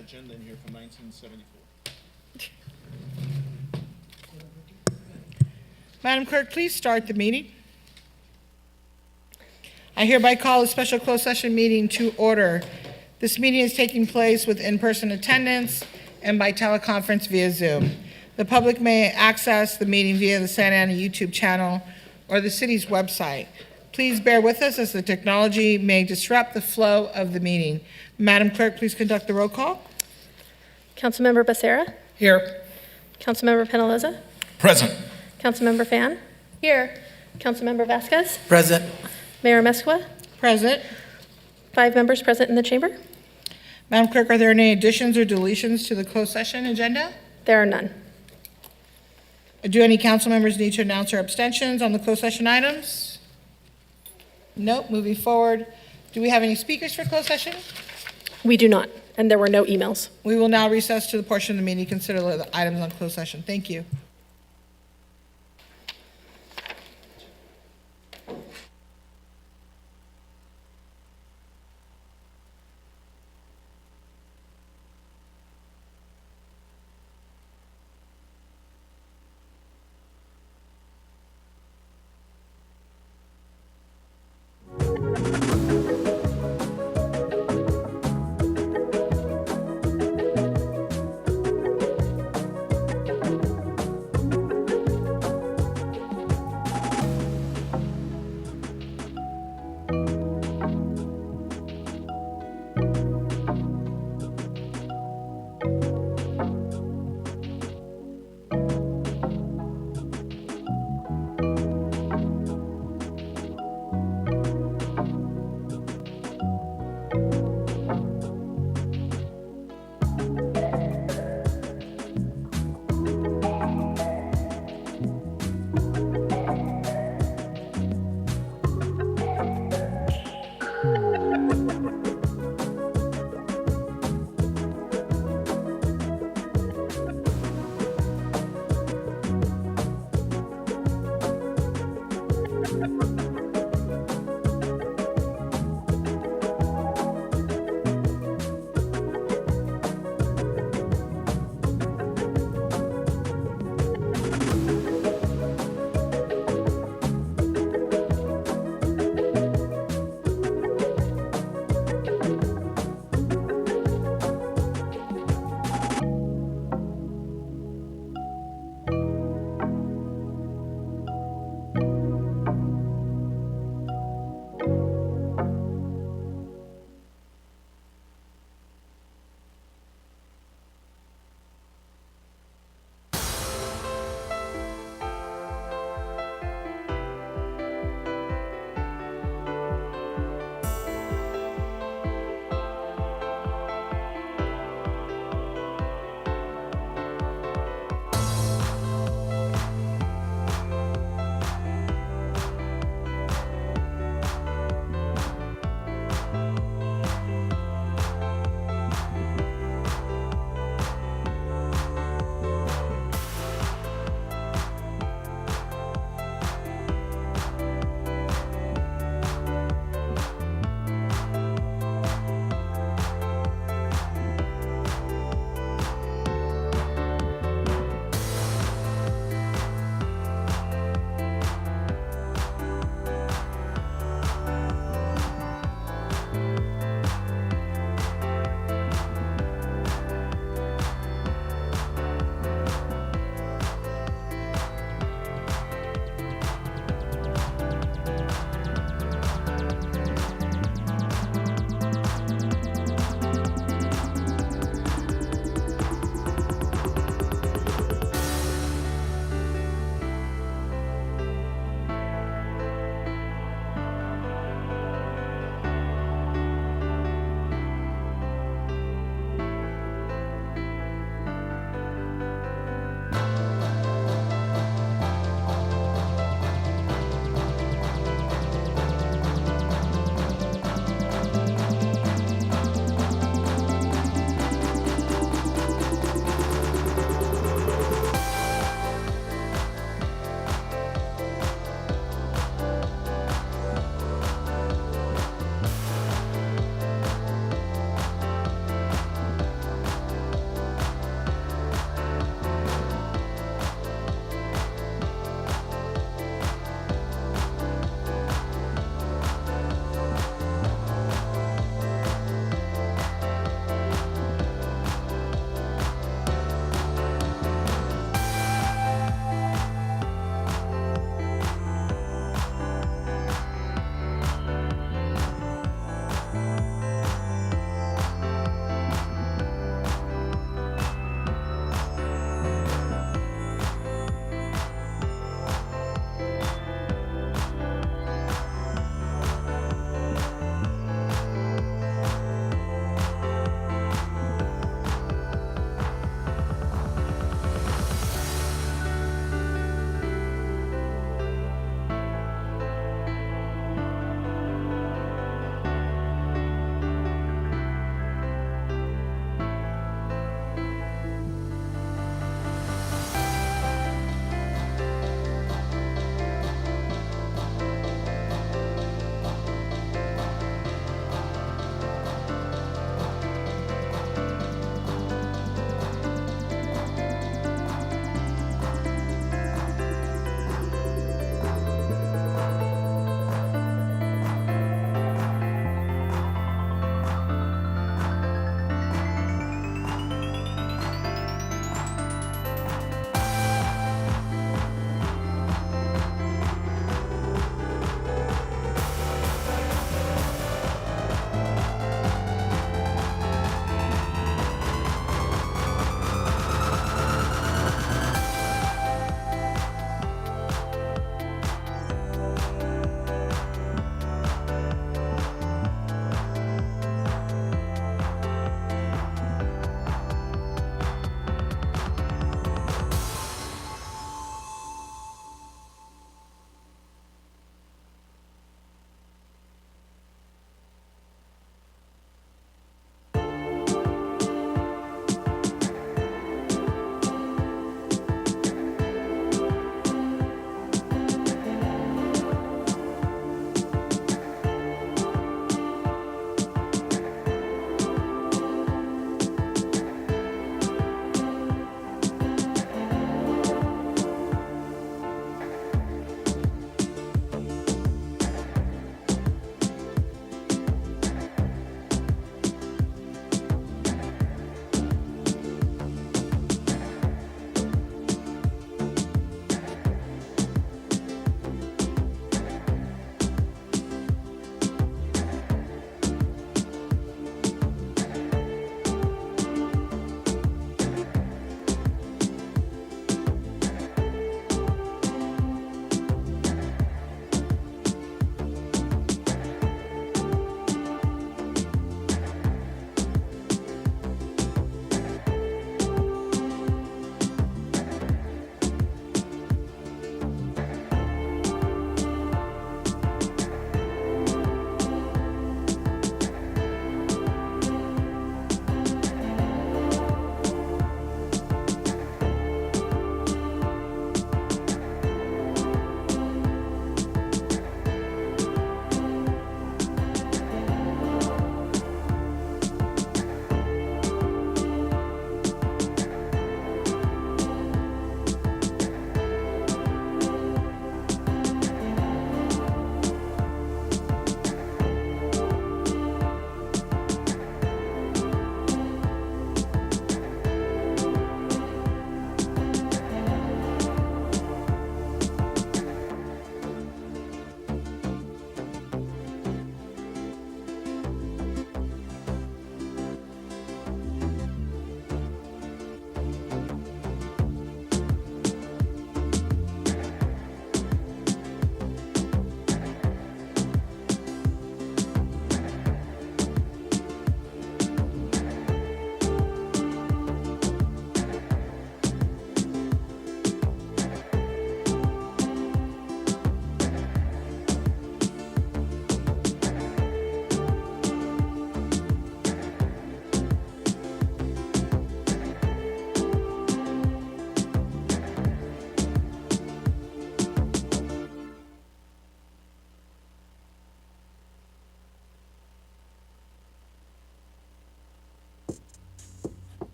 agenda in here from 1974. Madam Clerk, please start the meeting. I hereby call a special closed session meeting to order. This meeting is taking place with in-person attendance and by teleconference via Zoom. The public may access the meeting via the Santa Ana YouTube channel or the city's website. Please bear with us as the technology may disrupt the flow of the meeting. Madam Clerk, please conduct the roll call. Councilmember Becerra. Here. Councilmember Penaloza. Present. Councilmember Fan. Here. Councilmember Vasquez. Present. Mayor Mescua. Present. 5 members present in the chamber. Madam Clerk, are there any additions or deletions to the closed session agenda? There are none. Do any council members need to announce their abstentions on the closed session items? Nope, moving forward. Do we have any speakers for closed session? We do not, and there were no emails. We will now recess to the portion of the meeting to consider the items on closed session. Thank you.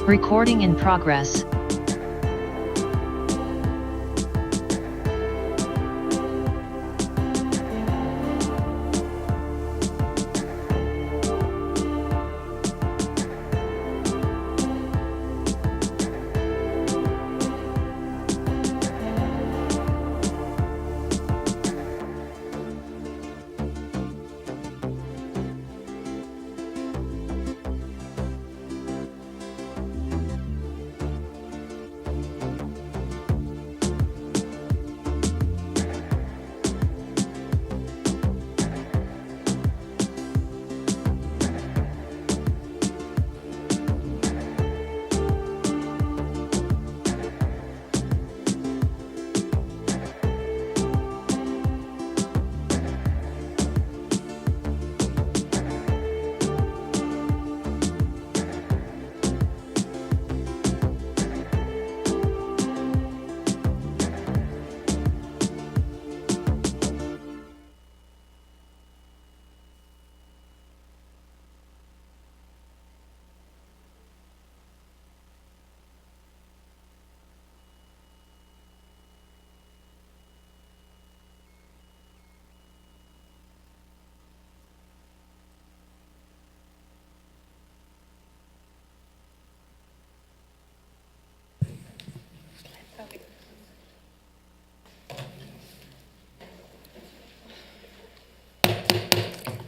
Recording in progress.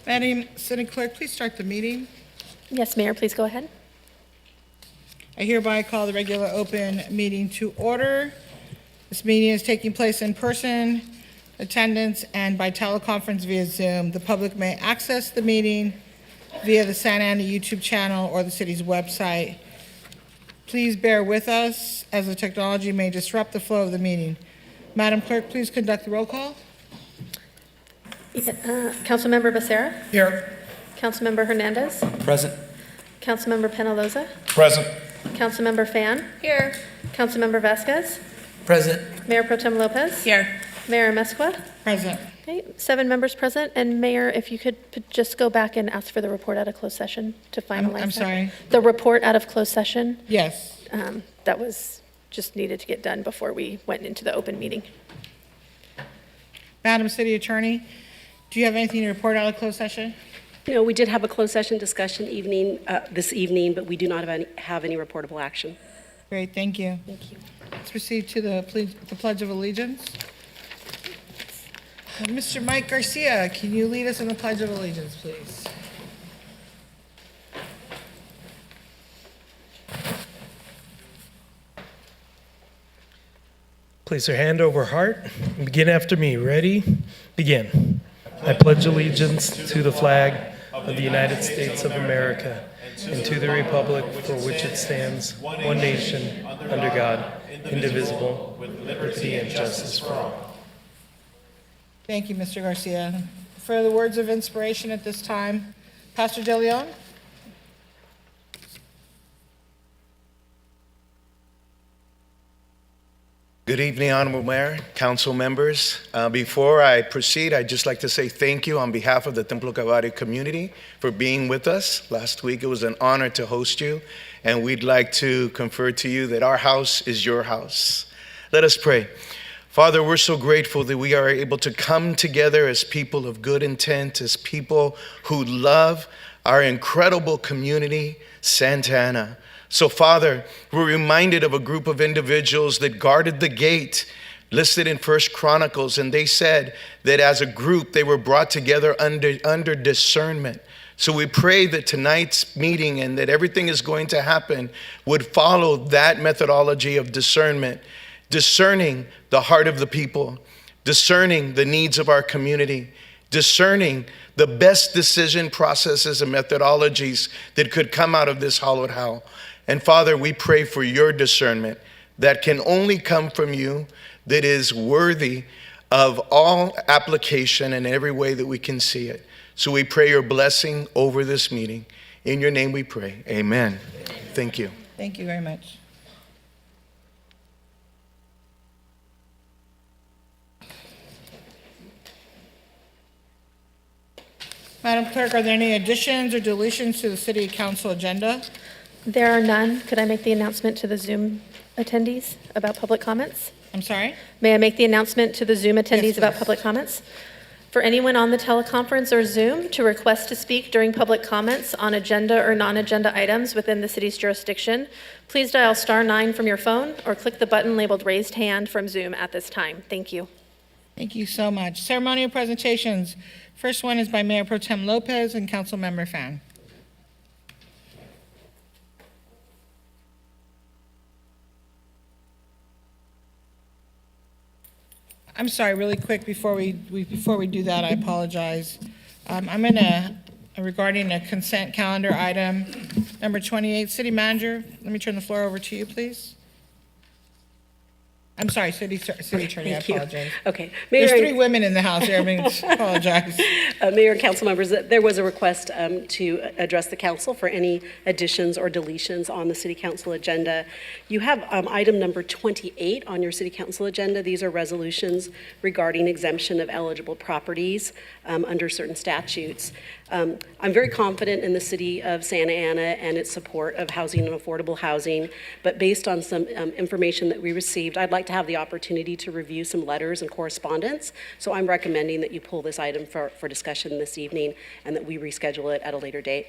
Madam City Clerk, please start the meeting. Yes, Mayor, please go ahead. I hereby call the regular open meeting to order. This meeting is taking place in person, attendance, and by teleconference via Zoom. The public may access the meeting via the Santa Ana YouTube channel or the city's website. Please bear with us as the technology may disrupt the flow of the meeting. Madam Clerk, please conduct the roll call. Councilmember Becerra. Here. Councilmember Hernandez. Present. Councilmember Penaloza. Present. Councilmember Fan. Here. Councilmember Vasquez. Present. Mayor Pro Tem Lopez. Here. Mayor Mesqua. Present. Okay, 7 members present, and Mayor, if you could just go back and ask for the report out of closed session to finalize I'm that. sorry. The report out of closed session, Yes. that was just needed to get done before we went into the open meeting. Madam City Attorney, do you have anything to report out of closed session? No, we did have a closed session discussion this evening, but we do not have any reportable action. Great, thank you. Thank you. Let's proceed to the Pledge of Allegiance. Mr. Mike Garcia, can you lead us in the Pledge of Allegiance, please? Place your hand over heart and begin after me. Ready? Begin. I pledge allegiance to the flag of the United States of America and to the republic for which it stands, one nation, under God, indivisible, with liberty and justice for all. Thank you, Mr. Garcia. For the words of inspiration at this time, Pastor De Leon? Good evening, Honorable Mayor, council members. Before I proceed, I'd just like to say thank you on behalf of the Templo Calvario community for being with us. Last week, it was an honor to host you, and we'd like to confer to you that our house is your house. Let us pray. Father, we're so grateful that we are able to come together as people of good intent, as people who love our incredible community, Santa Ana. So, Father, we're reminded of a group of individuals that guarded the gate listed in 1 Chronicles, and they said that as a group, they were brought together under discernment. So we pray that tonight's meeting and that everything is going to happen would follow that methodology of discernment, discerning the heart of the people, discerning the needs of our community, discerning the best decision processes and methodologies that could come out of this hallowed house. And Father, we pray for your discernment that can only come from you, that is worthy of all application in every way that we can see it. So we pray your blessing over this meeting. In your name we pray. Amen. Thank you. Thank you very much. Madam Clerk, are there any additions or deletions to the City Council agenda? There are none. Could I make the announcement to the Zoom attendees about public comments? I'm sorry? May I make the announcement to the Zoom attendees Yes, about please. public comments? For anyone on the teleconference or Zoom to request to speak during public comments on agenda or non-agenda items within the city's jurisdiction, please dial *9 from your phone or click the button labeled raised hand from Zoom at this time. Thank you. Thank you so much. Ceremonial presentations. First one is by Mayor Pro Tem Lopez and Councilmember Fan. I'm sorry, really quick, before we do that, I apologize. I'm gonna, regarding a consent calendar item, number 28, City Manager, let me turn the floor over to you, please. I'm sorry, City Attorney, I Thank you. apologize. Okay. There's Mayor 3 women in the house here, I mean, apologize. Mayor and council members, there was a request to address the council for any additions or deletions on the city council agenda. You have item number 28 on your city council agenda. These are resolutions regarding exemption of eligible properties under certain statutes. I'm very confident in the city of Santa Ana and its support of housing and affordable housing, but based on some information that we received, I'd like to have the opportunity to review some letters and correspondence. So I'm recommending that you pull this item for discussion this evening and that we reschedule it at a later date.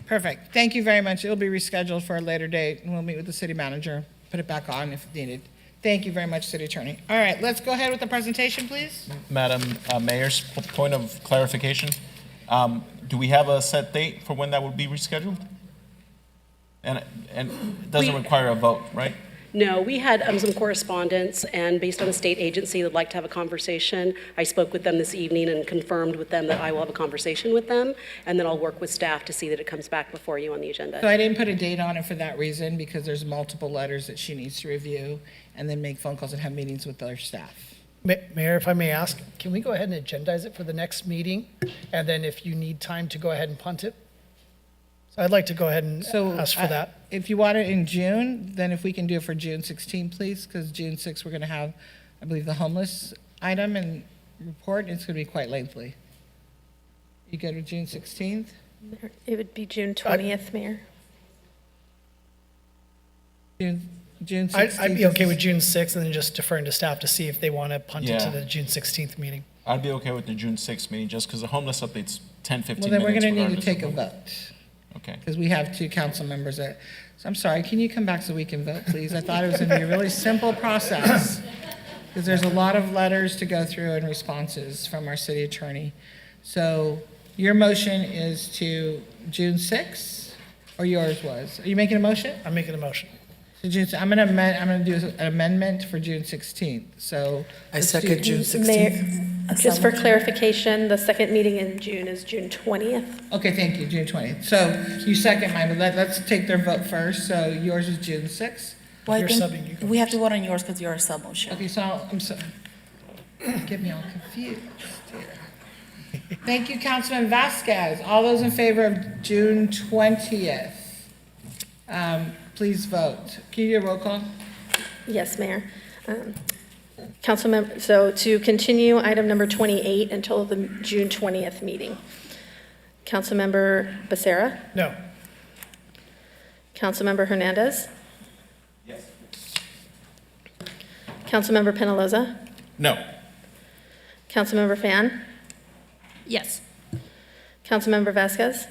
Perfect, thank you very much. It'll be rescheduled for a later date, and we'll meet with the city manager, put it back on if needed. Thank you very much, City Attorney. All right, let's go ahead with the presentation, please. Madam Mayor's point of clarification. Do we have a set date for when that would be rescheduled? And it doesn't require a vote, right? No, we had some correspondence, and based on a state agency that would like to have a conversation, I spoke with them this evening and confirmed with them that I will have a conversation with them, and then I'll work with staff to see that it comes back before you on the agenda. So I didn't put a date on it for that reason, because there's multiple letters that she needs to review, and then make phone calls and have meetings with their staff. Mayor, if I may ask, can we go ahead and agendize it for the next meeting? And then if you need time to go ahead and punt it? So I'd like to go ahead and So ask for that. If you want it in June, then if we can do it for June 16, please, because June 6, we're going to have, I believe, the homeless item and report. It's going to be quite lengthy. You good with June 16th? It would be June 20th, Mayor. June 16th. I'd be okay with June 6th and then just deferring to staff to see if they want to punt it to Yeah. the June 16th meeting. I'd be okay with the June 6th meeting, just because the homeless update's 10, 15 Well, then we're minutes going to need to regardless take a of vote, Okay. because we have 2 council members that, so I'm sorry, can you come back so we can vote, please? I thought it was going to be a really simple process, because there's a lot of letters to go through and responses from our city attorney. So your motion is to June 6th, or yours was? Are you making a motion? I'm making a motion. So June, I'm going to do an amendment for June 16th, so. I second June Mayor, 16th. just for clarification, the second meeting in June is June 20th. Okay, thank you, June 20th. So you second mine, but let's take their vote first. So yours is June 6th? Well, I You're think subbing, you go we have to vote on yours because you're a sub motion. Okay, so I'm sorry. Get me all confused here. Thank you, Councilman Vasquez. All those in favor of June 20th, please vote. Can you do a roll call? Yes, Mayor. Councilmember, so to continue item number 28 until the June 20th meeting. Councilmember Becerra? No. Councilmember Hernandez? Yes. Councilmember Penaloza? No. Councilmember Fan? Yes. Councilmember Vasquez?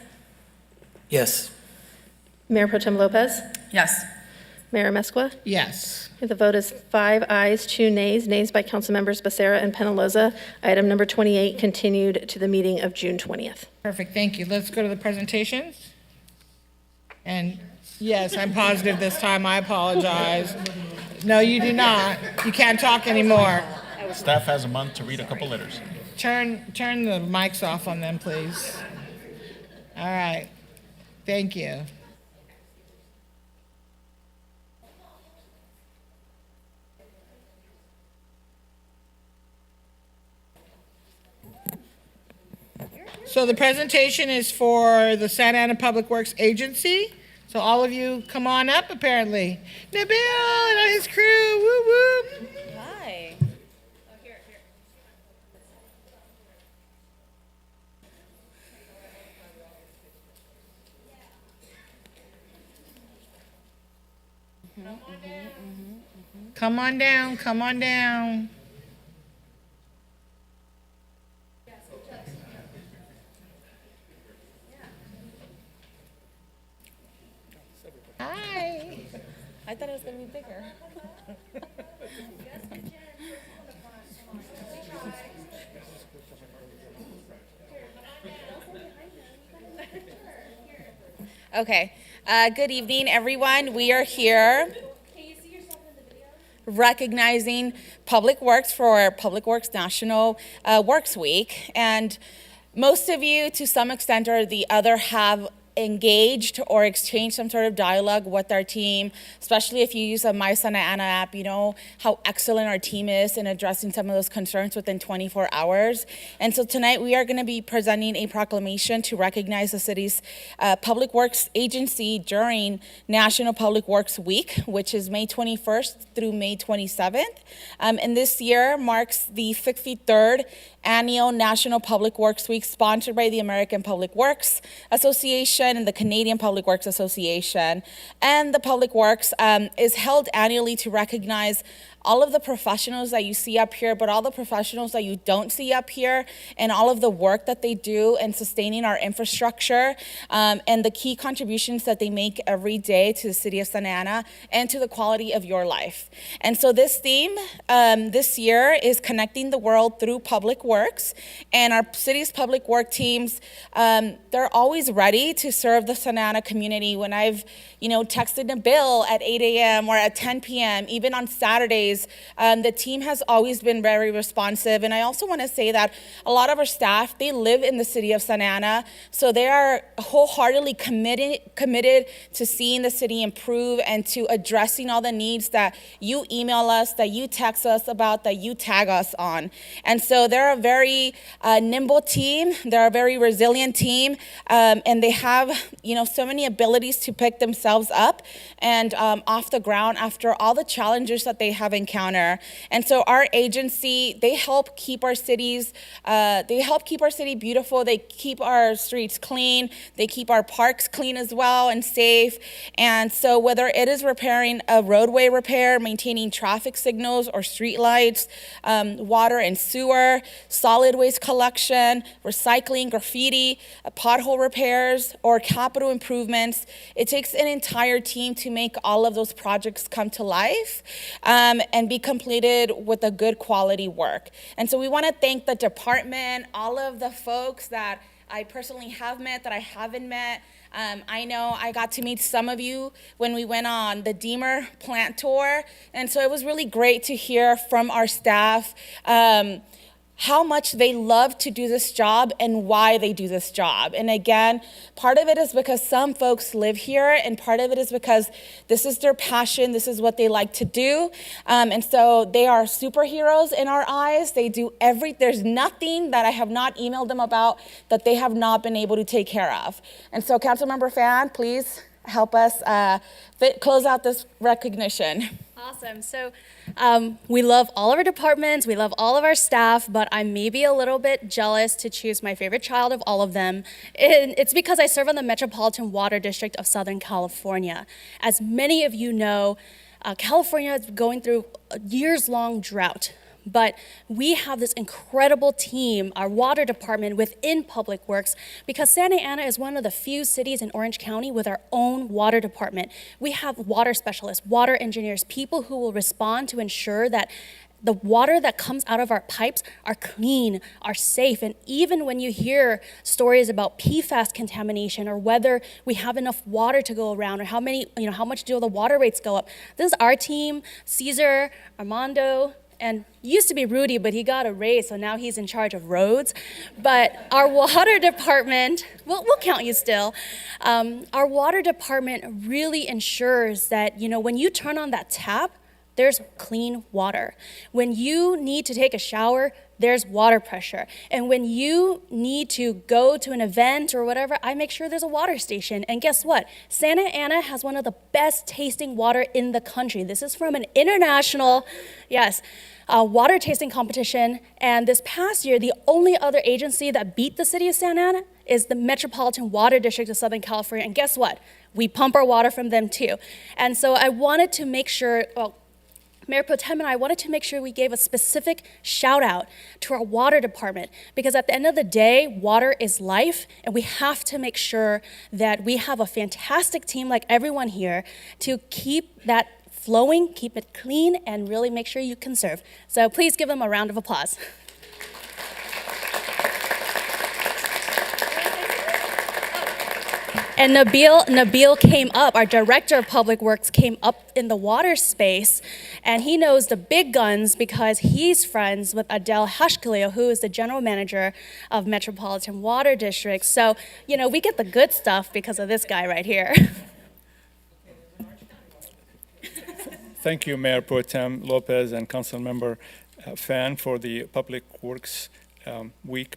Yes. Mayor Pro Tem Lopez? Yes. Mayor Mesqua? Yes. The vote is 5 ayes, 2 nays. Nays by Councilmembers Becerra and Penaloza. Item number 28 continued to the meeting of June 20th. Perfect, thank you. Let's go to the presentations. And yes, I'm positive this time. I apologize. No, you do not. You can't talk anymore. Staff has a month to read a couple letters. Turn the mics off on them, please. All right. Thank you. So the presentation is for the Santa Ana Public Works Agency. So all of you come on up, apparently. Nabil and his crew, woo woo. Hi. Come on down, come on down. Hi. I thought it was gonna be bigger. Okay. Good evening, everyone. We are here recognizing Public Works for Public Works National Works Week. And most of you, to some extent or the other, have engaged or exchanged some sort of dialogue with our team, especially if you use a My Santa Ana app. You know how excellent our team is in addressing some of those concerns within 24 hours. And so tonight we are going to be presenting a proclamation to recognize the city's Public Works agency during National Public Works Week, which is May 21st through May 27th. And this year marks the 63rd annual National Public Works Week, sponsored by the American Public Works Association and the Canadian Public Works Association. And the Public Works is held annually to recognize all of the professionals that you see up here, but all the professionals that you don't see up here, and all of the work that they do in sustaining our infrastructure, and the key contributions that they make every day to the city of Santa Ana and to the quality of your life. And so this theme this year is connecting the world through public works, and our city's public work teams, they're always ready to serve the Santa Ana community. When I've texted a bill at 8 a.m. or at 10 p.m., even on Saturdays, the team has always been very responsive. And I also want to say that a lot of our staff, they live in the city of Santa Ana, so they are wholeheartedly committed to seeing the city improve and to addressing all the needs that you email us, that you text us about, that you tag us on. And so they're a very nimble team, they're a very resilient team, and they have so many abilities to pick themselves up and off the ground after all the challenges that they have encountered. And so our agency, they help keep our city beautiful. They keep our streets clean. They keep our parks clean as well and safe. And so whether it is repairing a roadway repair, maintaining traffic signals or street lights, water and sewer, solid waste collection, recycling, graffiti, pothole repairs, or capital improvements, it takes an entire team to make all of those projects come to life and be completed with a good quality work. And so we want to thank the department, all of the folks that I personally have met, that I haven't met. I know I got to meet some of you when we went on the Deemer plant tour, and so it was really great to hear from our staff how much they love to do this job and why they do this job. And again, part of it is because some folks live here, and part of it is because this is their passion, this is what they like to do. And so they are superheroes in our eyes. They do there's nothing that I have not emailed them about that they have not been able to take care of. And so Councilmember Fan, please help us close out this recognition. Awesome. So we love all of our departments, we love all of our staff, but I'm maybe a little bit jealous to choose my favorite child of all of them. And it's because I serve on the Metropolitan Water District of Southern California. As many of you know, California is going through a years-long drought. But we have this incredible team, our water department within Public Works, because Santa Ana is one of the few cities in Orange County with our own water department. We have water specialists, water engineers, people who will respond to ensure that the water that comes out of our pipes are clean, are safe. And even when you hear stories about PFAS contamination or whether we have enough water to go around or how much do the water rates go up, this is our team, Caesar, Armando, and used to be Rudy, but he got a raise, so now he's in charge of roads. But our water department, we'll count you still. Our water department really ensures that, when you turn on that tap, there's clean water. When you need to take a shower, there's water pressure. And when you need to go to an event or whatever, I make sure there's a water station. And guess what? Santa Ana has one of the best tasting water in the country. This is from an international, water tasting competition. And this past year, the only other agency that beat the city of Santa Ana is the Metropolitan Water District of Southern California. And guess what? We pump our water from them too. And so I wanted to make sure, Mayor Pro Tem and I wanted to make sure we gave a specific shout out to our water department, because at the end of the day, water is life, and we have to make sure that we have a fantastic team like everyone here to keep that flowing, keep it clean, and really make sure you conserve. So please give them a round of applause. And Nabil came up, our Director of Public Works came up in the water space, and he knows the big guns because he's friends with Adele Hashkaleo, who is the General Manager of Metropolitan Water District. So, you know, we get the good stuff because of this guy right here. Thank you, Mayor Pro Tem Lopez and Councilmember Fan, for the Public Works Week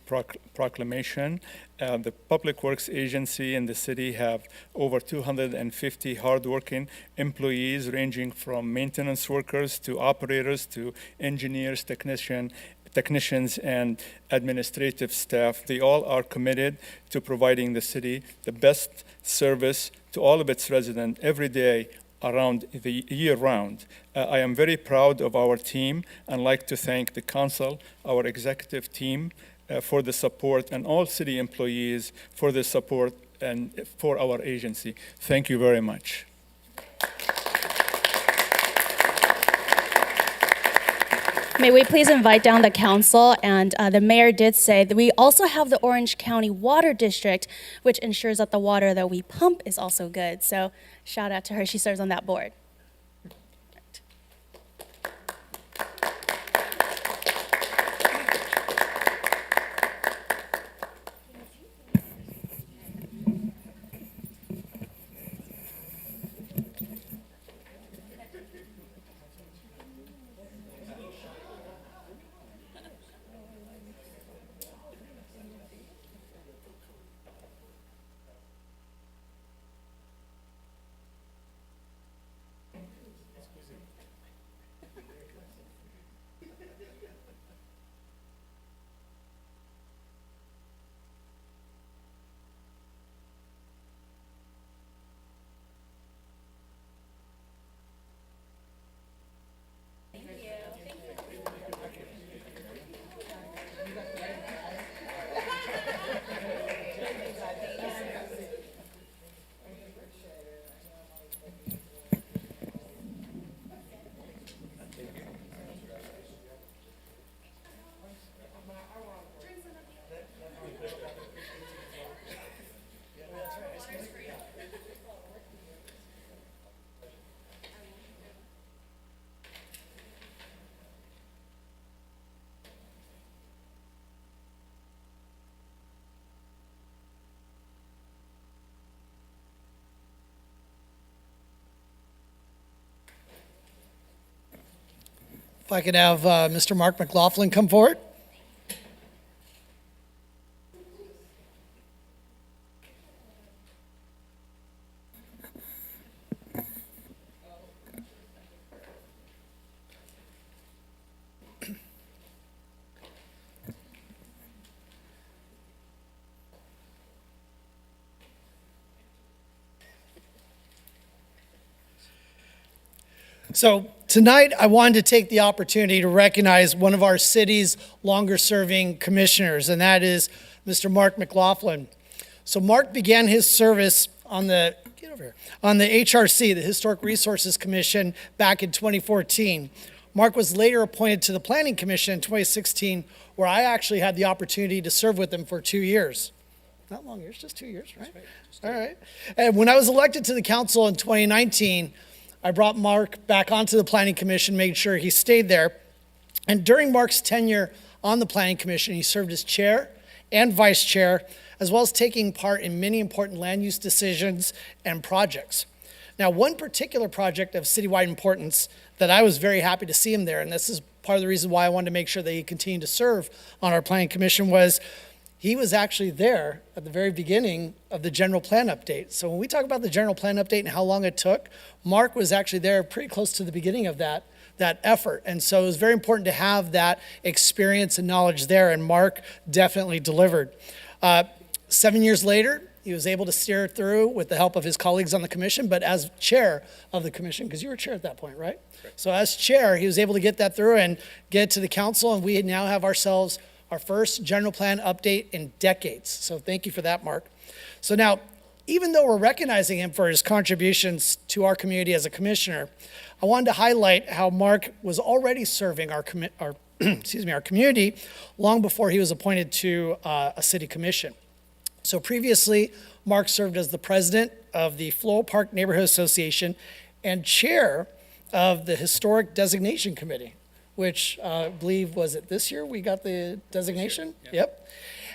proclamation. The Public Works Agency in the city have over 250 hardworking employees, ranging from maintenance workers to operators to engineers, technicians, and administrative staff. They all are committed to providing the city the best service to all of its residents every day, around the year-round. I am very proud of our team and like to thank the council, our executive team, for the support, and all city employees for the support and for our agency. Thank you very much. May we please invite down the council, and the mayor did say that we also have the Orange County Water District, which ensures that the water that we pump is also good. So shout out to her, she serves on that board. If I could have Mr. Mark McLaughlin come forward. So tonight, I wanted to take the opportunity to recognize one of our city's longer-serving commissioners, and that is Mr. Mark McLaughlin. So Mark began his service on the HRC, the Historic Resources Commission, back in 2014. Mark was later appointed to the Planning Commission in 2016, where I actually had the opportunity to serve with him for 2 years. Not long years, just 2 years, right? All right. And when I was elected to the council in 2019, I brought Mark back onto the Planning Commission, made sure he stayed there. And during Mark's tenure on the Planning Commission, he served as chair and vice chair, as well as taking part in many important land use decisions and projects. Now, one particular project of citywide importance that I was very happy to see him there, and this is part of the reason why I wanted to make sure that he continued to serve on our Planning Commission, was he was actually there at the very beginning of the general plan update. So when we talk about the general plan update and how long it took, Mark was actually there pretty close to the beginning of that effort. And so it was very important to have that experience and knowledge there, and Mark definitely delivered. 7 years later, He was able to steer through with the help of his colleagues on the commission, but as chair of the commission, because you were chair at that point, right? So as chair, he was able to get that through and get it to the council, and we now have ourselves our first general plan update in decades. So thank you for that, Mark. So now, even though we're recognizing him for his contributions to our community as a commissioner, I wanted to highlight how Mark was already serving our community long before he was appointed to a city commission. So previously, Mark served as the president of the Floral Park Neighborhood Association and chair of the Historic Designation Committee, which I believe was it this year we got the designation? Yep.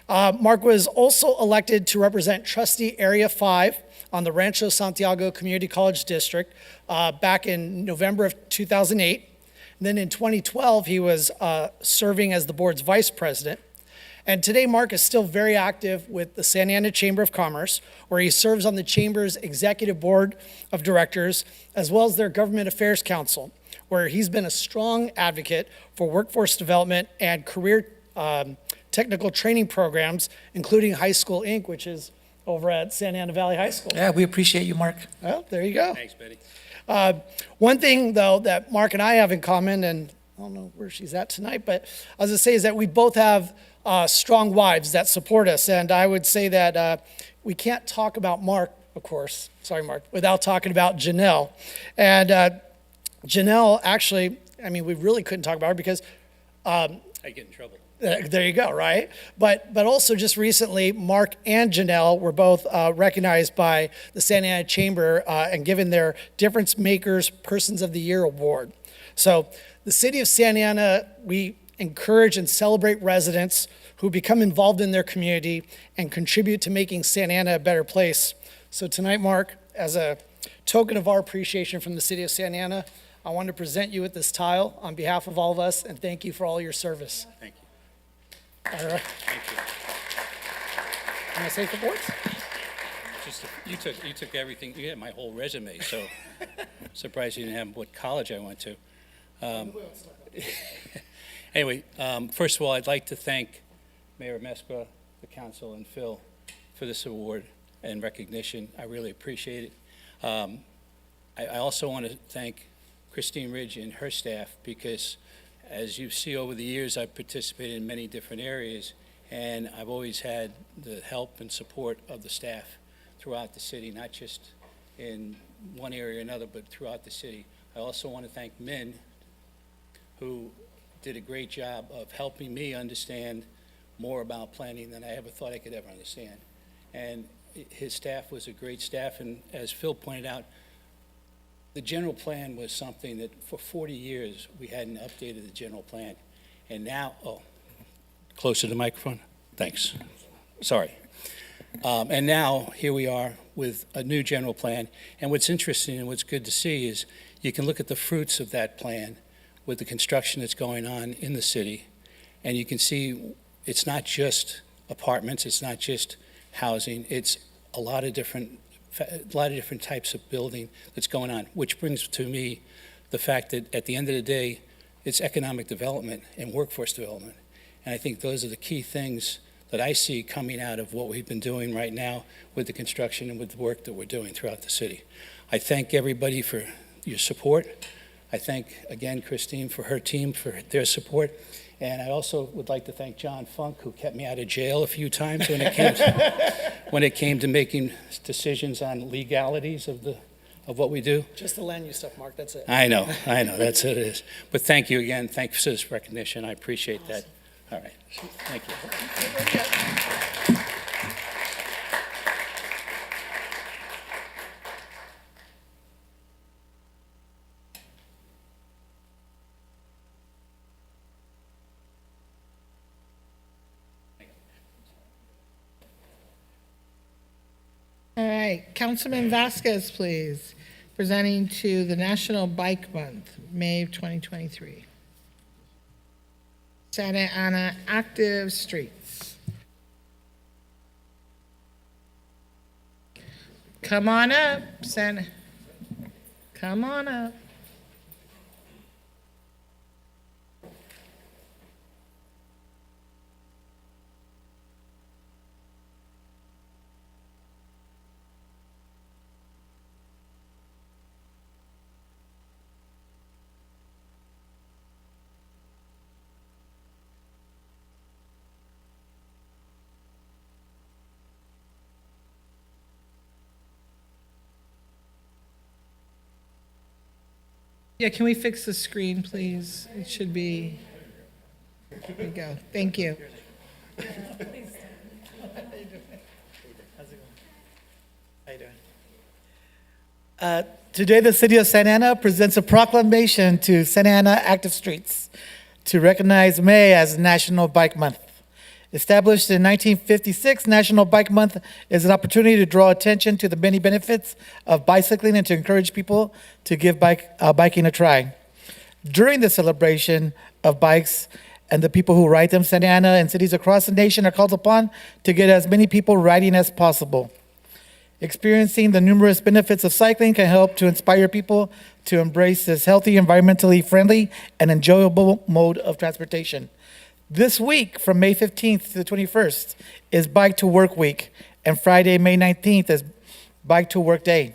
Mark was also elected to represent Trustee Area 5 on the Rancho Santiago Community College District back in November of 2008. And then in 2012, he was serving as the board's vice president. And today, Mark is still very active with the Santa Ana Chamber of Commerce, where he serves on the Chamber's executive board of directors, as well as their Government Affairs Council, where he's been a strong advocate for workforce development and career technical training programs, including High School Inc., which is over at Santa Ana Valley High School. Yeah, we appreciate you, Mark. Well, there you go. Thanks, Betty. One thing, though, that Mark and I have in common, and I don't know where she's at tonight, but I was going to say is that we both have strong wives that support us. And I would say that we can't talk about Mark, of course, sorry, Mark, without talking about Janelle. And Janelle, actually, I mean, we really couldn't talk about her because I get in trouble. there you go, right? But also just recently, Mark and Janelle were both recognized by the Santa Ana Chamber and given their Difference Makers Persons of the Year award. So the city of Santa Ana, we encourage and celebrate residents who become involved in their community and contribute to making Santa Ana a better place. So tonight, Mark, as a token of our appreciation from the city of Santa Ana, I want to present you with this tile on behalf of all of us and thank you for all your service. Thank you. All right. Thank you. Can I say the words? Just, you took everything, you had my whole resume, so surprised you didn't have what college I went to. Anyway, first of all, I'd like to thank Mayor Meskra, the council, and Phil for this award and recognition. I really appreciate it. I also want to thank Christine Ridge and her staff because, as you see over the years, I've participated in many different areas, and I've always had the help and support of the staff throughout the city, not just in one area or another, but throughout the city. I also want to thank Min, who did a great job of helping me understand more about planning than I ever thought I could ever understand. And his staff was a great staff, and as Phil pointed out, the general plan was something that for 40 years we hadn't updated the general plan. And now, closer to the microphone, thanks, sorry. And now here we are with a new general plan. And what's interesting and what's good to see is you can look at the fruits of that plan with the construction that's going on in the city. And you can see it's not just apartments, it's not just housing, it's a lot of different types of building that's going on, which brings to me the fact that at the end of the day, it's economic development and workforce development. And I think those are the key things that I see coming out of what we've been doing right now with the construction and with the work that we're doing throughout the city. I thank everybody for your support. I thank, again, Christine for her team for their support. And I also would like to thank John Funk, who kept me out of jail a few times when it came to making decisions on legalities of what we do. Just the land use stuff, Mark, that's it. I know, that's what it is. But thank you again, thanks for this recognition, I appreciate that. All right, thank you. All right, Councilman Vasquez, please, presenting to the National Bike Month, May of 2023. Santa Ana Active Streets. Come on up, Santa. Come on up. Yeah, can we fix the screen, please? It should be, there we go. Thank you. Today, the City of Santa Ana presents a proclamation to Santa Ana active streets to recognize May as National Bike Month. Established in 1956, National Bike Month is an opportunity to draw attention to the many benefits of bicycling and to encourage people to give biking a try. During the celebration of bikes and the people who ride them, Santa Ana and cities across the nation are called upon to get as many people riding as possible. Experiencing the numerous benefits of cycling can help to inspire people to embrace this healthy, environmentally friendly, and enjoyable mode of transportation. This week, from May 15th to the 21st, is Bike to Work Week, and Friday, May 19th, is Bike to Work Day.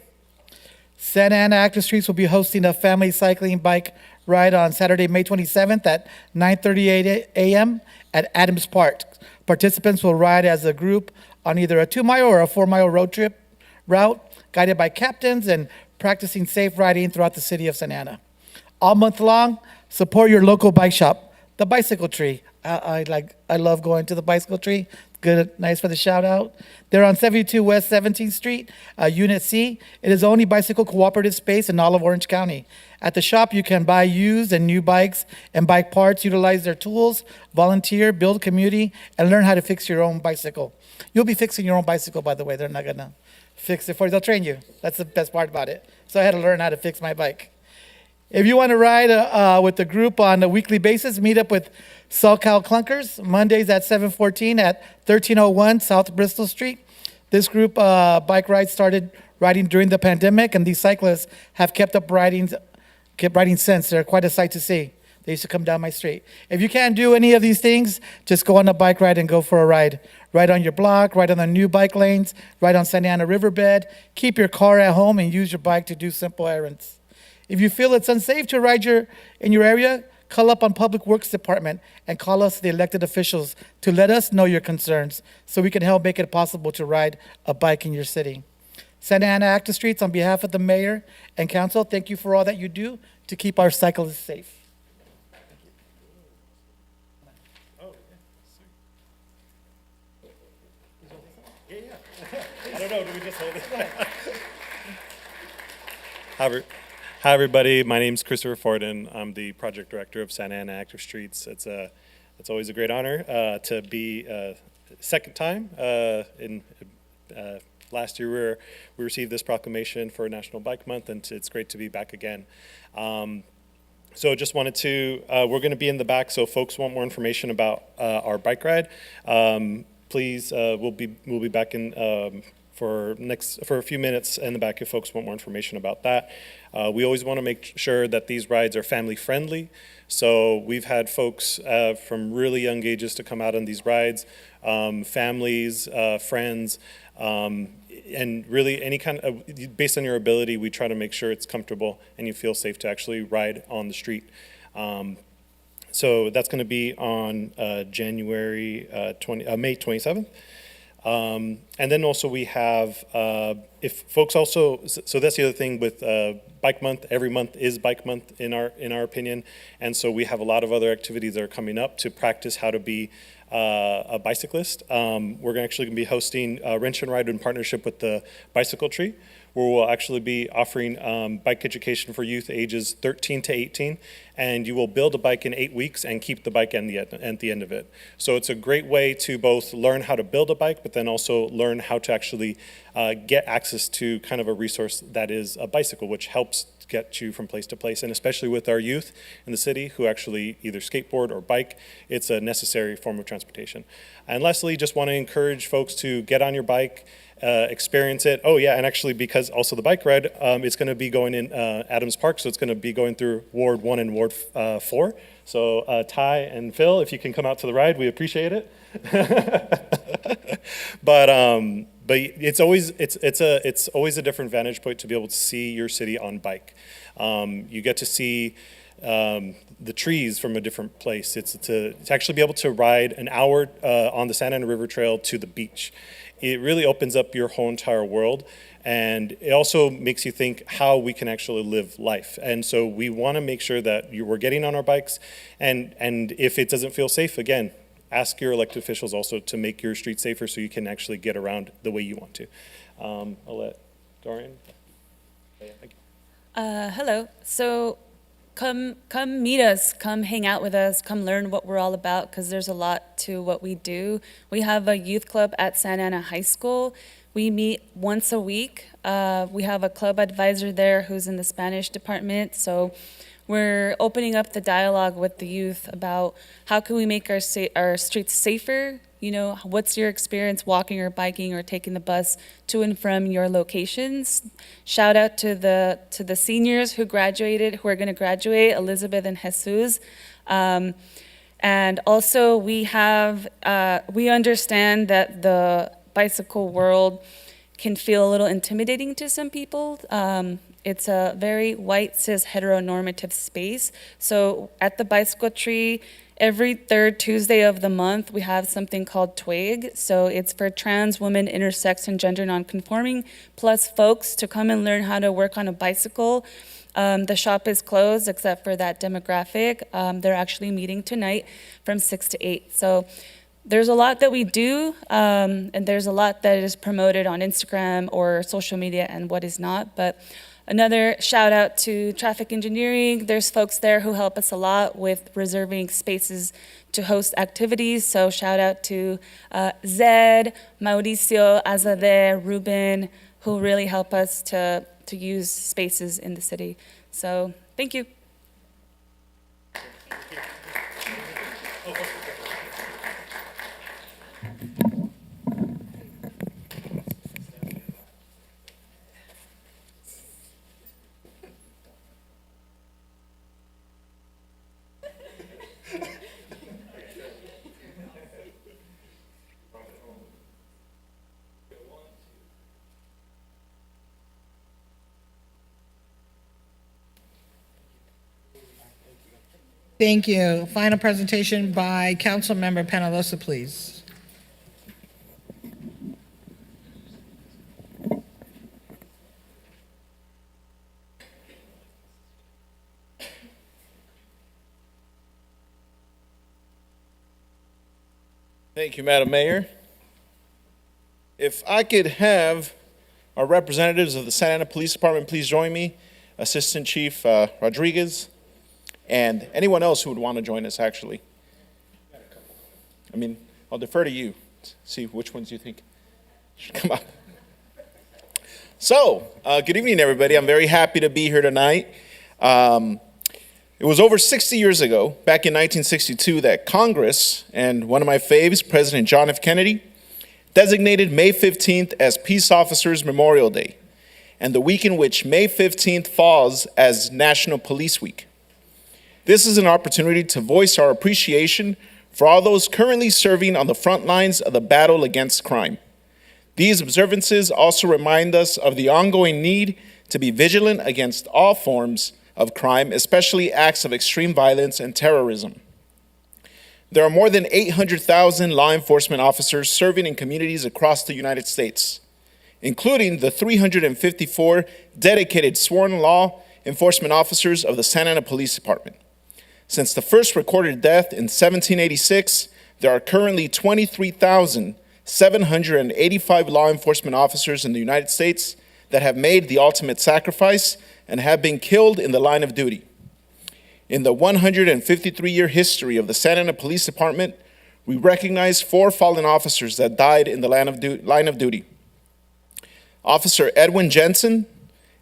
Santa Ana Active Streets will be hosting a family cycling bike ride on Saturday, May 27th at 9:30 a.m. at Adams Park. Participants will ride as a group on either a 2-mile or a 4-mile road trip route, guided by captains and practicing safe riding throughout the city of Santa Ana. All month long, support your local bike shop, the Bicycle Tree. I love going to the Bicycle Tree. Good, nice for the shout out. They're on 72 West 17th Street, Unit C. It is the only bicycle cooperative space in all of Orange County. At the shop, you can buy used and new bikes and bike parts, utilize their tools, volunteer, build community, and learn how to fix your own bicycle. You'll be fixing your own bicycle, by the way. They're not gonna fix it for you. They'll train you. That's the best part about it. So I had to learn how to fix my bike. If you want to ride with the group on a weekly basis, meet up with SoCal Clunkers, Mondays at 7:14 at 1301 South Bristol Street. This group bike ride started riding during the pandemic, and these cyclists have kept riding since. They're quite a sight to see. They used to come down my street. If you can't do any of these things, just go on a bike ride and go for a ride. Ride on your block, ride on the new bike lanes, ride on Santa Ana Riverbed. Keep your car at home and use your bike to do simple errands. If you feel it's unsafe to ride in your area, call up on Public Works Department and call us, the elected officials, to let us know your concerns so we can help make it possible to ride a bike in your city. Santa Ana Active Streets, on behalf of the mayor and council, thank you for all that you do to keep our cyclists safe. I don't know, do we just hold it? Hi, everybody. My name's Christopher Forden. I'm the project director of Santa Ana Active Streets. It's always a great honor to be second time. Last year we received this proclamation for National Bike Month, and it's great to be back again. So just wanted to, we're going to be in the back, so folks want more information about our bike ride. Please, we'll be back in for a few minutes in the back if folks want more information about that. We always want to make sure that these rides are family friendly. So we've had folks from really young ages to come out on these rides, families, friends, and really any kind of, based on your ability, we try to make sure it's comfortable and you feel safe to actually ride on the street. So that's going to be on May 27th. And then also we have, if folks also, so that's the other thing with Bike Month. Every month is Bike Month in our opinion, and so we have a lot of other activities that are coming up to practice how to be a bicyclist. We're actually going to be hosting Wrench and Ride in partnership with the Bicycle Tree, where we'll actually be offering bike education for youth ages 13 to 18, and you will build a bike in 8 weeks and keep the bike at the end of it. So it's a great way to both learn how to build a bike, but then also learn how to actually get access to kind of a resource that is a bicycle, which helps get you from place to place, and especially with our youth in the city who actually either skateboard or bike, it's a necessary form of transportation. And lastly, just want to encourage folks to get on your bike, experience it. Oh yeah, and actually because also the bike ride, it's going to be going in Adams Park, so it's going to be going through Ward 1 and Ward 4. So Ty and Phil, if you can come out to the ride, we appreciate it. But it's always a different vantage point to be able to see your city on bike. You get to see the trees from a different place. It's to actually be able to ride an hour on the Santa Ana River Trail to the beach. it really opens up your whole entire world. And it also makes you think how we can actually live life. And so we want to make sure that we're getting on our bikes. And if it doesn't feel safe, again, ask your elected officials also to make your street safer so you can actually get around the way you want to. I'll let Dorian. Hello. So come meet us, come hang out with us, come learn what we're all about, because there's a lot to what we do. We have a youth club at Santa Ana High School. We meet once a week. We have a club advisor there who's in the Spanish department. So we're opening up the dialogue with the youth about how can we make our streets safer. You know, what's your experience walking or biking or taking the bus to and from your locations? Shout out to the seniors who graduated, who are going to graduate, Elizabeth and Jesus. And also we understand that the bicycle world can feel a little intimidating to some people. It's a very white, cis, heteronormative space. So at the Bicycle Tree, every third Tuesday of the month, we have something called TWIG. So it's for trans, women, intersex, and gender nonconforming, plus folks to come and learn how to work on a bicycle. The shop is closed except for that demographic. They're actually meeting tonight from 6 to 8. So there's a lot that we do, and there's a lot that is promoted on Instagram or social media and what is not. But another shout out to traffic engineering. There's folks there who help us a lot with reserving spaces to host activities. So shout out to Zed, Mauricio, Azadeh, Ruben, who really help us to use spaces in the city. So thank you. Thank you. Final presentation by Councilmember Penalosa, please. Thank you, Madam Mayor. If I could have our representatives of the Santa Ana Police Department please join me, Assistant Chief Rodriguez, and anyone else who would want to join us, actually. I mean, I'll defer to you, see which ones you think should come up. So, good evening, everybody. I'm very happy to be here tonight. It was over 60 years ago, back in 1962, that Congress, and one of my faves, President John F. Kennedy, designated May 15th as Peace Officers Memorial Day, and the week in which May 15th falls as National Police Week. This is an opportunity to voice our appreciation for all those currently serving on the front lines of the battle against crime. These observances also remind us of the ongoing need to be vigilant against all forms of crime, especially acts of extreme violence and terrorism. There are more than 800,000 law enforcement officers serving in communities across the United States, including the 354 dedicated sworn law enforcement officers of the Santa Ana Police Department. Since the first recorded death in 1786, there are currently 23,785 law enforcement officers in the United States that have made the ultimate sacrifice and have been killed in the line of duty. In the 153-year history of the Santa Ana Police Department, we recognize 4 fallen officers that died in the line of duty. Officer Edwin Jensen,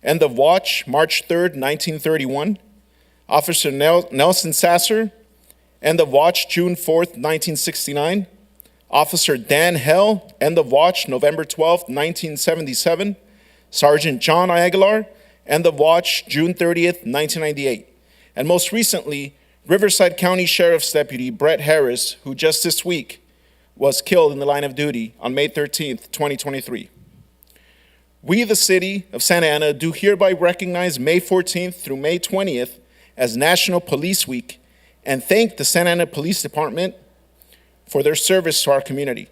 end of watch, March 3rd, 1931. Officer Nelson Sasser, end of watch, June 4th, 1969. Officer Dan Hell, end of watch, November 12th, 1977. Sergeant John Aguilar, end of watch, June 30th, 1998. And most recently, Riverside County Sheriff's Deputy Brett Harris, who just this week was killed in the line of duty on May 13th, 2023. We, the city of Santa Ana, do hereby recognize May 14th through May 20th as National Police Week and thank the Santa Ana Police Department for their service to our community.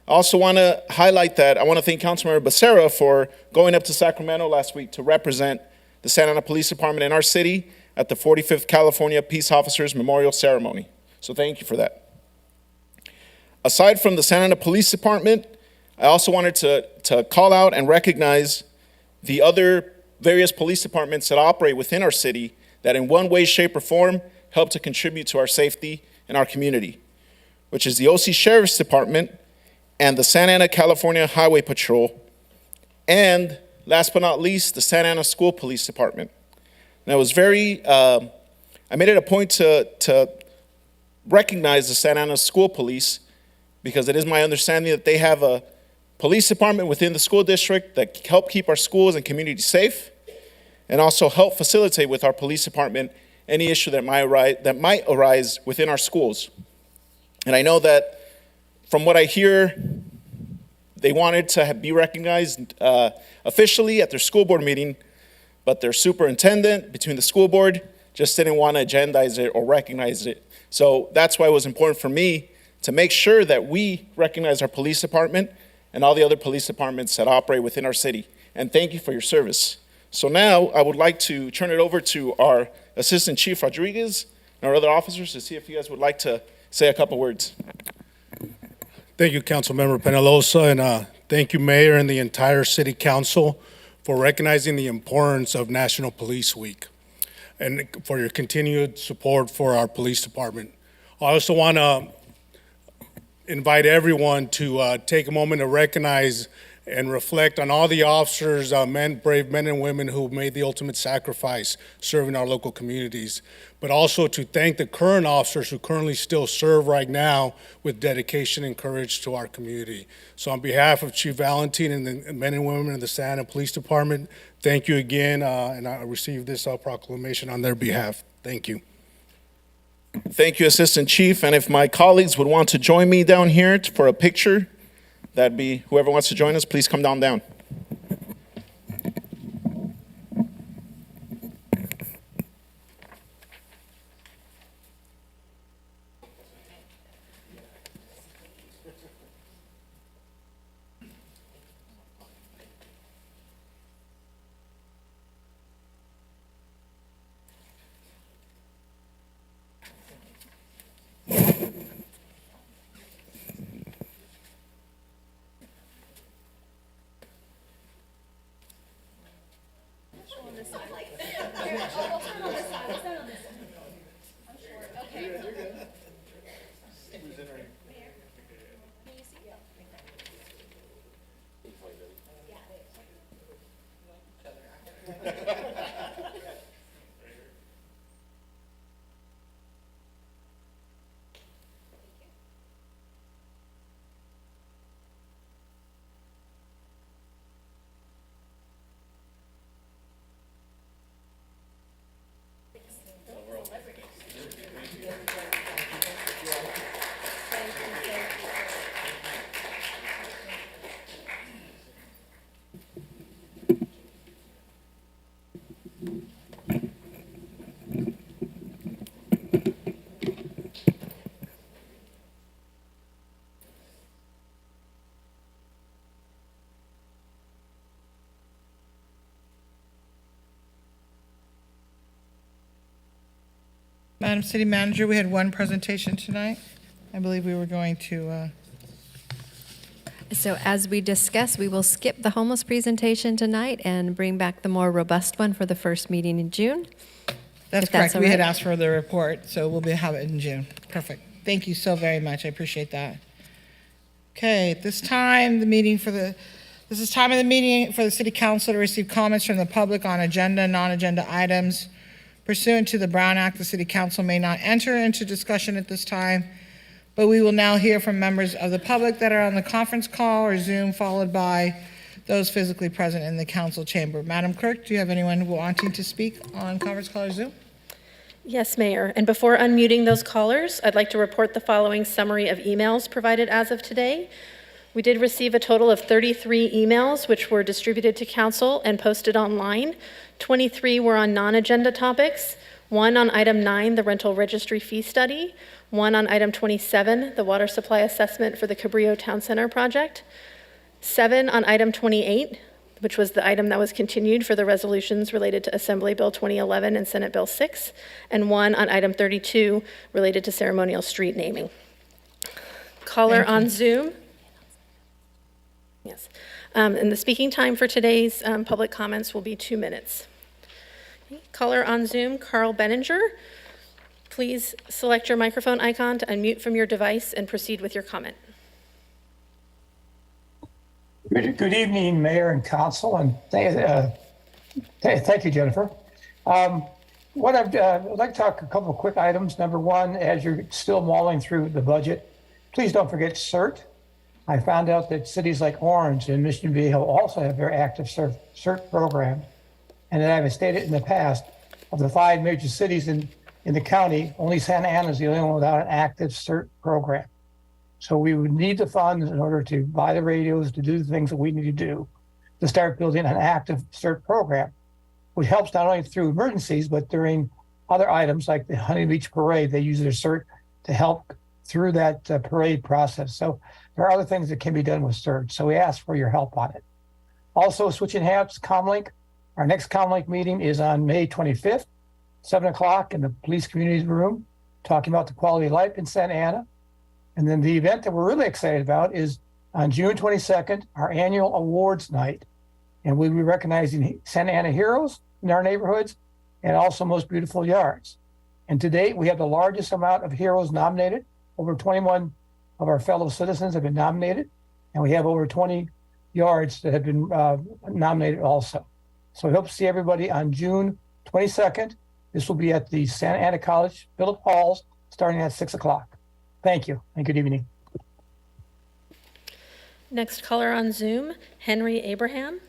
I also want to highlight that I want to thank Councilmember Becerra for going up to Sacramento last week to represent the Santa Ana Police Department in our city at the 45th California Peace Officers Memorial Ceremony. So thank you for that. Aside from the Santa Ana Police Department, I also wanted to call out and recognize the other various police departments that operate within our city that in one way, shape, or form help to contribute to our safety in our community, which is the OC Sheriff's Department and the Santa Ana California Highway Patrol, and last but not least, the Santa Ana School Police Department. And I was I made it a point to recognize the Santa Ana School Police because it is my understanding that they have a police department within the school district that help keep our schools and communities safe and also help facilitate with our police department any issue that might arise within our schools. And I know that from what I hear, they wanted to be recognized officially at their school board meeting, but their superintendent between the school board just didn't want to agendize it or recognize it. So that's why it was important for me to make sure that we recognize our police department and all the other police departments that operate within our city. And thank you for your service. So now I would like to turn it over to our Assistant Chief Rodriguez and our other officers to see if you guys would like to say a couple words. Thank you, Councilmember Penalosa, and thank you, Mayor, and the entire City Council for recognizing the importance of National Police Week and for your continued support for our police department. I also want to invite everyone to take a moment to recognize and reflect on all the officers, brave men and women who made the ultimate sacrifice serving our local communities, but also to thank the current officers who currently still serve right now with dedication and courage to our community. So on behalf of Chief Valentin and the men and women of the Santa Ana Police Department, thank you again, and I received this proclamation on their behalf. Thank you. Thank you, Assistant Chief. And if my colleagues would want to join me down here for a picture, that'd be whoever wants to join us, please come down. Madam City Manager, we had one presentation tonight. I believe we were going to... So as we discussed, we will skip the homeless presentation tonight and bring back the more robust one for the first meeting in June. That's If correct. all We had right. asked for the report, so we'll have it in June. Perfect. Thank you so very much. I appreciate that. Okay, at this time, this is time of the meeting for the City Council to receive comments from the public on agenda and non-agenda items. Pursuant to the Brown Act, the City Council may not enter into discussion at this time, but we will now hear from members of the public that are on the conference call or Zoom, followed by those physically present in the council chamber. Madam Clerk, do you have anyone wanting to speak on conference call or Zoom? Yes, Mayor. And before unmuting those callers, I'd like to report the following summary of emails provided as of today. We did receive a total of 33 emails, which were distributed to council and posted online. 23 were on non-agenda topics. 1 on item 9, the rental registry fee study, 1 on item 27, the water supply assessment for the Cabrillo Town Center project, 7 on item 28, which was the item that was continued for the resolutions related to Assembly Bill 2011 and Senate Bill 6, and 1 on item 32 related to ceremonial street naming. Caller on Zoom. Yes. And the speaking time for today's public comments will be 2 minutes. Okay. Caller on Zoom, Carl Benninger. Please select your microphone icon to unmute from your device and proceed with your comment. Good evening, Mayor and Council, and thank you, Jennifer. What I'd like to talk a couple of quick items. Number one, as you're still mulling through the budget, please don't forget CERT. I found out that cities like Orange and Mission Viejo also have very active CERT programs. And that I've stated in the past, of the 5 major cities in the county, only Santa Ana is the only one without an active CERT program. So we would need the funds in order to buy the radios, to do the things that we need to do, to start building an active CERT program, which helps not only through emergencies, but during other items like the Honey Beach Parade. They use their CERT to help through that parade process. So there are other things that can be done with CERT. So we ask for your help on it. Also, switching hats, Comlink. Our next Comlink meeting is on May 25th, 7 o'clock in the Police Communities Room, talking about the quality of life in Santa Ana. And then the event that we're really excited about is on June 22nd, our annual awards night. And we'll be recognizing Santa Ana heroes in our neighborhoods and also most beautiful yards. And to date, we have the largest amount of heroes nominated. Over 21 of our fellow citizens have been nominated, and we have over 20 yards that have been nominated also. So we hope to see everybody on June 22nd. This will be at the Santa Ana College Phillip Halls, starting at 6 o'clock. Thank you, and good evening. Next caller on Zoom, Henny Abraham.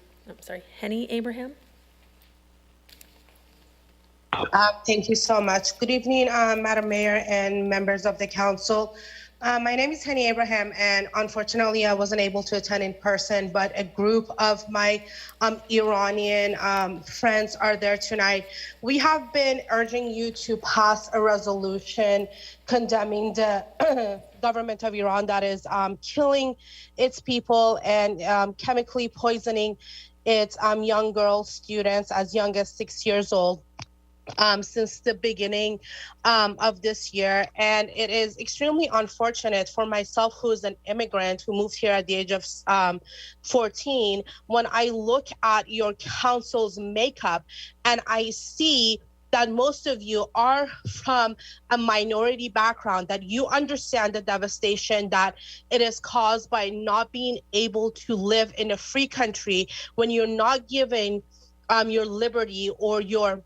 Thank you so much. Good evening, Madam Mayor and members of the council. My name is Henny Abraham, and unfortunately I wasn't able to attend in person, but a group of my Iranian friends are there tonight. We have been urging you to pass a resolution condemning the government of Iran that is killing its people and chemically poisoning its young girl students as young as 6 years old. Since the beginning of this year. And it is extremely unfortunate for myself, who is an immigrant who moved here at the age of 14, when I look at your council's makeup and I see that most of you are from a minority background, that you understand the devastation that it is caused by not being able to live in a free country when you're not given your liberty or your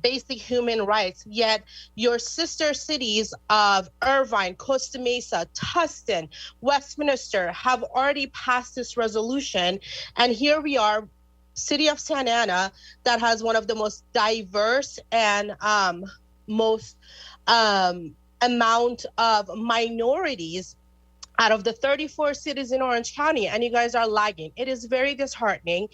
basic human rights, yet your sister cities of Irvine, Costa Mesa, Tustin, Westminster have already passed this resolution. And here we are, city of Santa Ana, that has one of the most diverse and most amount of minorities out of the 34 cities in Orange County, and you guys are lagging. It is very disheartening.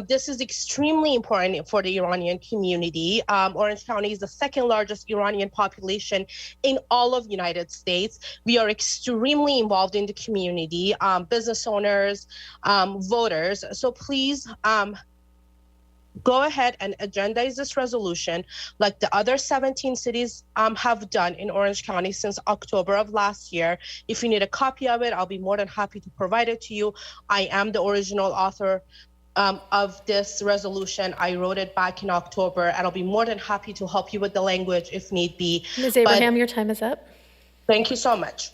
This is extremely important for the Iranian community. Orange County is the second largest Iranian population in all of the United States. We are extremely involved in the community, business owners, voters. So please, go ahead and agendize this resolution like the other 17 cities have done in Orange County since October of last year. If you need a copy of it, I'll be more than happy to provide it to you. I am the original author of this resolution. I wrote it back in October, and I'll be more than happy to help you with the language if need be. Ms. Abraham, your time is up. Thank you so much.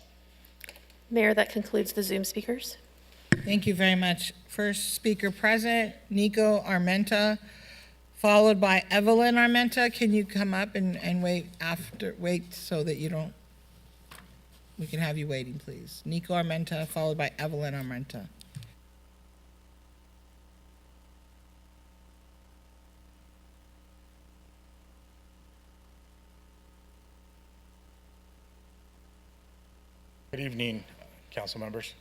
Mayor, that concludes the Zoom speakers. Thank you very much. First speaker present, Nico Armenta, followed by Evelyn Armenta. Can you come up and wait so that you don't, we can have you waiting, please. Nico Armenta, followed by Evelyn Armenta. Good evening, council members.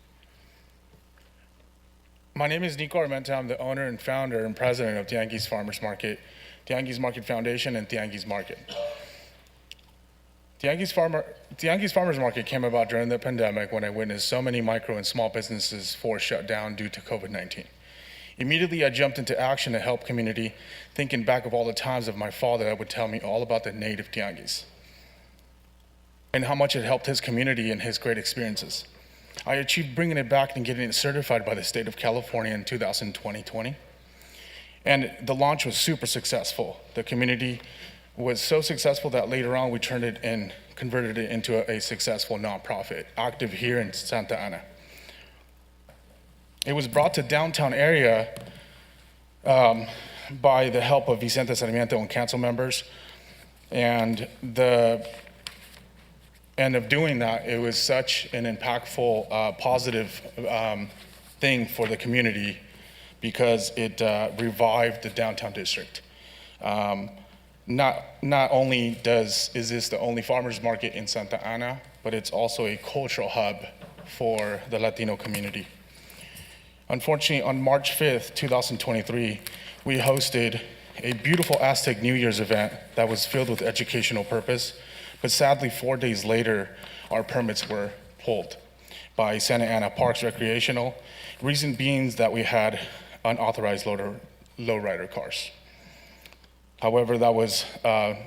My name is Nico Armenta. I'm the owner and founder and president of the Yankees Farmers Market. Tianguis Market Foundation, and Tianguis Market. Tianguis Farmers Market came about during the pandemic when I witnessed so many micro and small businesses forced shut down due to COVID-19. Immediately, I jumped into action to help community, thinking back of all the times of my father that would tell me all about the native Tianguis and how much it helped his community and his great experiences. I achieved bringing it back and getting it certified by the state of California in 2020. And the launch was super successful. The community was so successful that later on we turned it and converted it into a successful nonprofit, active here in Santa Ana. It was brought to downtown area by the help of Vicente Sarmiento and council members. And the end of doing that, it was such an impactful, positive thing for the community because it revived the downtown district. Not only is this the only farmers market in Santa Ana, but it's also a cultural hub for the Latino community. Unfortunately, on March 5th, 2023, we hosted a beautiful Aztec New Year's event that was filled with educational purpose, but sadly, 4 days later, our permits were pulled by Santa Ana Parks Recreational, reason being that we had unauthorized lowrider cars. However, that was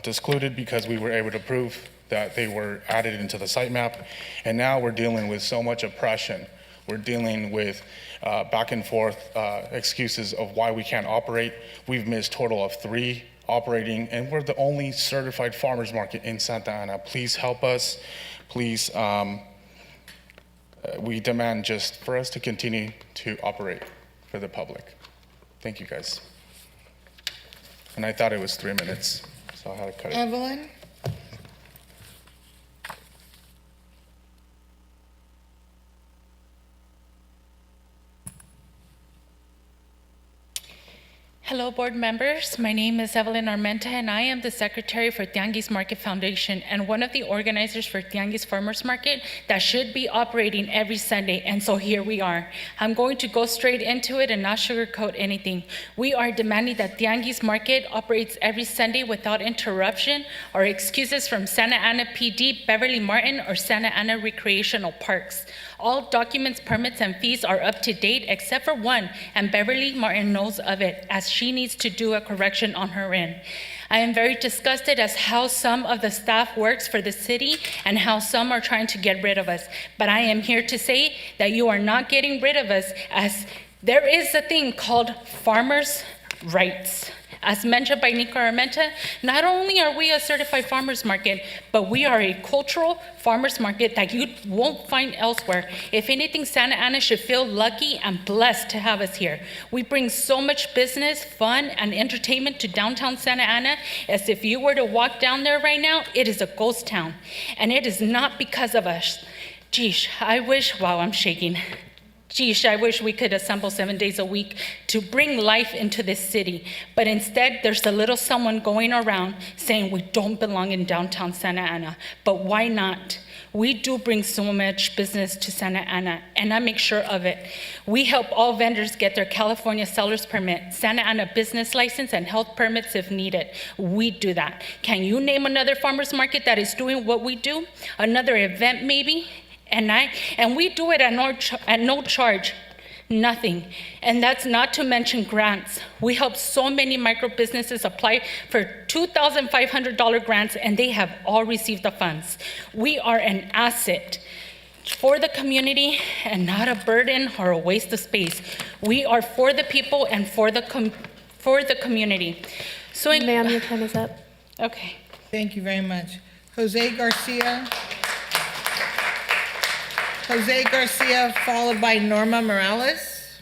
discluded because we were able to prove that they were added into the sitemap, and now we're dealing with so much oppression. We're dealing with back and forth excuses of why we can't operate. We've missed a total of 3 operating, and we're the only certified farmers market in Santa Ana. Please help us. Please, we demand just for us to continue to operate for the public. Thank you, guys. And I thought it was 3 minutes, so I had to cut it. Evelyn? Hello, board members. My name is Evelyn Armenta, and I am the secretary for Tianguis Market Foundation and one of the organizers for Tianguis Farmers Market that should be operating every Sunday. And so here we are. I'm going to go straight into it and not sugarcoat anything. We are demanding that Tianguis Market operates every Sunday without interruption or excuses from Santa Ana PD, Beverly Martin, or Santa Ana Recreational Parks. All documents, permits, and fees are up to date except for one, and Beverly Martin knows of it as she needs to do a correction on her end. I am very disgusted as how some of the staff works for the city and how some are trying to get rid of us. But I am here to say that you are not getting rid of us, as there is a thing called farmers' rights. As mentioned by Nico Armenta, not only are we a certified farmers market, but we are a cultural farmers market that you won't find elsewhere. If anything, Santa Ana should feel lucky and blessed to have us here. We bring so much business, fun, and entertainment to downtown Santa Ana, as if you were to walk down there right now, it is a ghost town. And it is not because of us. Geesh, I wish, wow, I'm shaking. Geesh, I wish we could assemble 7 days a week to bring life into this city. But instead, there's a little someone going around saying we don't belong in downtown Santa Ana. But why not? We do bring so much business to Santa Ana, and I make sure of it. We help all vendors get their California seller's permit, Santa Ana business license, and health permits if needed. We do that. Can you name another farmer's market that is doing what we do? Another event maybe? And we do it at no charge, nothing. And that's not to mention grants. We help so many micro businesses apply for $2,500 grants, and they have all received the funds. We are an asset for the community and not a burden or a waste of space. We are for the people and for the community. So, ma'am, your time is up. Okay. Thank you very much. Jose Garcia, followed by Norma Morales.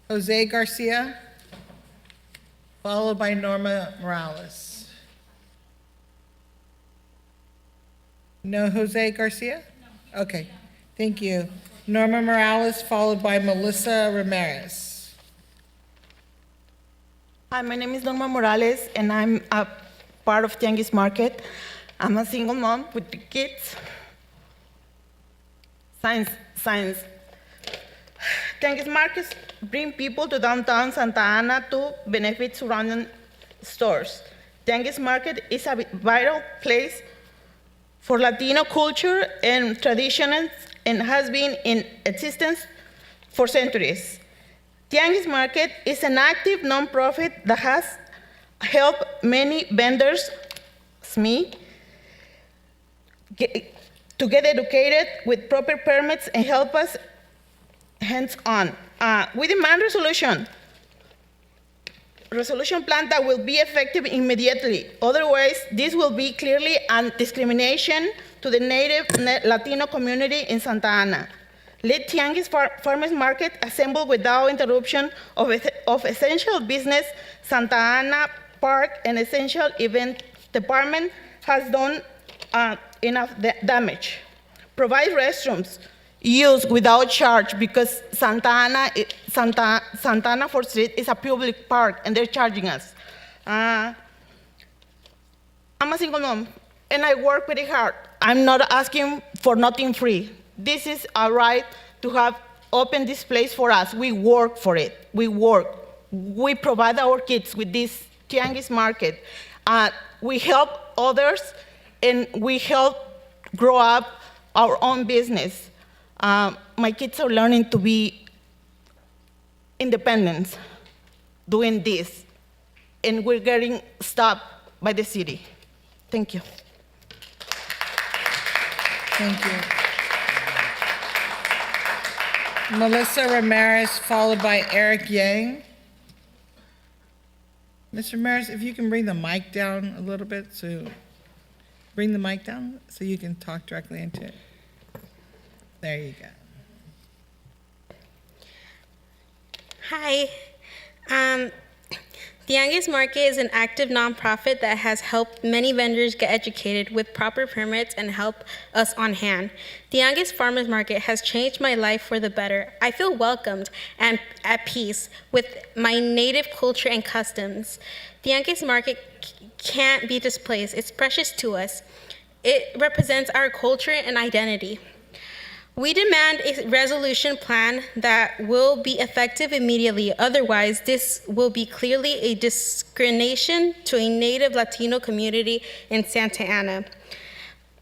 Jose Garcia, followed by Norma Morales. No Jose Garcia? No. Okay, thank you. Norma Morales, followed by Melissa Ramirez. Hi, my name is Norma Morales, and I'm a part of Tianguis Market. I'm a single mom with 2 kids. Science. Tianguis Markets bring people to downtown Santa Ana to benefit surrounding stores. Tianguis Market is a vital place for Latino culture and traditions and has been in existence for centuries. Tianguis Market is an active nonprofit that has helped many vendors, me, to get educated with proper permits and help us hands-on. We demand resolution plan that will be effective immediately. Otherwise, this will be clearly a discrimination to the native Latino community in Santa Ana. Let Tianguis Farmers Market assemble without interruption of essential business. Santa Ana Park and Essential Event Department has done enough damage. Provide restrooms used without charge because Santa Ana 4th Street is a public park and they're charging us. I'm a single mom and I work pretty hard. I'm not asking for nothing free. This is a right to have open this place for us. We work for it. We work. We provide our kids with this Tianguis Market. We help others and we help grow up our own business. My kids are learning to be independent doing this, and we're getting stopped by the city. Thank you. Thank you. Melissa Ramirez, followed by Eric Yang. Mr. Ramirez, if you can bring the mic down a little bit, so bring the mic down so you can talk directly into it. There you go. Hi. Tianguis Market is an active nonprofit that has helped many vendors get educated with proper permits and help us on hand. Tianguis Farmers Market has changed my life for the better. I feel welcomed and at peace with my native culture and customs. Tianguis Market can't be displaced. It's precious to us. It represents our culture and identity. We demand a resolution plan that will be effective immediately. Otherwise, this will be clearly a discrimination to a native Latino community in Santa Ana.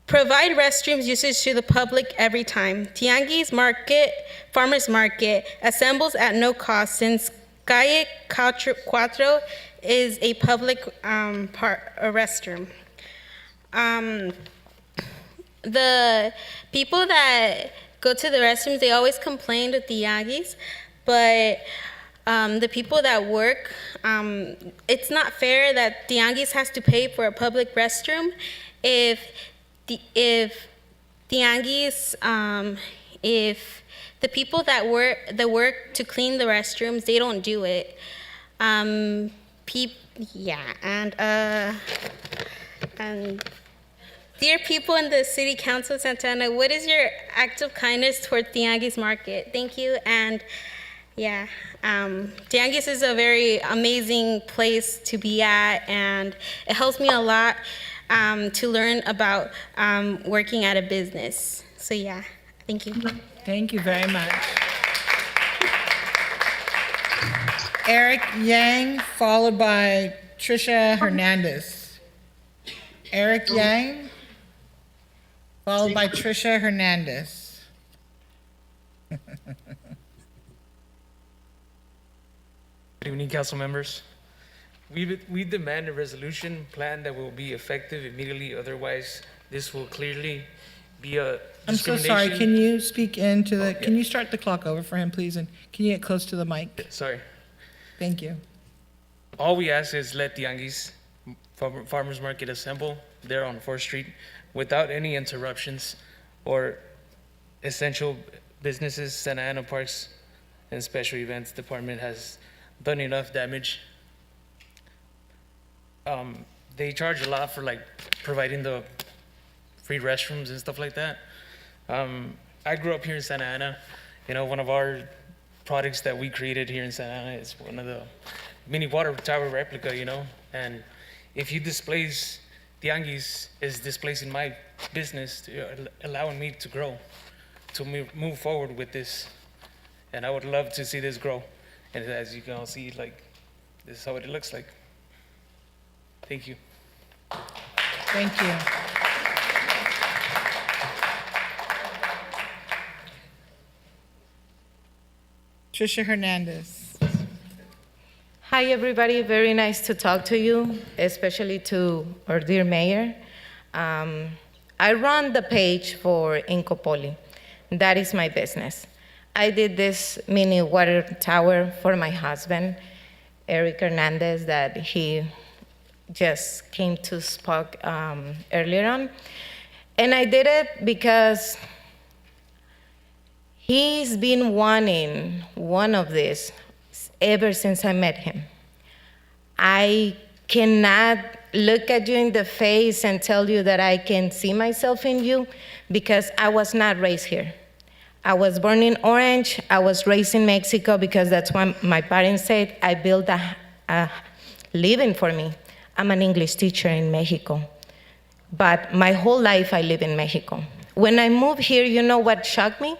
Provide restrooms usage to the public every time. Tianguis Market, Farmers Market, assembles at no cost since Calle Cuatro is a public restroom. The people that go to the restrooms, they always complain with the Tianguis, but the people that work, it's not fair that Tianguis has to pay for a public restroom if the people that work to clean the restrooms, they don't do it. And dear people in the City Council of Santa Ana, what is your act of kindness toward Tianguis Market? Thank you, and Tianguis is a very amazing place to be at, and it helps me a lot to learn about working at a business. So thank you. Thank you very much. Eric Yang, followed by Trisha Hernandez. Eric Yang, followed by Trisha Hernandez. Good evening, council members. We demand a resolution plan that will be effective immediately. Otherwise, this will clearly be a I'm so discrimination. sorry, can you speak into the, can you start the clock over for him, please? And can you get close to the mic? Sorry. Thank you. All we ask is let Tianguis Farmers Market assemble there on 4th Street without any interruptions or essential businesses. Santa Ana Parks and Special Events Department has done enough damage. They charge a lot for providing the free restrooms and stuff like that. I grew up here in Santa Ana. One of our products that we created here in Santa Ana is one of the mini water tower replica, and if you displace Tianguis is displacing my business, allowing me to grow, to move forward with this. And I would love to see this grow. And as you can all see, this is how it looks like. Thank you. Thank you. Trisha Hernandez. Hi, everybody. Very nice to talk to you, especially to our dear mayor. I run the page for Incopoli. That is my business. I did this mini water tower for my husband, Eric Hernandez, that he just came to speak earlier on. And I did it because he's been wanting one of these ever since I met him. I cannot look at you in the face and tell you that I can see myself in you because I was not raised here. I was born in Orange. I was raised in Mexico because that's what my parents said. I built a living for me. I'm an English teacher in Mexico. But my whole life I live in Mexico. When I moved here, you know what shocked me?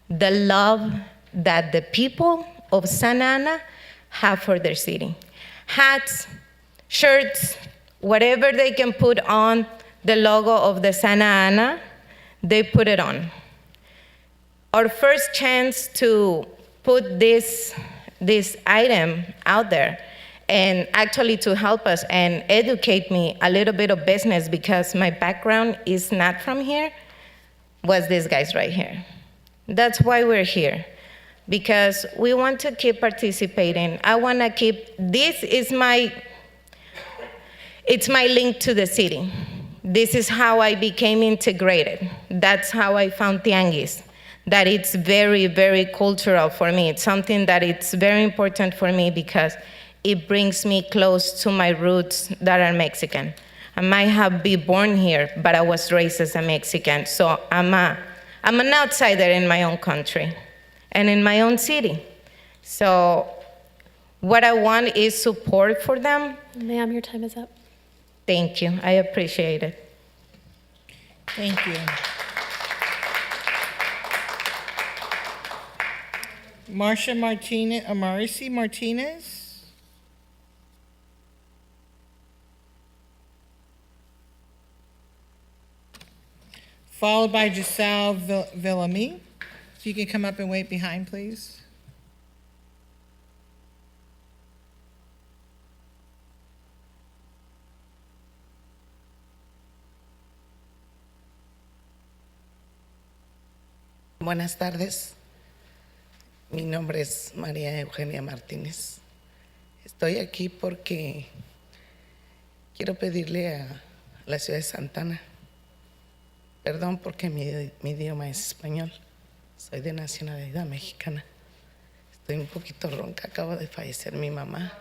The love that the people of Santa Ana have for their city. Hats, shirts, whatever they can put on the logo of the Santa Ana, they put it on. Our first chance to put this item out there and actually to help us and educate me a little bit of business because my background is not from here, was these guys right here. That's why we're here, because we want to keep participating. I want to keep, it's my link to the city. This is how I became integrated. That's how I found Tianguis, that it's very, very cultural for me. It's something that it's very important for me because it brings me close to my roots that are Mexican. I might have been born here, but I was raised as a Mexican. So I'm an outsider in my own country and in my own city. So what I want is support for them. Ma'am, your time is up. Thank you. I appreciate it. Thank you. Marcy Martinez. Followed by Giselle Villamy. If you can come up and wait behind, please. Buenas tardes. Mi nombre es María Eugenia Martínez. Estoy aquí porque quiero pedirle a la ciudad de Santa Ana perdón porque mi idioma es español. Soy de nacionalidad mexicana. Estoy un poquito ronca. Acaba de fallecer mi mamá.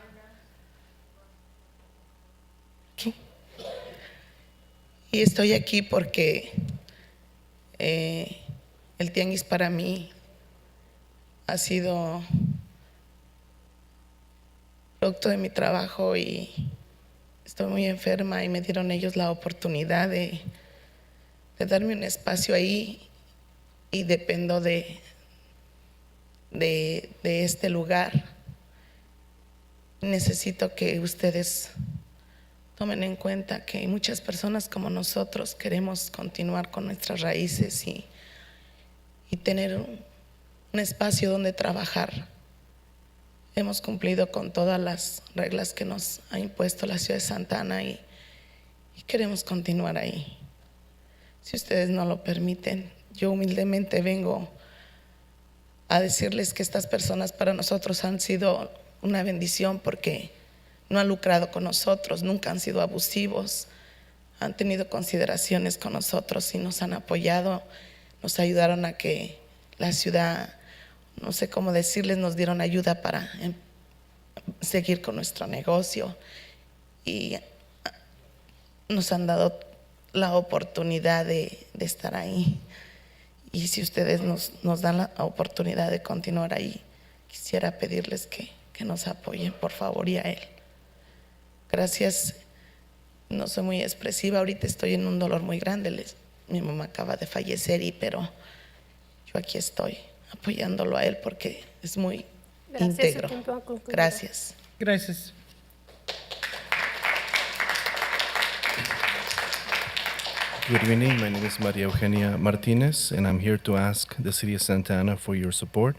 ¿Qué? Y estoy aquí porque el tianguis para mí ha sido producto de mi trabajo y estoy muy enferma y me dieron ellos la oportunidad de darme un espacio ahí y dependo de este lugar. Necesito que ustedes tomen en cuenta que muchas personas como nosotros queremos continuar con nuestras raíces y tener un espacio donde trabajar. Hemos cumplido con todas las reglas que nos ha impuesto la ciudad de Santa Ana y queremos continuar ahí. Si ustedes no lo permiten, yo humildemente vengo a decirles que estas personas para nosotros han sido una bendición porque no han lucrado con nosotros, nunca han sido abusivos, han tenido consideraciones con nosotros y nos han apoyado, nos ayudaron a que la ciudad, no sé cómo decirles, nos dieron ayuda para seguir con nuestro negocio y nos han dado la oportunidad de estar ahí. Y si ustedes nos dan la oportunidad de continuar ahí, quisiera pedirles que nos apoyen, por favor, y a él. Gracias. No soy muy expresiva, ahorita estoy en un dolor muy grande. Mi mamá acaba de fallecer, pero yo aquí estoy apoyándolo a él porque es muy íntegro. Gracias. Gracias. Good evening. My name is Maria Eugenia Martinez, and I'm here to ask the City of Santa Ana for your support.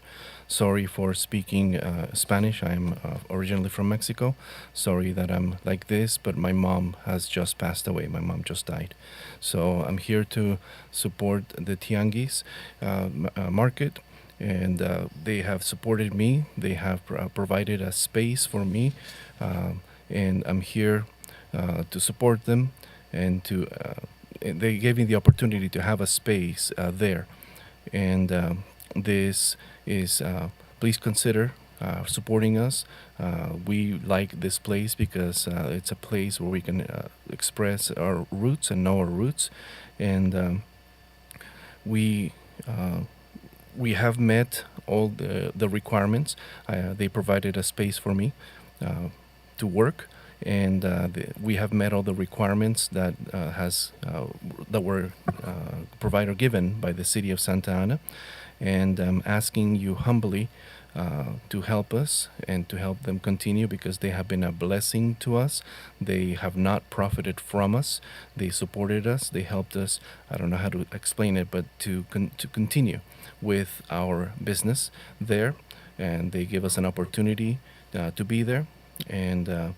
Sorry for speaking Spanish. I'm originally from Mexico. Sorry that I'm like this, but my mom has just passed away. My mom just died. So I'm here to support the Tianguis market, and they have supported me. They have provided a space for me, and I'm here to support them and to they gave me the opportunity to have a space there, and this is please consider supporting us. We like this place because it's a place where we can express our roots and know our roots, and we have met all the requirements. They provided a space for me to work, and we have met all the requirements that that were provided or given by the City of Santa Ana, and I'm asking you humbly to help us and to help them continue, because they have been a blessing to us. They have not profited from us. They supported us. They helped us. I don't know how to explain it, but to continue with our business there, and they give us an opportunity to be there, and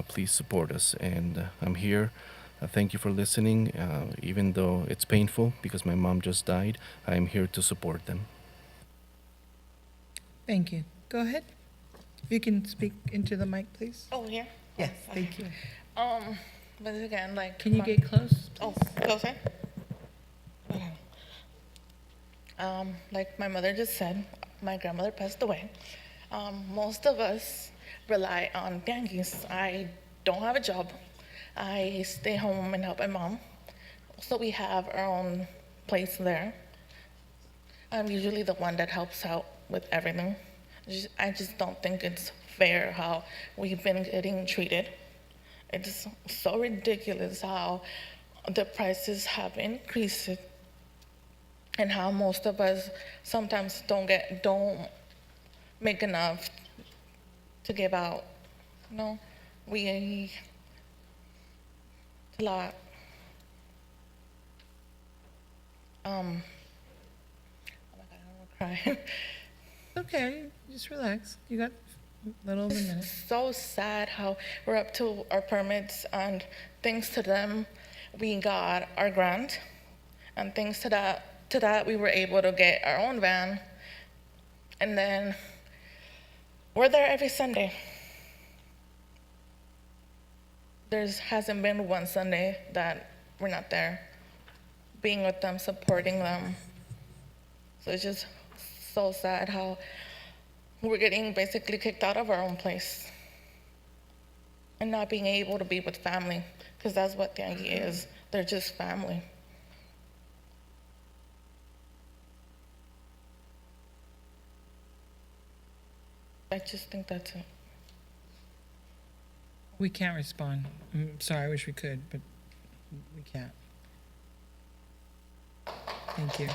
please support us. And I'm here. Thank you for listening. Even though it's painful because my mom just died, I'm here to support them. Thank you. Go ahead. If you can speak into the mic, please. Oh, here? Yes, thank you. But again, like. Can you get close? Oh, closer? Okay. Like my mother just said, my grandmother passed away. Most of us rely on tianguis. I don't have a job. I stay home and help my mom. So we have our own place there. I'm usually the one that helps out with everything. I just don't think it's fair how we've been getting treated. It's so ridiculous how the prices have increased and how most of us sometimes don't make enough to give out. No, it's a lot. Oh my God, I'm gonna cry. Okay, just relax. You got a little over a minute. It's so sad how we're up to our permits, and thanks to them, we got our grant, and thanks to that, we were able to get our own van, and then we're there every Sunday. There hasn't been one Sunday that we're not there, being with them, supporting them. So it's just so sad how we're getting basically kicked out of our own place and not being able to be with family, because that's what Tiangi is. They're just family. I just think that's it. We can't respond. I'm sorry, I wish we could, but we can't. Thank you.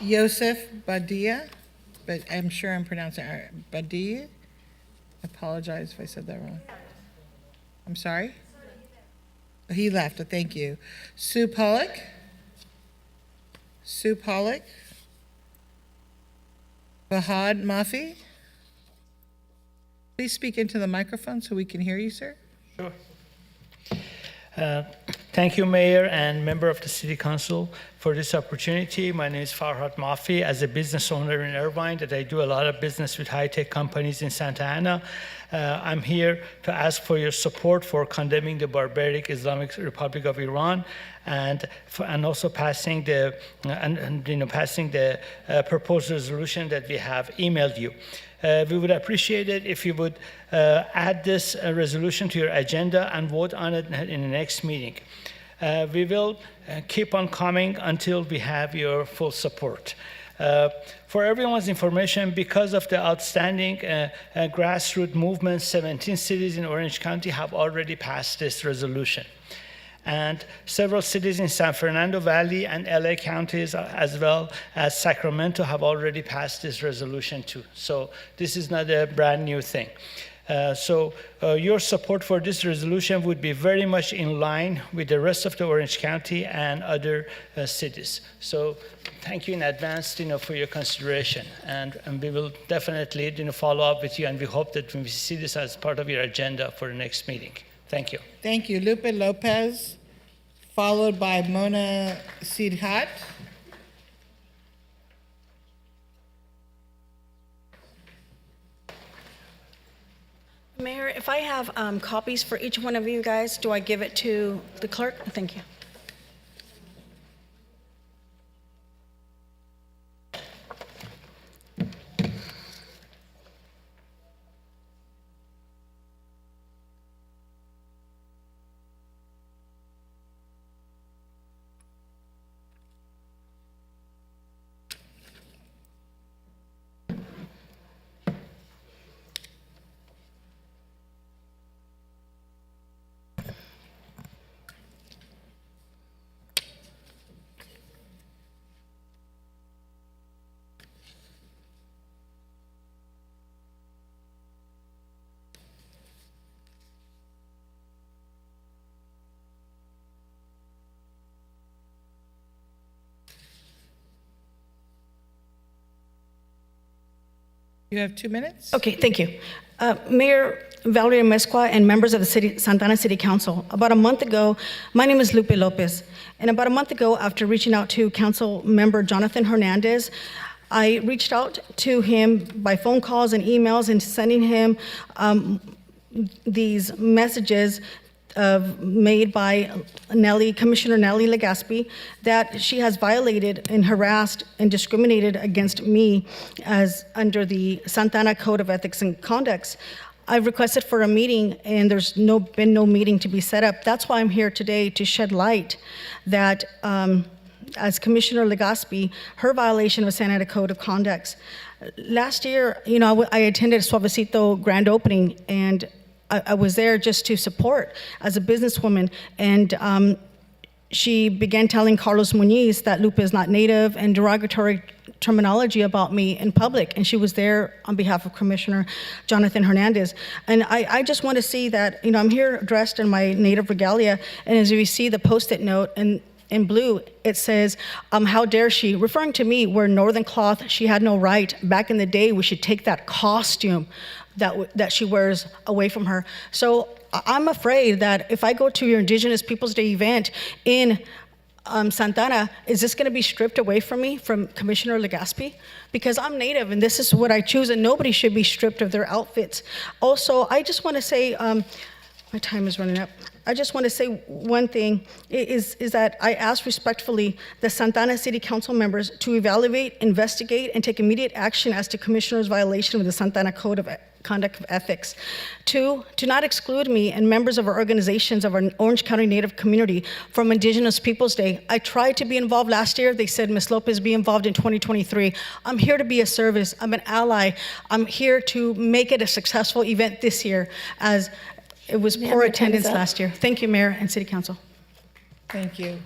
Yosef Badia, but I'm sure I'm pronouncing it Badia. I apologize if I said that wrong. I'm sorry? He left, but thank you. Sue Pollock? Sue Pollock? Bahad Mafi? Please speak into the microphone so we can hear you, sir. Sure. Thank you, Mayor and member of the City Council, for this opportunity. My name is Farhad Mafi. As a business owner in Irvine, that I do a lot of business with high-tech companies in Santa Ana. I'm here to ask for your support for condemning the barbaric Islamic Republic of Iran, and also passing the proposed resolution that we have emailed you. We would appreciate it if you would add this resolution to your agenda and vote on it in the next meeting. We will keep on coming until we have your full support. For everyone's information, because of the outstanding grassroots movement, 17 cities in Orange County have already passed this resolution. And several cities in San Fernando Valley and LA counties, as well as Sacramento, have already passed this resolution too. So this is not a brand new thing. So your support for this resolution would be very much in line with the rest of the Orange County and other cities. So thank you in advance, for your consideration, and we will definitely, follow up with you, and we hope that we see this as part of your agenda for the next meeting. Thank you. Thank you. Lupe Lopez, followed by Mona Sidhat. Mayor, if I have copies for each one of you guys, do I give it to the clerk? Thank you. You have 2 minutes. Okay, thank you. Mayor Valeria Mezcua and members of the Santa Ana City Council, about a month ago, my name is Lupe Lopez, and about a month ago, after reaching out to Council Member Jonathan Hernandez, I reached out to him by phone calls and emails and sending him these messages made by Commissioner Nellie Legaspi, that she has violated and harassed and discriminated against me as under the Santa Ana Code of Ethics and Conducts. I've requested for a meeting, and there's been no meeting to be set up. That's why I'm here today, to shed light that as Commissioner Legaspi, her violation of Santa Ana Code of Conduct. Last year, I attended Suavecito grand opening, and I was there just to support as a businesswoman, and she began telling Carlos Muñiz that Lupe is not native and derogatory terminology about me in public, and she was there on behalf of Commissioner Jonathan Hernandez. And I just want to see that, I'm here dressed in my native regalia, and as you see the Post-it note in blue, it says, how dare she, referring to me, wear northern cloth, she had no right. Back in the day, we should take that costume that she wears away from her. So I'm afraid that if I go to your Indigenous Peoples Day event in Santa Ana, is this going to be stripped away from me, from Commissioner Legaspi? Because I'm Native, and this is what I choose, and nobody should be stripped of their outfits. Also, I just want to say, my time is running up. I just want to say one thing, is that I ask respectfully the Santa Ana City Council members to evaluate, investigate, and take immediate action as to Commissioner's violation of the Santa Ana Code of Conduct of Ethics. 2, to not exclude me and members of our organizations of our Orange County Native community from Indigenous Peoples Day. I tried to be involved last year. They said, Ms. Lopez, be involved in 2023. I'm here to be a service. I'm an ally. I'm here to make it a successful event this year, as it was poor attendance last year. Thank you, Mayor and City Council. Thank you.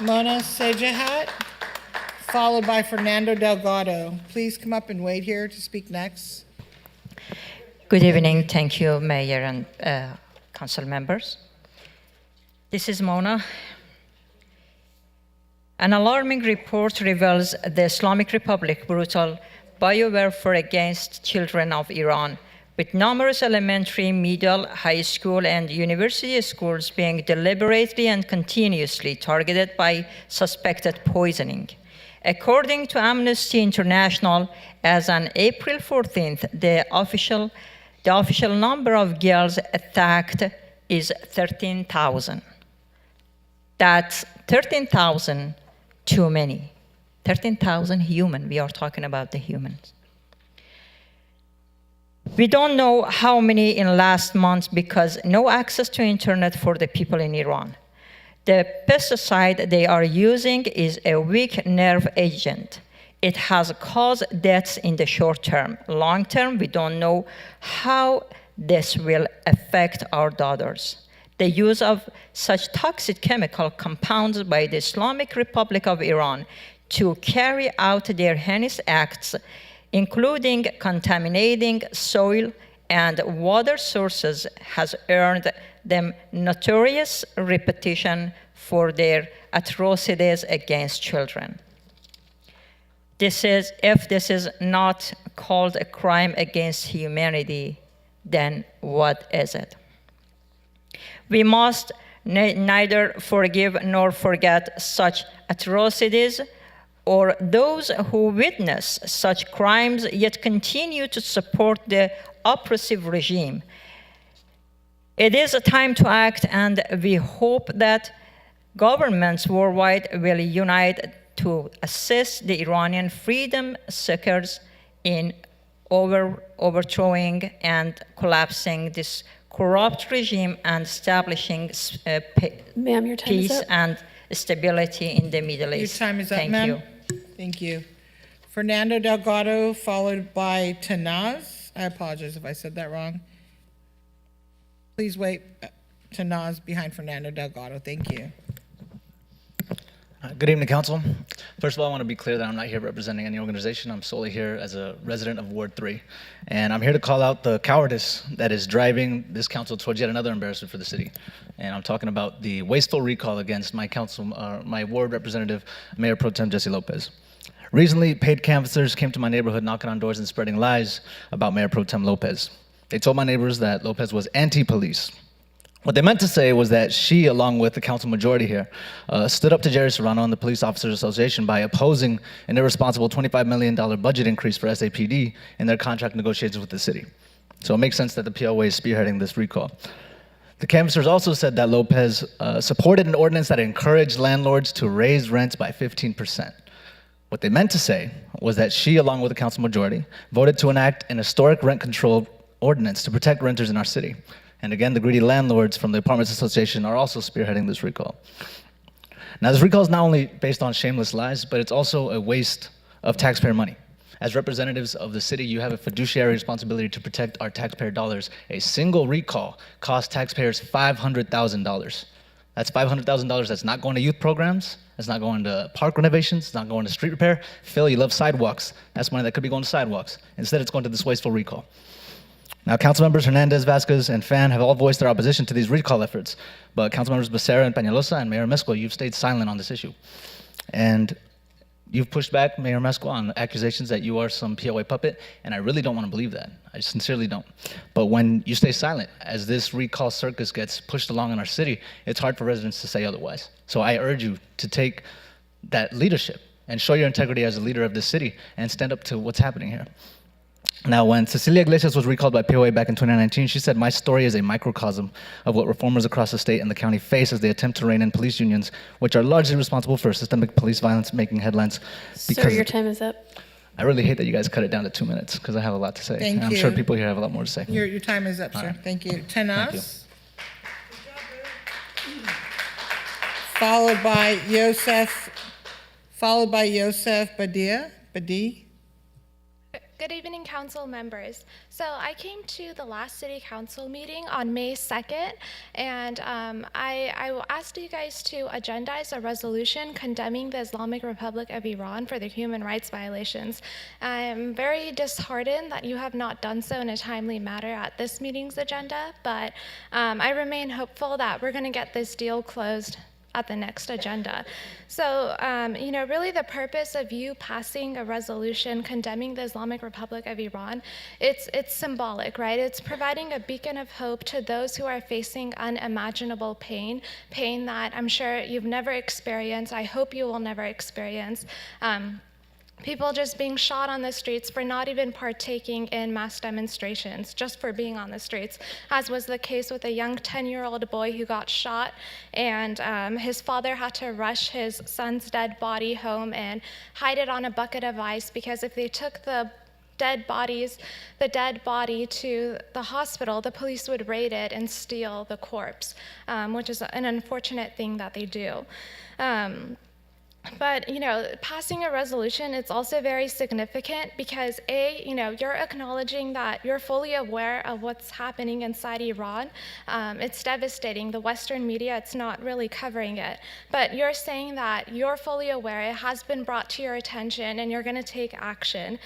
Mona Sidhat, followed by Fernando Delgado. Please come up and wait here to speak next. Good evening. Thank you, Mayor and Council members. This is Mona. An alarming report reveals the Islamic Republic brutal biowarfare against children of Iran, with numerous elementary, middle, high school, and university schools being deliberately and continuously targeted by suspected poisoning. According to Amnesty International, as on April 14th, the official number of girls attacked is 13,000. That's 13,000 too many. 13,000 human, we are talking about the humans. We don't know how many in last month because no access to internet for the people in Iran. The pesticide they are using is a weak nerve agent. It has caused deaths in the short term. Long term, we don't know how this will affect our daughters. The use of such toxic chemical compounds by the Islamic Republic of Iran to carry out their heinous acts, including contaminating soil and water sources has earned them notorious reputation for their atrocities against children. If this is not called a crime against humanity, then what is it? We must neither forgive nor forget such atrocities or those who witness such crimes yet continue to support the oppressive regime. It is a time to act, and we hope that governments worldwide will unite to assist the Iranian freedom seekers in overthrowing and collapsing this corrupt regime and establishing Ma'am, your time is peace up. and stability in the Middle Your East. time is up, Thank ma'am. you. Thank you. Fernando Delgado, followed by Tanaz. I apologize if I said that wrong. Please wait. Tanaz behind Fernando Delgado. Thank you. Good evening, Council. First of all, I want to be clear that I'm not here representing any organization. I'm solely here as a resident of Ward 3. And I'm here to call out the cowardice that is driving this council towards yet another embarrassment for the city. And I'm talking about the wasteful recall against my ward representative, Mayor Pro Tem Jesse Lopez. Recently, paid canvassers came to my neighborhood knocking on doors and spreading lies about Mayor Pro Tem Lopez. They told my neighbors that Lopez was anti-police. What they meant to say was that she, along with the council majority here, stood up to Jerry Serrano and the Police Officers Association by opposing an irresponsible $25 million budget increase for SAPD in their contract negotiations with the city. So it makes sense that the POA is spearheading this recall. The canvassers also said that Lopez supported an ordinance that encouraged landlords to raise rents by 15%. What they meant to say was that she, along with the council majority, voted to enact an historic rent control ordinance to protect renters in our city. And again, the greedy landlords from the Apartments Association are also spearheading this recall. Now, this recall is not only based on shameless lies, but it's also a waste of taxpayer money. As representatives of the city, you have a fiduciary responsibility to protect our taxpayer dollars. A single recall costs taxpayers $500,000. That's $500,000 that's not going to youth programs, it's not going to park renovations, it's not going to street repair. Phil, you love sidewalks. That's money that could be going to sidewalks. Instead, it's going to this wasteful recall. Now, Councilmembers Hernandez, Vasquez, and Fan have all voiced their opposition to these recall efforts, but Councilmembers Becerra and Peñalosa and Mayor Mezcua, you've stayed silent on this issue. And you've pushed back, Mayor Mezcua, on accusations that you are some POA puppet, and I really don't want to believe that. I sincerely don't. But when you stay silent, as this recall circus gets pushed along in our city, it's hard for residents to say otherwise. So I urge you to take that leadership and show your integrity as a leader of this city and stand up to what's happening here. Now, when Cecilia Iglesias was recalled by POA back in 2019, she said, "My story is a microcosm of what reformers across the state and the county face as they attempt to rein in police unions, which are largely responsible for systemic police violence making headlines." Sir, your time is up. I really hate that you guys cut it down to 2 minutes because I have a lot to say. Thank and I'm you. sure people here have a lot more to say. Your time is up, sir. right. Thank you. Thank you. Tanaz. Followed by Yosef Badi. Good evening, council members. So I came to the last city council meeting on May 2nd, and I asked you guys to agendize a resolution condemning the Islamic Republic of Iran for their human rights violations. I'm very disheartened that you have not done so in a timely manner at this meeting's agenda, but I remain hopeful that we're going to get this deal closed at the next agenda. So, really the purpose of you passing a resolution condemning the Islamic Republic of Iran, it's symbolic, right? It's providing a beacon of hope to those who are facing unimaginable pain that I'm sure you've never experienced. I hope you will never experience. People just being shot on the streets for not even partaking in mass demonstrations, just for being on the streets, as was the case with a young 10-year-old boy who got shot, and his father had to rush his son's dead body home and hide it on a bucket of ice, because if they took the dead body to the hospital, the police would raid it and steal the corpse, which is an unfortunate thing that they do. But, passing a resolution, it's also very significant because you're acknowledging that you're fully aware of what's happening inside Iran. It's devastating. The Western media, it's not really covering it. But you're saying that you're fully aware, it has been brought to your attention, and you're going to take action.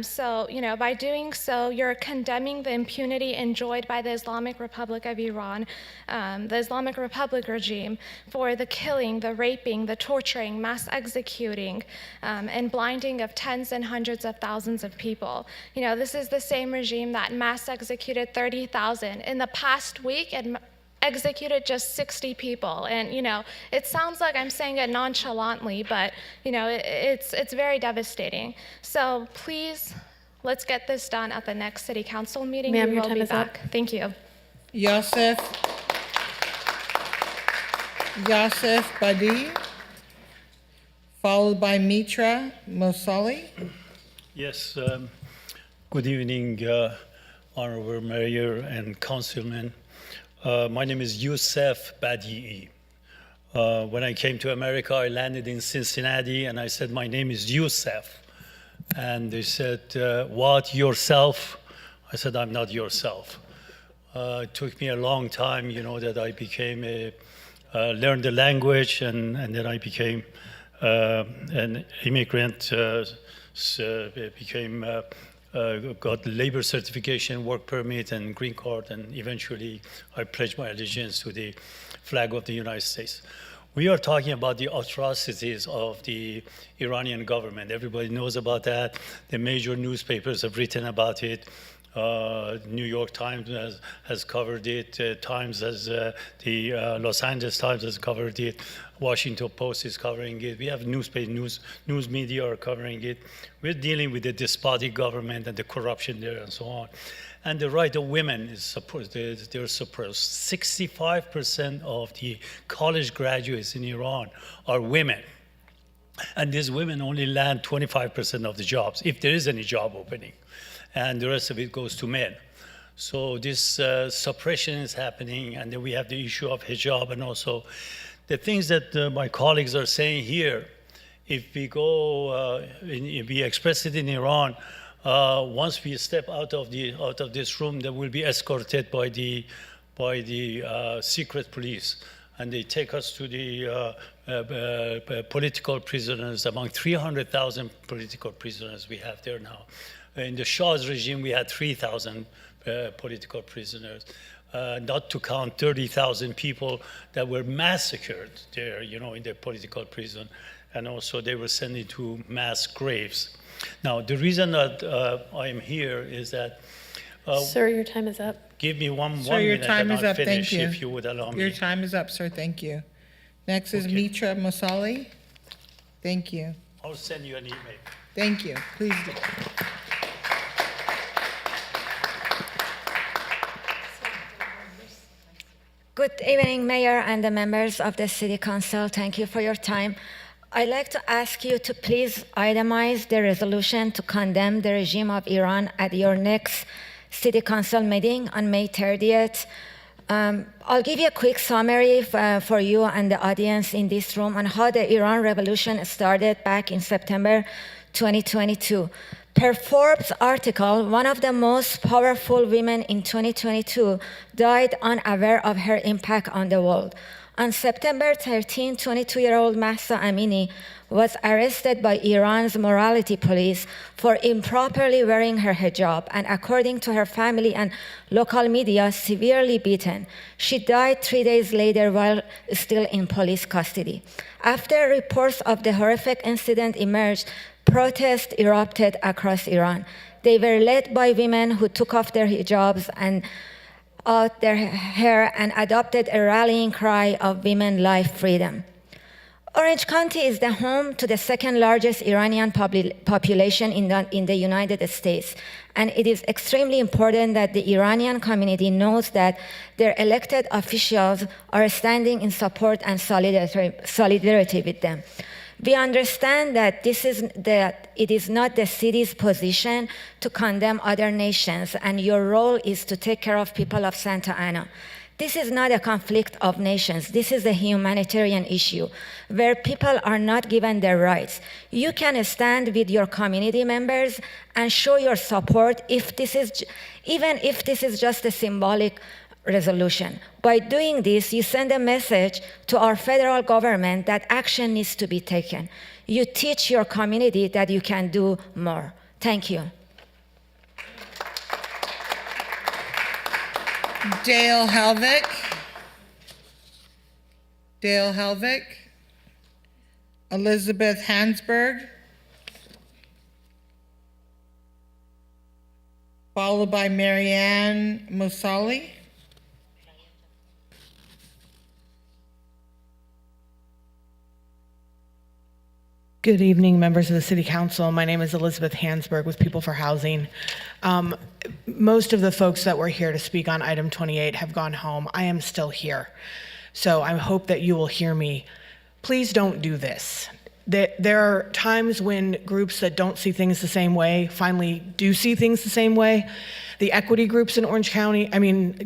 So, by doing so, you're condemning the impunity enjoyed by the Islamic Republic of Iran, the Islamic Republic regime, for the killing, the raping, the torturing, mass executing, and blinding of tens and hundreds of thousands of people. This is the same regime that mass executed 30,000. In the past week, it executed just 60 people. And, it sounds like I'm saying it nonchalantly, but, it's very devastating. So please, let's get this done at the next city council meeting. Ma'am, We your will time be is up. back. Thank you. Yosef Badi, followed by Mitra Mosali. Yes, good evening, Honorable Mayor and Councilman. My name is Youssef Badi. When I came to America, I landed in Cincinnati and I said, my name is Youssef. And they said, what, yourself? I said, I'm not yourself. It took me a long time, that I became learned the language and then I became an immigrant, got labor certification, work permit, and green card, and eventually I pledged my allegiance to the flag of the United States. We are talking about the atrocities of the Iranian government. Everybody knows about that. The major newspapers have written about it. New York Times has covered it. The Los Angeles Times has covered it. Washington Post is covering it. We have news media are covering it. We're dealing with the despotic government and the corruption there and so on. And the right of women is supposed, they're suppressed. 65% of the college graduates in Iran are women. And these women only land 25% of the jobs, if there is any job opening. And the rest of it goes to men. So this suppression is happening, and then we have the issue of hijab, and also the things that my colleagues are saying here. If we go, if we express it in Iran, once we step out of this room, they will be escorted by the secret police, and they take us to the political prisoners. Among 300,000 political prisoners we have there now. In the Shah's regime, we had 3,000 political prisoners, not to count 30,000 people that were massacred there, in the political prison. And also they were sent into mass graves. Now, the reason that I am here is that... Sir, your time is up. Give me one Sir, your minute time and is I'll up. finish, Thank you. if you would allow me. Your time is up, sir. Thank you. Next is Mitra Mosali. Thank you. I'll send you an email. Thank you. Please do. Good evening, Mayor and the members of the City Council. Thank you for your time. I'd like to ask you to please itemize the resolution to condemn the regime of Iran at your next City Council meeting on May 30th. I'll give you a quick summary for you and the audience in this room on how the Iran Revolution started back in September 2022. Per Forbes article, one of the most powerful women in 2022 died unaware of her impact on the world. On September 13, 22-year-old Mahsa Amini was arrested by Iran's morality police for improperly wearing her hijab and, according to her family and local media, severely beaten. She died 3 days later while still in police custody. After reports of the horrific incident emerged, protests erupted across Iran. They were led by women who took off their hijabs and out their hair and adopted a rallying cry of women, life, freedom. Orange County is the home to the second largest Iranian population in the United States. And it is extremely important that the Iranian community knows that their elected officials are standing in support and solidarity with them. We understand that it is not the city's position to condemn other nations, and your role is to take care of people of Santa Ana. This is not a conflict of nations. This is a humanitarian issue where people are not given their rights. You can stand with your community members and show your support even if this is just a symbolic resolution. By doing this, you send a message to our federal government that action needs to be taken. You teach your community that you can do more. Thank you. Dale Helvick. Dale Helvick. Elizabeth Hansberg. Followed by Marianne Musali. Good evening, members of the City Council. My name is Elizabeth Hansberg with People for Housing. Most of the folks that were here to speak on item 28 have gone home. I am still here. So I hope that you will hear me. Please don't do this. There are times when groups that don't see things the same way finally do see things the same way. The equity groups in Orange County,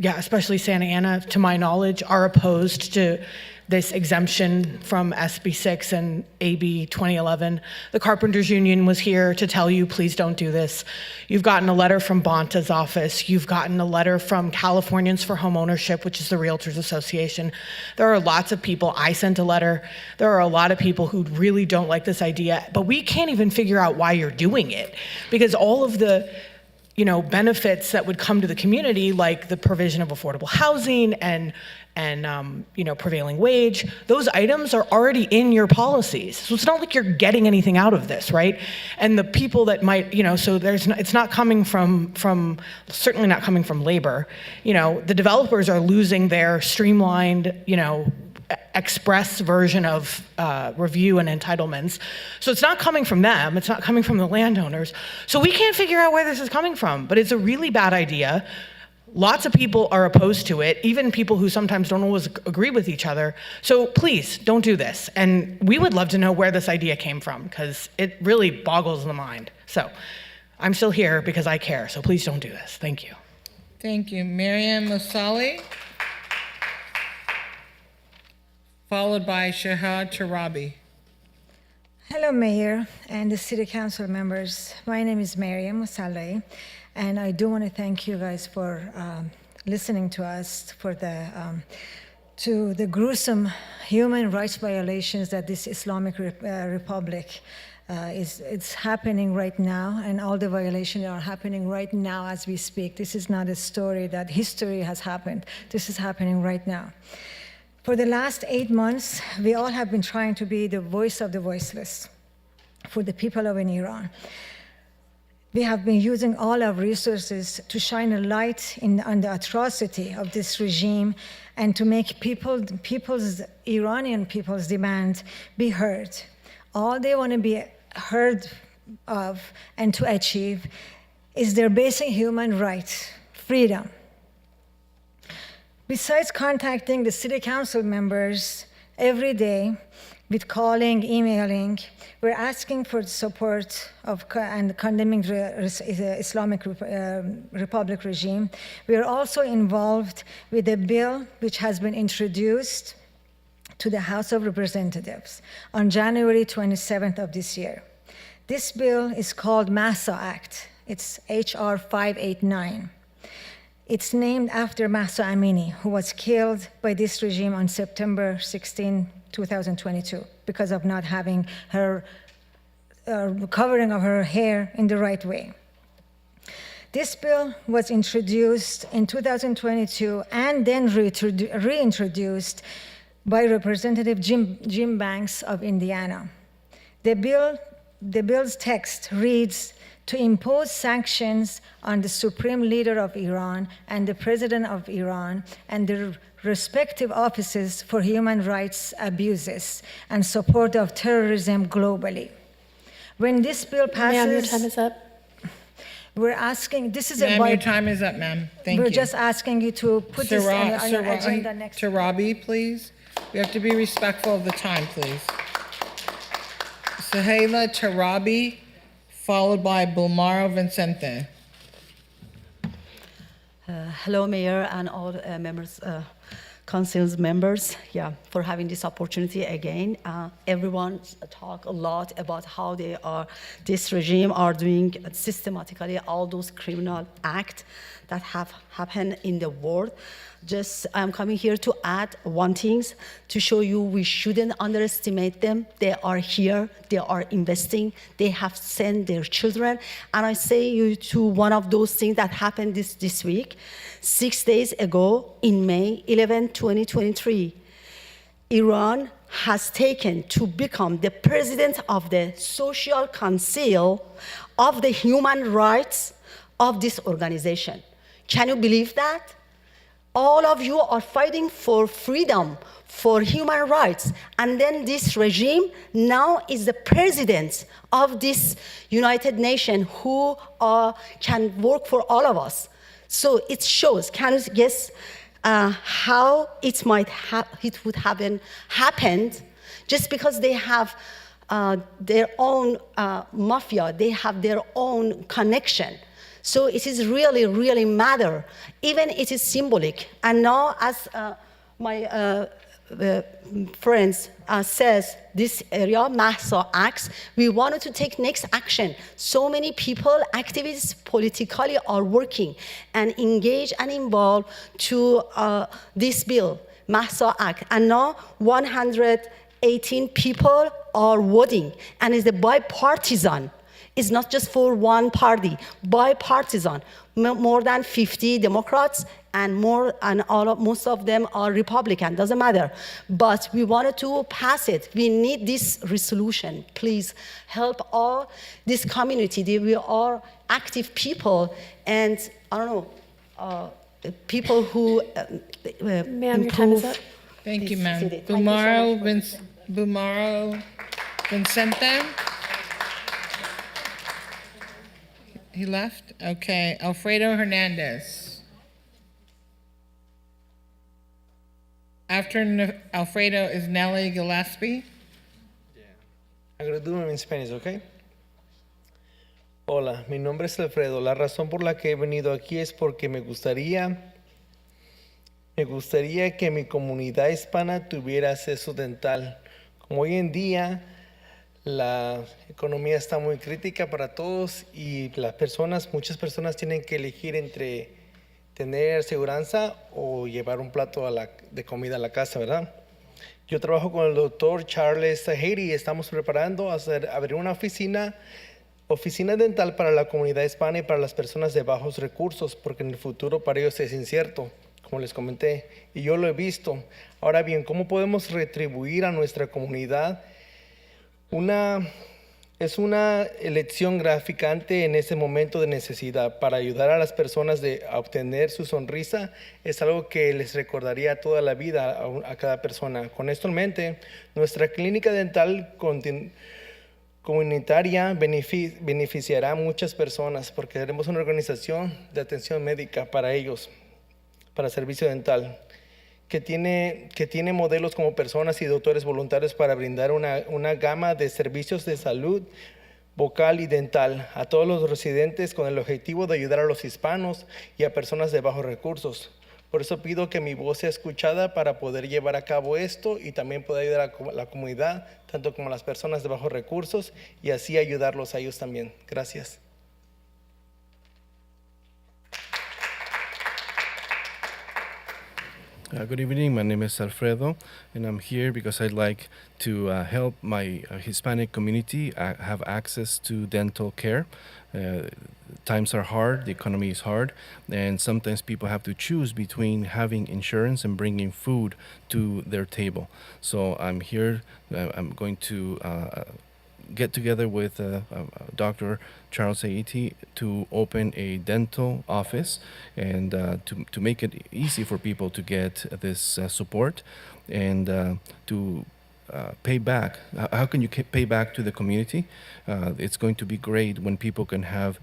especially Santa Ana, to my knowledge, are opposed to this exemption from SB 6 and AB 2011. The Carpenters Union was here to tell you, please don't do this. You've gotten a letter from Bonta's office. You've gotten a letter from Californians for Home Ownership, which is the Realtors Association. There are lots of people. I sent a letter. There are a lot of people who really don't like this idea, but we can't even figure out why you're doing it, because all of the benefits that would come to the community, like the provision of affordable housing and prevailing wage, those items are already in your policies. So it's not like you're getting anything out of this, right? And the people that might, so it's not coming from certainly not coming from labor. The developers are losing their streamlined, express version of review and entitlements. So it's not coming from them, it's not coming from the landowners. So we can't figure out where this is coming from, but it's a really bad idea. Lots of people are opposed to it, even people who sometimes don't always agree with each other. So please, don't do this. And we would love to know where this idea came from, because it really boggles the mind. So I'm still here because I care, so please don't do this. Thank you. Thank you. Marianne Musali. Followed by Shahad Tarabi. Hello, Mayor and the City Council members. My name is Mariam Musaleh, and I do want to thank you guys for listening to us to the gruesome human rights violations that this Islamic Republic it's happening right now, and all the violations are happening right now as we speak. This is not a story that history has happened. This is happening right now. For the last 8 months, we all have been trying to be the voice of the voiceless for the people of Iran. We have been using all our resources to shine a light on the atrocity of this regime and to make Iranian people's demand be heard. All they want to be heard of and to achieve is their basic human right, freedom. Besides contacting the City Council members every day with calling, emailing, we're asking for the support and condemning the Islamic Republic regime. We are also involved with a bill which has been introduced to the House of Representatives on January 27th of this year. This bill is called Mahsa Act. It's HR 589. It's named after Mahsa Amini, who was killed by this regime on September 16, 2022, because of not having her covering of her hair in the right way. This bill was introduced in 2022 and then reintroduced by Representative Jim Banks of Indiana. The bill's text reads, to impose sanctions on the Supreme Leader of Iran and the President of Iran and their respective offices for human rights abuses and support of terrorism globally. When this bill passes— Ma'am, your time is up. We're asking, this is Ma'am, your time is up, ma'am. Thank you. We're just asking you to put this on the agenda next. Tarabi, please. We have to be respectful of the time, please. Sahela Tarabi, followed by Bulmaro Vincente. Hello, Mayor, and all members, council's members. Yeah, for having this opportunity again. Everyone talk a lot about how this regime are doing systematically all those criminal acts that have happened in the world. Just, I'm coming here to add one thing to show you we shouldn't underestimate them. They are here, they are investing, they have sent their children. And I say you to one of those things that happened this week. 6 days ago, in May 11, 2023, Iran has taken to become the president of the Social Council of the Human Rights of this organization. Can you believe that? All of you are fighting for freedom, for human rights, and then this regime now is the president of this United Nations who can work for all of us. So it shows, can you guess how it would have happened just because they have their own mafia, they have their own connection. So it is really, really matter. Even it is symbolic. And now, as my friends says, this area, Mahsa acts, we wanted to take next action. So many people, activists politically are working and engaged and involved to this bill, Mahsa Act. And now 118 people are voting, and it's a bipartisan. It's not just for one party, bipartisan. More than 50 Democrats and most of them are Republican, doesn't matter. But we wanted to pass it. We need this resolution. Please help all this community. We are active people and, I don't know, people who Ma'am, your time is up. Thank you, ma'am. Bumaro Vincente. He left? Okay. Alfredo Hernandez. After Alfredo is Nelly Gillespie. I'm going to do it in Spanish, okay? Hola, mi nombre es Alfredo. La razón por la que he venido aquí es porque me gustaría que mi comunidad hispana tuviera acceso dental. Como hoy en día la economía está muy crítica para todos y muchas personas tienen que elegir entre tener seguranza o llevar un plato de comida a la casa, ¿verdad? Yo trabajo con el doctor Charles Haiti y estamos preparando abrir una oficina dental para la comunidad hispana y para las personas de bajos recursos, porque en el futuro para ellos es incierto, como les comenté, y yo lo he visto. Ahora bien, ¿cómo podemos retribuir a nuestra comunidad? Es una elección gratificante en ese momento de necesidad. Para ayudar a las personas a obtener su sonrisa es algo que les recordaría toda la vida a cada persona. Con esto en mente, nuestra clínica dental comunitaria beneficiará a muchas personas porque tenemos una organización de atención médica para ellos, para servicio dental, que tiene modelos como personas y doctores voluntarios para brindar una gama de servicios de salud vocal y dental a todos los residentes con el objetivo de ayudar a los hispanos y a personas de bajos recursos. Por eso pido que mi voz sea escuchada para poder llevar a cabo esto y también poder ayudar a la comunidad, tanto como a las personas de bajos recursos, y así ayudarlos a ellos también. Gracias. Good evening, my name is Alfredo, and I'm here because I'd like to help my Hispanic community have access to dental care. Times are hard, the economy is hard, and sometimes people have to choose between having insurance and bringing food to their table. So I'm here, I'm going to get together with Dr. Charles Haiti to open a dental office and to make it easy for people to get this support and to pay back. How can you pay back to the community? It's going to be great when people can have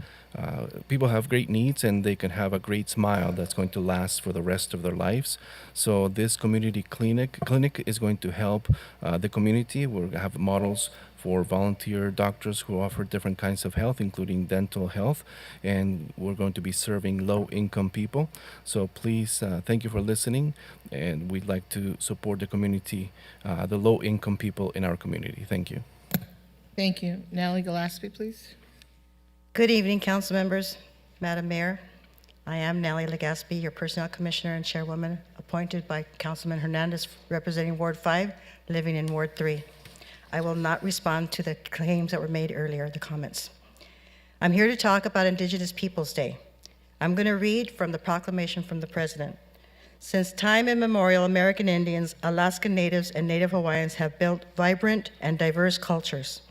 people have great needs and they can have a great smile that's going to last for the rest of their lives. So this community clinic is going to help the community. We'll have models for volunteer doctors who offer different kinds of health, including dental health, and we're going to be serving low-income people. So please, thank you for listening, and we'd like to support the community, the low-income people in our community. Thank you. Thank you. Nellie Gillespie, please. Good evening, council members, Madam Mayor. I am Nellie Legaspi, your Personnel Commissioner and Chairwoman, appointed by Councilman Hernandez, representing Ward 5, living in Ward 3. I will not respond to the claims that were made earlier, the comments. I'm here to talk about Indigenous Peoples Day. I'm going to read from the proclamation from the President. Since time immemorial, American Indians, Alaska Natives, and Native Hawaiians have built vibrant and diverse cultures,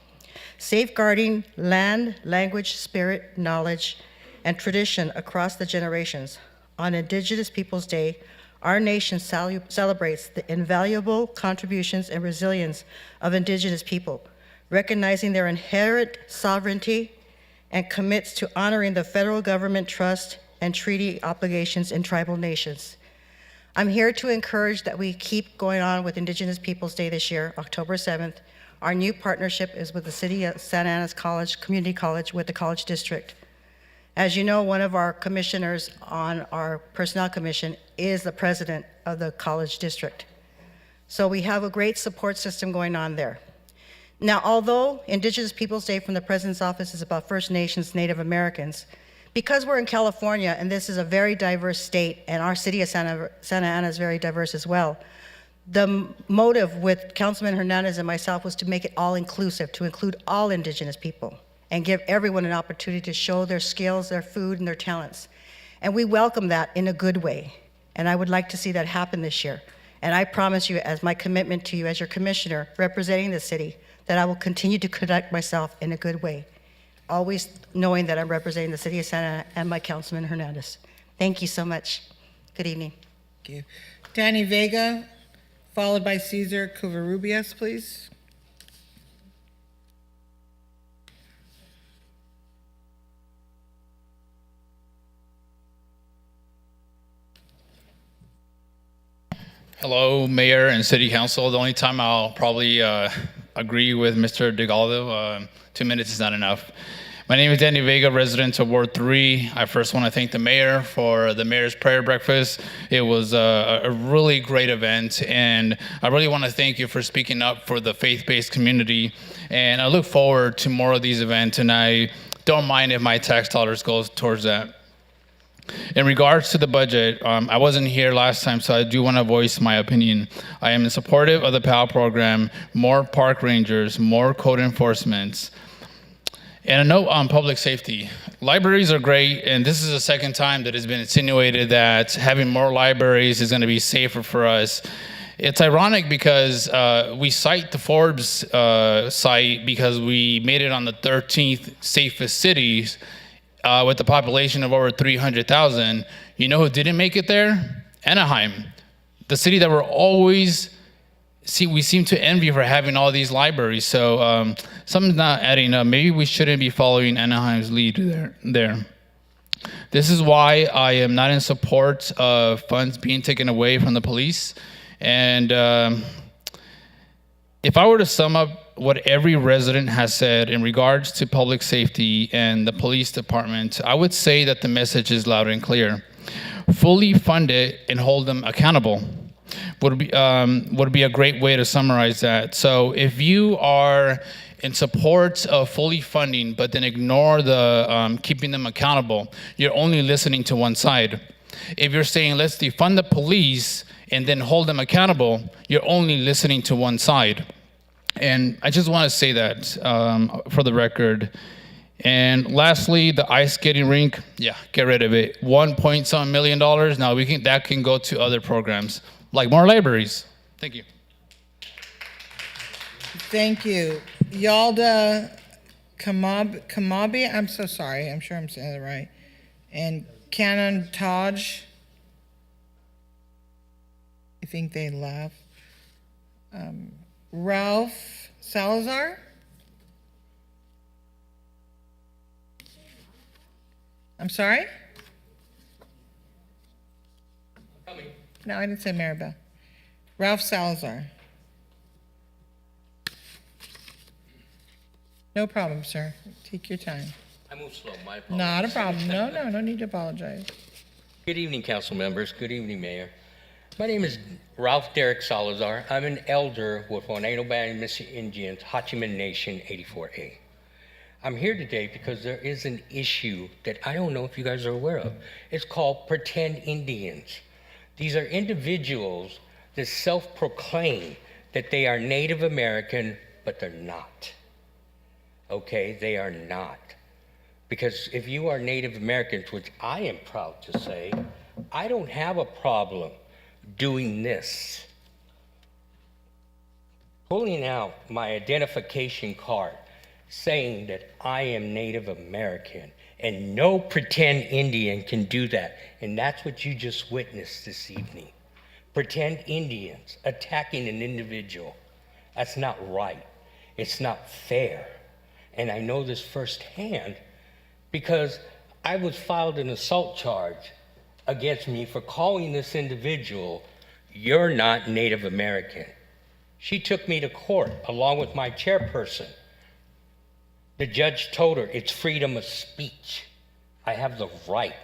safeguarding land, language, spirit, knowledge, and tradition across the generations. On Indigenous Peoples Day, our nation celebrates the invaluable contributions and resilience of Indigenous people, recognizing their inherent sovereignty, and commits to honoring the federal government trust and treaty obligations in tribal nations. I'm here to encourage that we keep going on with Indigenous Peoples Day this year, October 7th. Our new partnership is with the City of Santa Ana's Community College with the College District. As you know, one of our commissioners on our Personnel Commission is the president of the College District. So we have a great support system going on there. Now, although Indigenous Peoples Day from the President's Office is about First Nations, Native Americans, because we're in California and this is a very diverse state and our city of Santa Ana is very diverse as well, the motive with Councilman Hernandez and myself was to make it all inclusive, to include all Indigenous people, and give everyone an opportunity to show their skills, their food, and their talents. And we welcome that in a good way. And I would like to see that happen this year. And I promise you, as my commitment to you as your commissioner representing the city, that I will continue to conduct myself in a good way, always knowing that I'm representing the city of Santa Ana and my Councilman Hernandez. Thank you so much. Good evening. Thank you. Danny Vega, followed by Cesar Covarrubias, please. Hello, Mayor and City Council. The only time I'll probably agree with Mr. DeGaldo, 2 minutes is not enough. My name is Danny Vega, resident of Ward 3. I first want to thank the mayor for the mayor's prayer breakfast. It was a really great event, and I really want to thank you for speaking up for the faith-based community. And I look forward to more of these events, and I don't mind if my tax dollars goes towards that. In regards to the budget, I wasn't here last time, so I do want to voice my opinion. I am supportive of the PAL program, more park rangers, more code enforcements. And a note on public safety. Libraries are great, and this is the second time that it's been insinuated that having more libraries is going to be safer for us. It's ironic because we cite the Forbes site because we made it on the 13th safest cities with a population of over 300,000. You know who didn't make it there? Anaheim, the city that we're always we seem to envy for having all these libraries. So something's not adding up. Maybe we shouldn't be following Anaheim's lead there. This is why I am not in support of funds being taken away from the police. And if I were to sum up what every resident has said in regards to public safety and the police department, I would say that the message is loud and clear. Fully fund it and hold them accountable would be a great way to summarize that. So if you are in support of fully funding, but then ignore the keeping them accountable, you're only listening to one side. If you're saying, let's defund the police and then hold them accountable, you're only listening to one side. And I just want to say that for the record. And lastly, the ice skating rink, yeah, get rid of it. $1.some million. Now that can go to other programs, like more libraries. Thank you. Thank you. Yalda Kamabi, I'm so sorry, I'm sure I'm saying it right. And Canon Taj, I think they left. Ralph Salazar? I'm sorry? No, I didn't say Maribel. Ralph Salazar. No problem, sir. Take your time. I move slow, my apologies. Not a problem. No need to apologize. Good evening, council members. Good evening, Mayor. My name is Ralph Derek Salazar. I'm an elder with Juanito Band Mission Indians, Hachiman Nation 84A. I'm here today because there is an issue that I don't know if you guys are aware of. It's called pretend Indians. These are individuals that self-proclaim that they are Native American, but they're not. Okay, they are not. Because if you are Native Americans, which I am proud to say, I don't have a problem doing this. Pulling out my identification card saying that I am Native American, and no pretend Indian can do that. And that's what you just witnessed this evening. Pretend Indians attacking an individual. That's not right. It's not fair. And I know this firsthand because I was filed an assault charge against me for calling this individual, "You're not Native American." She took me to court along with my chairperson. The judge told her it's freedom of speech. I have the right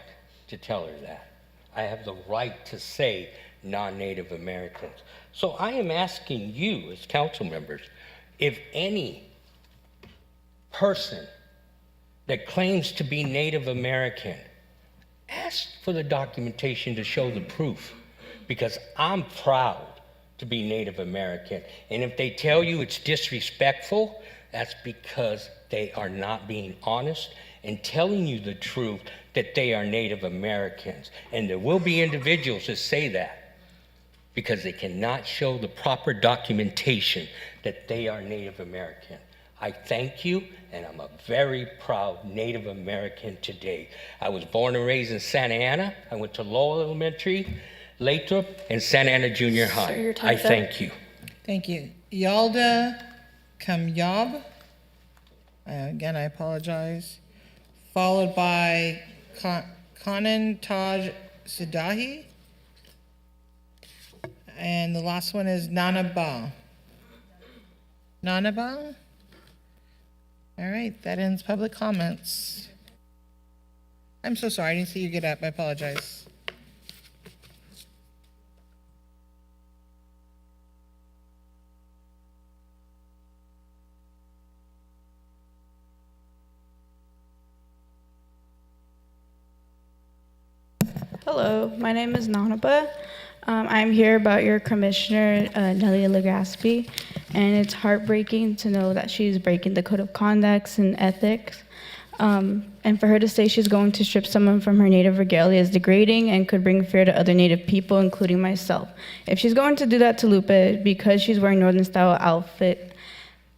to tell her that. I have the right to say non-Native Americans. So I am asking you as council members, if any person that claims to be Native American, ask for the documentation to show the proof, because I'm proud to be Native American. And if they tell you it's disrespectful, that's because they are not being honest and telling you the truth that they are Native Americans. And there will be individuals that say that because they cannot show the proper documentation that they are Native American. I thank you, and I'm a very proud Native American today. I was born and raised in Santa Ana. I went to Lowell Elementary, Lathrop, and Santa Ana Junior High. Sir, your I time's up. thank you. Thank you. Yalda Kamyab. Again, I apologize. Followed by Kanan Taj Sidahi. And the last one is Nanaba. Nanaba? All right, that ends public comments. I'm so sorry, I didn't see you get up. I apologize. Hello, my name is Nanaba. I'm here about your commissioner, Nellie Legaspi, and it's heartbreaking to know that she's breaking the code of conduct and ethics. And for her to say she's going to strip someone from her native regalia is degrading and could bring fear to other native people, including myself. If she's going to do that to Lupe because she's wearing Northern style outfit,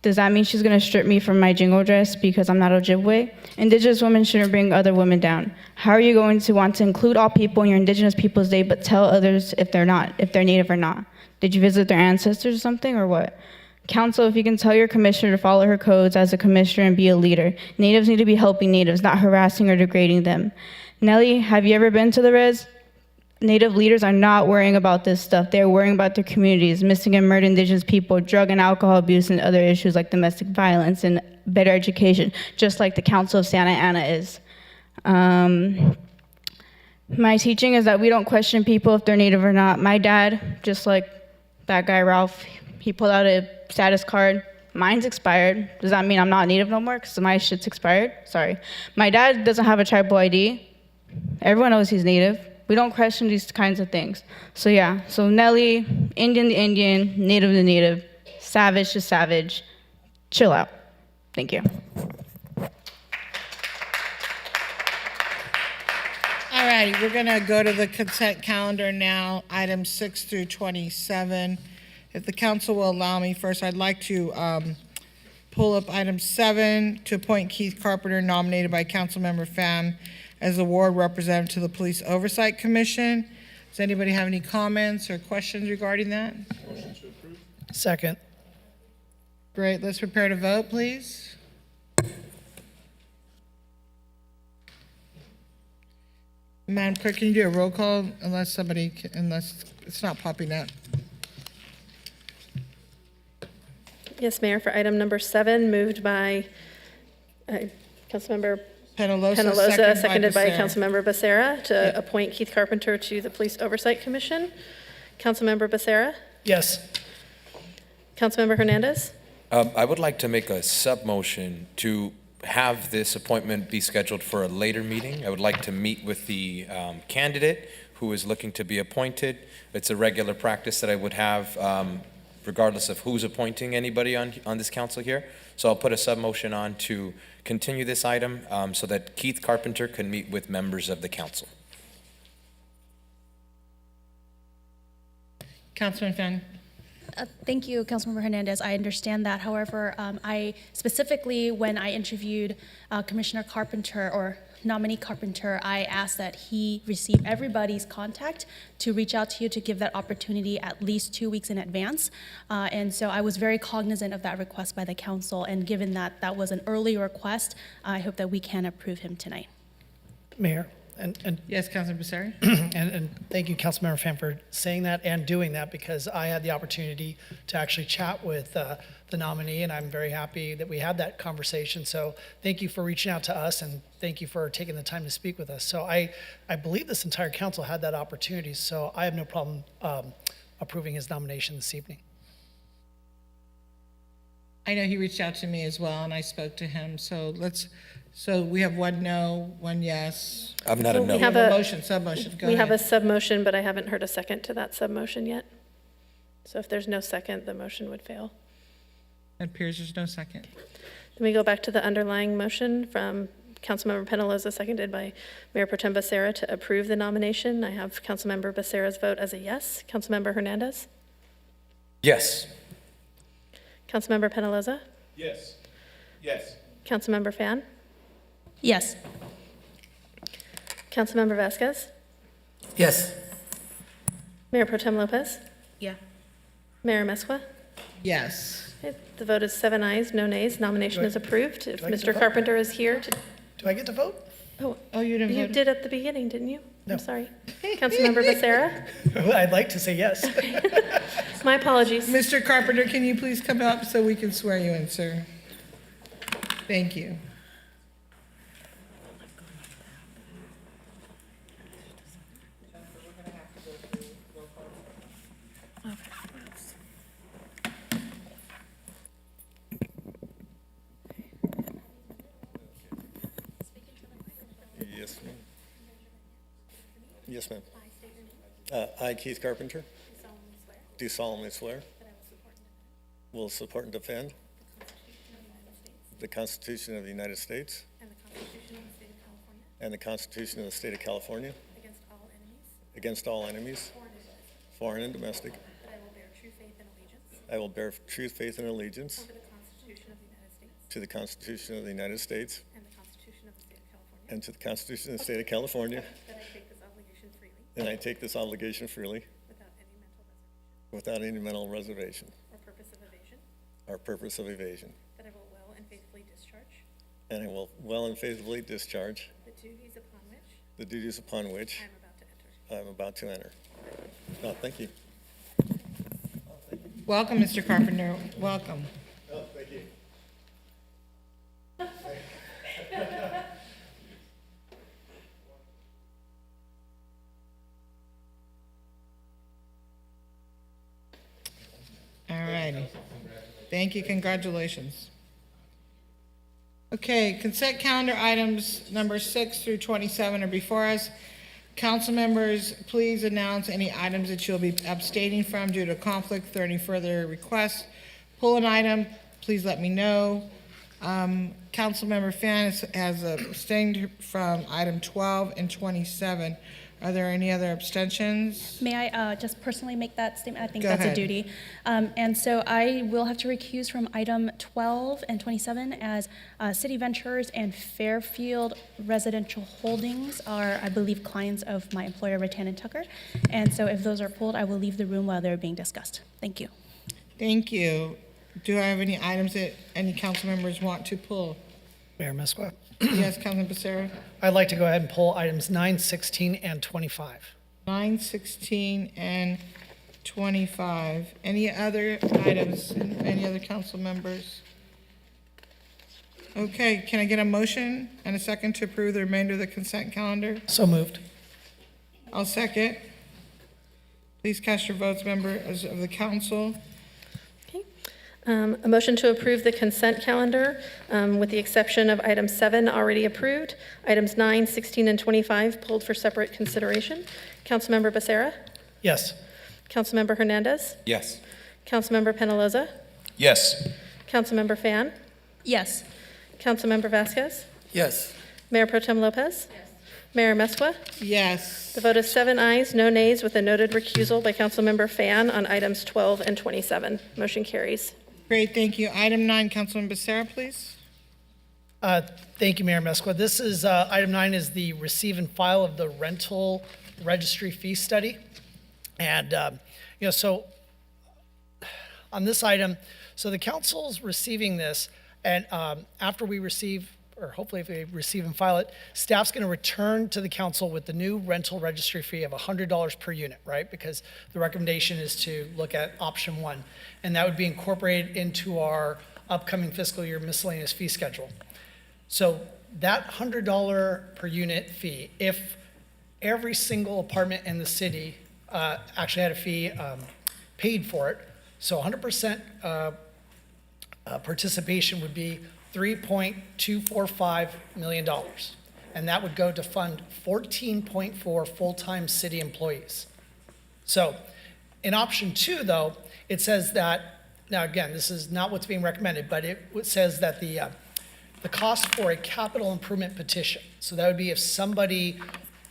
does that mean she's going to strip me from my jingle dress because I'm not Ojibwe? Indigenous women shouldn't bring other women down. How are you going to want to include all people in your Indigenous Peoples Day but tell others if they're native or not? Did you visit their ancestors or something, or what? Council, if you can tell your commissioner to follow her codes as a commissioner and be a leader. Natives need to be helping natives, not harassing or degrading them. Nellie, have you ever been to the res? Native leaders are not worrying about this stuff. They're worrying about their communities, missing and murdered Indigenous people, drug and alcohol abuse, and other issues like domestic violence and better education, just like the Council of Santa Ana is. My teaching is that we don't question people if they're Native or not. My dad, just like that guy Ralph, he pulled out a status card. Mine's expired. Does that mean I'm not Native no more because my shit's expired? Sorry. My dad doesn't have a tribal ID. Everyone knows he's Native. We don't question these kinds of things. So yeah, so Nellie, Indian to Indian, Native to Native, savage to savage, chill out. Thank you. All righty, we're gonna go to the consent calendar now, items 6 through 27. If the council will allow me first, I'd like to pull up item 7 to appoint Keith Carpenter, nominated by Councilmember Pham, as the ward representative to the Police Oversight Commission. Does anybody have any comments or questions regarding that? Motion to approve. Second. Great, let's prepare to vote, please. Madam Clerk, can you do a roll call unless it's not popping up? Yes, Mayor, for item number 7, moved by Councilmember Penaloza, seconded by Becerra. Councilmember Becerra to appoint Keith Carpenter to the Police Oversight Commission. Councilmember Becerra? Yes. Councilmember Hernandez? I would like to make a sub-motion to have this appointment be scheduled for a later meeting. I would like to meet with the candidate who is looking to be appointed. It's a regular practice that I would have regardless of who's appointing anybody on this council here. So I'll put a sub-motion on to continue this item so that Keith Carpenter can meet with members of the council. Councilman Finn. Thank you, Councilmember Hernandez. I understand that. However, I specifically, when I interviewed Commissioner Carpenter or nominee Carpenter, I asked that he receive everybody's contact to reach out to you to give that opportunity at least 2 weeks in advance. And so I was very cognizant of that request by the council. And given that that was an early request, I hope that we can approve him tonight. Mayor, and yes, Councilman Becerra. and thank you, Councilmember Fan, for saying that and doing that, because I had the opportunity to actually chat with the nominee, and I'm very happy that we had that conversation. So thank you for reaching out to us, and thank you for taking the time to speak with us. So I believe this entire council had that opportunity, so I have no problem approving his nomination this evening. I know he reached out to me as well, and I spoke to him. So we have 1 no, 1 yes. I'm not a no. We have a motion, sub-motion. Go We ahead. have a sub-motion, but I haven't heard a second to that sub-motion yet. So if there's no second, the motion would fail. It appears there's no second. Then we go back to the underlying motion from Councilmember Penaloza, seconded by Mayor Pro Tem Becerra, to approve the nomination. I have Councilmember Becerra's vote as a yes. Councilmember Hernandez? Yes. Councilmember Penaloza? Yes. Yes. Councilmember Fan? Yes. Councilmember Vasquez? Yes. Mayor Pro Tem Lopez? Yeah. Mayor Mesqua? Yes. Okay, the vote is 7 ayes, no nays. Nomination is approved. If do I get to Mr. vote? Carpenter is here to... Do I get to vote? Oh, you didn't You vote? did at the beginning, didn't you? No. I'm sorry. Councilmember Becerra? I'd like to say yes. My apologies. Mr. Carpenter, can you please come up so we can swear you in, sir? Thank you. Yes, ma'am. Yes, ma'am. I, Keith Carpenter, do solemnly swear will support and defend the Constitution of the United States and the Constitution of the State of California against all enemies, foreign and domestic. I will bear true faith and allegiance to the Constitution of the United States and to the Constitution of the State of California. And I take this obligation freely without any mental reservation or purpose of evasion. That I will well and faithfully discharge And I will well and faithfully discharge the duties upon which I am about to enter. Oh, thank you. Welcome, Mr. Carpenter. Welcome. Oh, thank you. All righty. Thank you. Congratulations. Okay, consent calendar items number 6 through 27 are before us. Council members, please announce any items that you'll be abstaining from due to conflict or any further requests. Pull an item, please let me know. Councilmember Fan has abstained from item 12 and 27. Are there any other abstentions? May I just personally make that statement? I think Go that's ahead. a duty. And so I will have to recuse from item 12 and 27 as City Ventures and Fairfield Residential Holdings are, I believe, clients of my employer, Rattan and Tucker. And so if those are pulled, I will leave the room while they're being discussed. Thank you. Thank you. Do I have any items that any council members want to pull? Mayor Mesqua. Yes, Councilman Becerra. I'd like to go ahead and pull items 9, 16, and 25. 9, 16, and 25. Any other items, any other council members? Okay, can I get a motion and a second to approve the remainder of the consent calendar? So moved. I'll second. Please cast your votes, members of the council. A motion to approve the consent calendar with the exception of item 7 already approved. Items 9, 16, and 25 pulled for separate consideration. Councilmember Becerra? Yes. Councilmember Hernandez? Yes. Councilmember Penaloza? Yes. Councilmember Fan? Yes. Councilmember Vasquez? Yes. Mayor Pro Tem Lopez? Mayor Mesqua? Yes. The vote is 7 ayes, no nays, with a noted recusal by Councilmember Fan on items 12 and 27. Motion carries. Great, thank you. Item 9, Councilman Becerra, please. Thank you, Mayor Mesqua. This is, item 9 is the receive and file of the rental registry fee study. And, so on this item, so the council's receiving this, and after we receive, or hopefully if we receive and file it, staff's going to return to the council with the new rental registry fee of $100 per unit, right? Because the recommendation is to look at option 1, and that would be incorporated into our upcoming fiscal year miscellaneous fee schedule. So that $100 per unit fee, if every single apartment in the city actually had a fee paid for it, so 100% participation would be $3.245 million. And that would go to fund 14.4 full-time city employees. So in option 2, though, it says that, now again, this is not what's being recommended, but it says that the cost for a capital improvement petition, so that would be if somebody,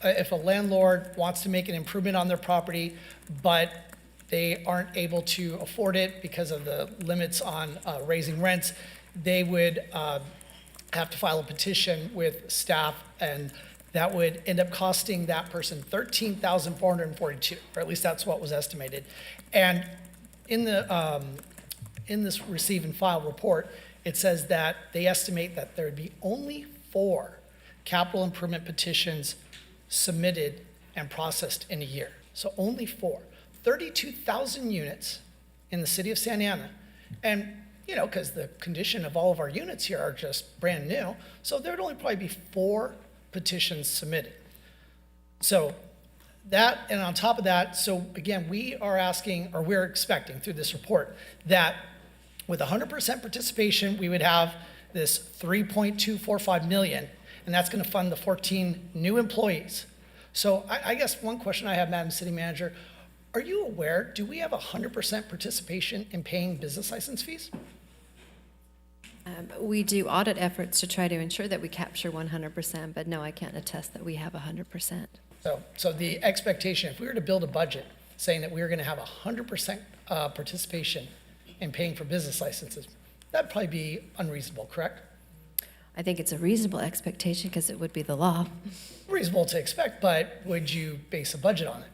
if a landlord wants to make an improvement on their property, but they aren't able to afford it because of the limits on raising rents, they would have to file a petition with staff, and that would end up costing that person $13,442, or at least that's what was estimated. And in the in this receive and file report, it says that they estimate that there would be only 4 capital improvement petitions submitted and processed in a year. So only 4. 32,000 units in the city of Santa Ana. And, because the condition of all of our units here are just brand new, so there would only probably be 4 petitions submitted. So that, and on top of that, so again, we are asking, or we're expecting through this report, that with 100% participation, we would have this $3.245 million, and that's going to fund the 14 new employees. So I guess one question I have, Madam City Manager, are you aware, do we have 100% participation in paying business license fees? We do audit efforts to try to ensure that we capture 100%, but no, I can't attest that we have 100%. So the expectation, if we were to build a budget saying that we were going to have 100% participation in paying for business licenses, that'd probably be unreasonable, correct? I think it's a reasonable expectation because it would be the law. Reasonable to expect, but would you base a budget on it?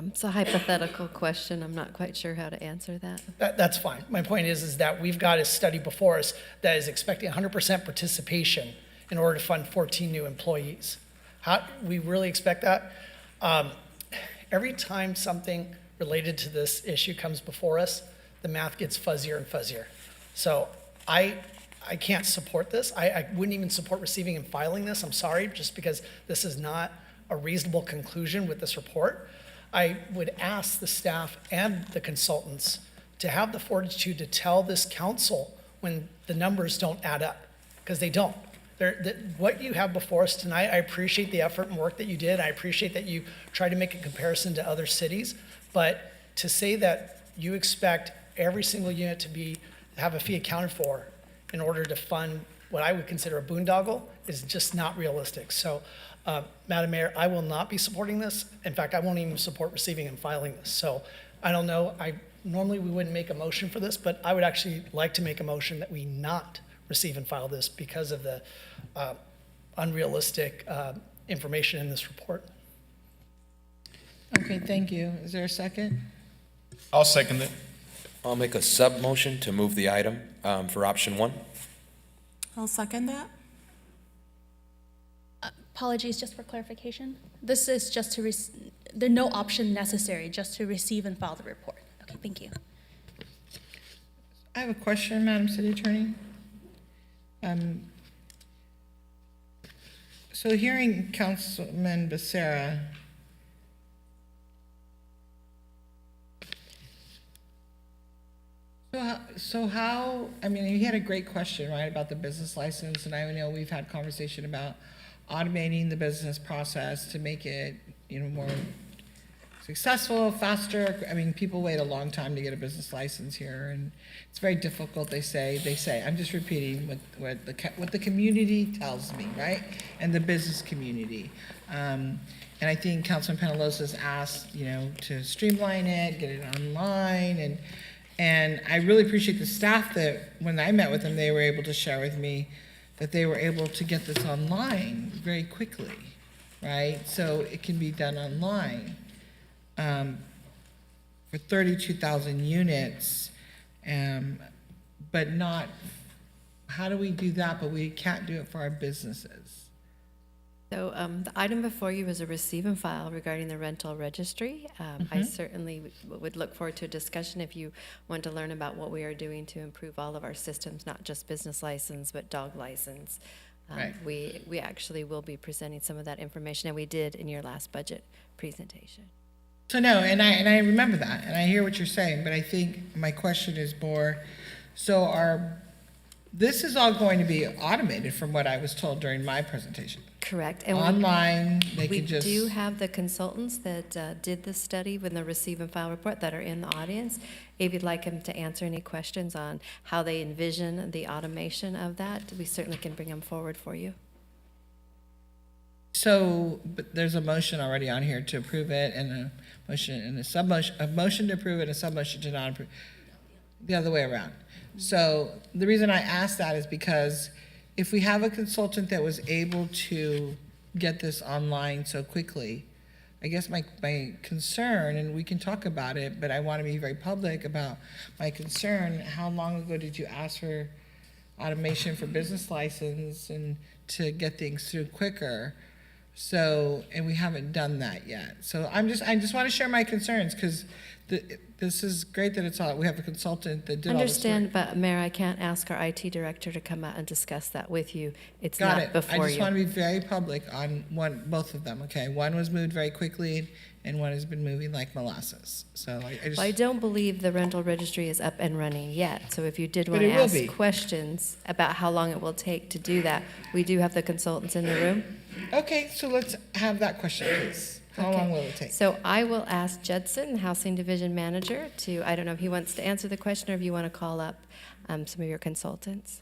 It's a hypothetical question. I'm not quite sure how to answer that. That's fine. My point is that we've got a study before us that is expecting 100% participation in order to fund 14 new employees. We really expect that? Every time something related to this issue comes before us, the math gets fuzzier and fuzzier. So I can't support this. I wouldn't even support receiving and filing this. I'm sorry, just because this is not a reasonable conclusion with this report. I would ask the staff and the consultants to have the fortitude to tell this council when the numbers don't add up, because they don't. What you have before us tonight, I appreciate the effort and work that you did. I appreciate that you tried to make a comparison to other cities, but to say that you expect every single unit to have a fee accounted for in order to fund what I would consider a boondoggle is just not realistic. So, Madam Mayor, I will not be supporting this. In fact, I won't even support receiving and filing this. So I don't know. Normally we wouldn't make a motion for this, but I would actually like to make a motion that we not receive and file this because of the unrealistic information in this report. Okay, thank you. Is there a second? I'll second it. I'll make a sub-motion to move the item for option 1. I'll second that. Apologies, just for clarification. This is just to, there's no option necessary, just to receive and file the report. Okay, thank you. I have a question, Madam City Attorney. So hearing Councilman Becerra, so how, I mean, he had a great question, right, about the business license, and I know we've had conversation about automating the business process to make it, you know, more successful, faster. I mean, people wait a long time to get a business license here, and it's very difficult, they say, I'm just repeating what the community tells me, right? And the business community. And I think Councilman Penalosa's asked, you know, to streamline it, get it online, and I really appreciate the staff that, when I met with them, they were able to share with me that they were able to get this online very quickly, right? So it can be done online. For 32,000 units, but not, how do we do that, but we can't do it for our businesses? So the item before you is a receive and file regarding the rental registry. I certainly would look forward to a discussion if you want to learn about what we are doing to improve all of our systems, not just business license, but dog license. Right. We actually will be presenting some of that information, and we did in your last budget presentation. So no, and I remember that, and I hear what you're saying, but I think my question is more, so this is all going to be automated from what I was told during my presentation. Correct. And online, they we can just. We do have the consultants that did the study with the receive and file report that are in the audience. If you'd like them to answer any questions on how they envision the automation of that, we certainly can bring them forward for you. So, but there's a motion already on here to approve it, and a motion and a motion to approve it, and a sub-motion to not approve, the other way around. So the reason I asked that is because if we have a consultant that was able to get this online so quickly, I guess my concern, and we can talk about it, but I want to be very public about my concern, how long ago did you ask for automation for business license and to get things through quicker? So, and we haven't done that yet. So I just want to share my concerns, because this is great that it's all, we have a consultant that did all this work. Understand, but Mayor, I can't ask our IT director to come out and discuss that with you. It's Got not it. before you. I just want to be very public on both of them, okay? One was moved very quickly, and one has been moving like molasses. So I just. Well, I don't believe the rental registry is up and running yet. So if you did want But to it will ask be. questions about how long it will take to do that, we do have the consultants in the room. Okay, so let's have that question, please. How Okay. long will it take? So I will ask Judson, Housing Division Manager, I don't know if he wants to answer the question or if you want to call up some of your consultants.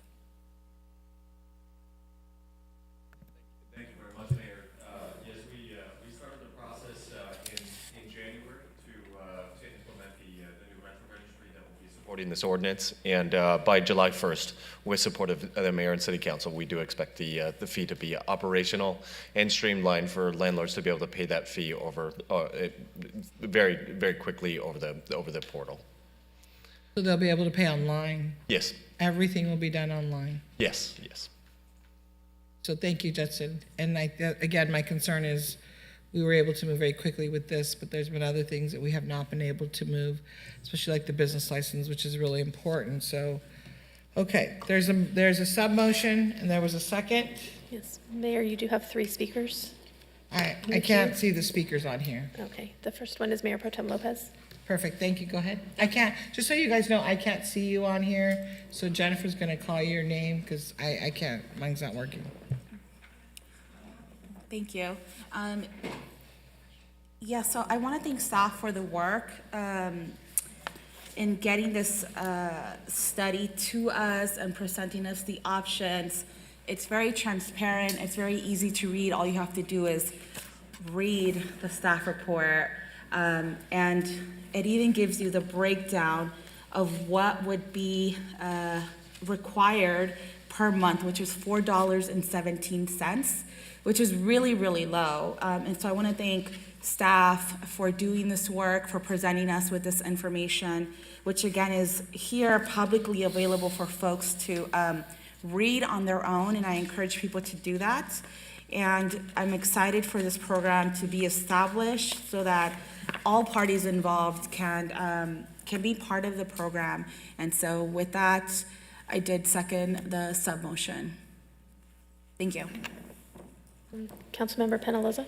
Thank you very much, Mayor. Yes, we started the process in January to implement the new rental registry that will be supporting this ordinance, and by July 1st, with support of the Mayor and City Council, we do expect the fee to be operational and streamlined for landlords to be able to pay that fee over very, very quickly over the portal. So they'll be able to pay online? Yes. Everything will be done online? Yes, yes. So thank you, Judson. And again, my concern is we were able to move very quickly with this, but there's been other things that we have not been able to move, especially like the business license, which is really important. So, okay, there's a sub-motion, and there was a second. Yes, Mayor, you do have 3 speakers. I can't see the speakers on here. Okay, the first one is Mayor Pro Tem Lopez. Perfect, thank you, go ahead. I can't, just so you guys know, I can't see you on here, so Jennifer's gonna call your name, because I can't, mine's not working. Thank you. Yeah, so I want to thank staff for the work in getting this study to us and presenting us the options. It's very transparent. It's very easy to read. All you have to do is read the staff report. And it even gives you the breakdown of what would be required per month, which is $4.17, which is really, really low. And so I want to thank staff for doing this work, for presenting us with this information, which again is here publicly available for folks to read on their own, and I encourage people to do that. And I'm excited for this program to be established so that all parties involved can can be part of the program. And so with that, I did second the sub-motion. Thank you. Councilmember Penaloza.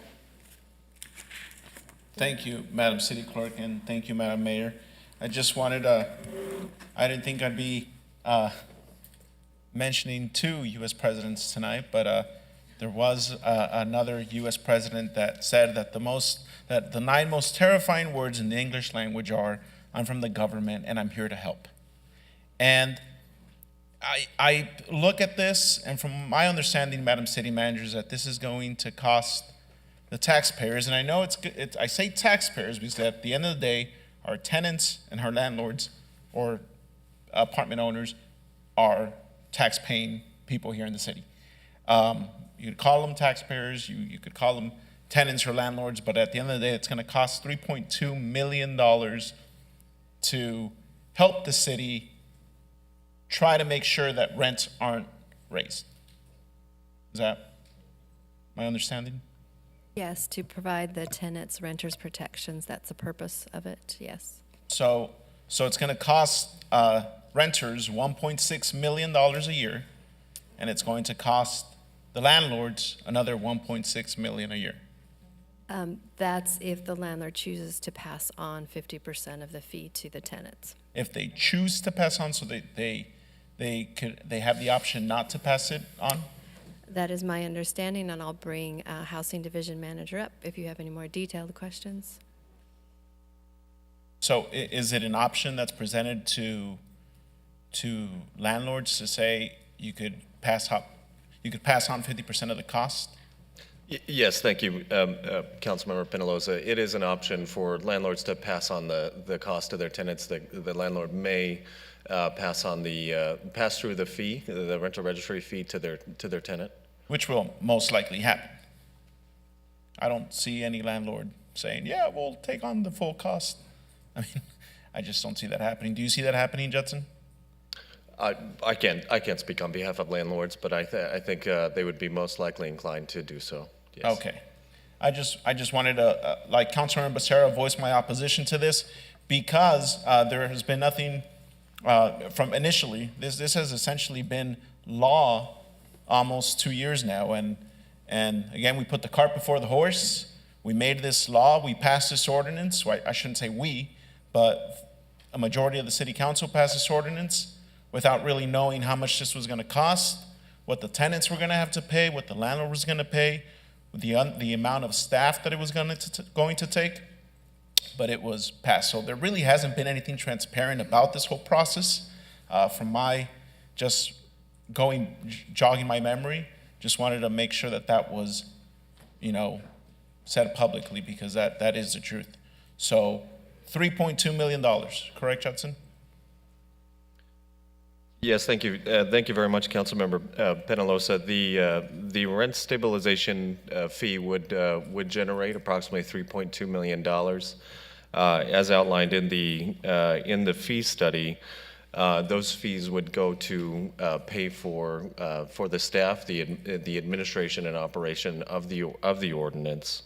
Thank you, Madam City Clerk, and thank you, Madam Mayor. I just wanted I didn't think I'd be mentioning two U.S. presidents tonight, but there was another U.S. president that said that the 9 most terrifying words in the English language are, "I'm from the government and I'm here to help." And I look at this, and from my understanding, Madam City Manager, is that this is going to cost the taxpayers, and I know I say taxpayers because at the end of the day, our tenants and our landlords or apartment owners are tax-paying people here in the city. You could call them taxpayers, you could call them tenants or landlords, but at the end of the day, it's going to cost $3.2 million to help the city try to make sure that rents aren't raised. Is that my understanding? Yes, to provide the tenants, renters protections. That's the purpose of it, yes. So it's going to cost renters $1.6 million a year, and it's going to cost the landlords another $1.6 million a year. That's if the landlord chooses to pass on 50% of the fee to the tenants. If they choose to pass on, so they have the option not to pass it on? That is my understanding, and I'll bring Housing Division Manager up if you have any more detailed questions. So is it an option that's presented to landlords to say you could pass on 50% of the cost? Yes, thank you, Councilmember Penaloza. It is an option for landlords to pass on the cost to their tenants. The landlord may pass through the fee, the rental registry fee, to their tenant. Which will most likely happen. I don't see any landlord saying, "Yeah, we'll take on the full cost." I mean, I just don't see that happening. Do you see that happening, Judson? I can't speak on behalf of landlords, but I think they would be most likely inclined to do so. Yes. Okay. I just wanted to, like Councilmember Becerra, voice my opposition to this because there has been nothing from initially. This has essentially been law almost 2 years now, and again, we put the cart before the horse. We made this law. We passed this ordinance. Well, I shouldn't say we, but a majority of the city council passed this ordinance without really knowing how much this was going to cost, what the tenants were going to have to pay, what the landlord was going to pay, the amount of staff that it was going to take, but it was passed. So there really hasn't been anything transparent about this whole process. From my just jogging my memory, just wanted to make sure that was, said publicly because that is the truth. So $3.2 million, correct, Judson? Yes, thank you. Thank you very much, Councilmember Penaloza. The rent stabilization fee would generate approximately $3.2 million. As outlined in the fee study, those fees would go to pay for the staff, the administration and operation of the ordinance.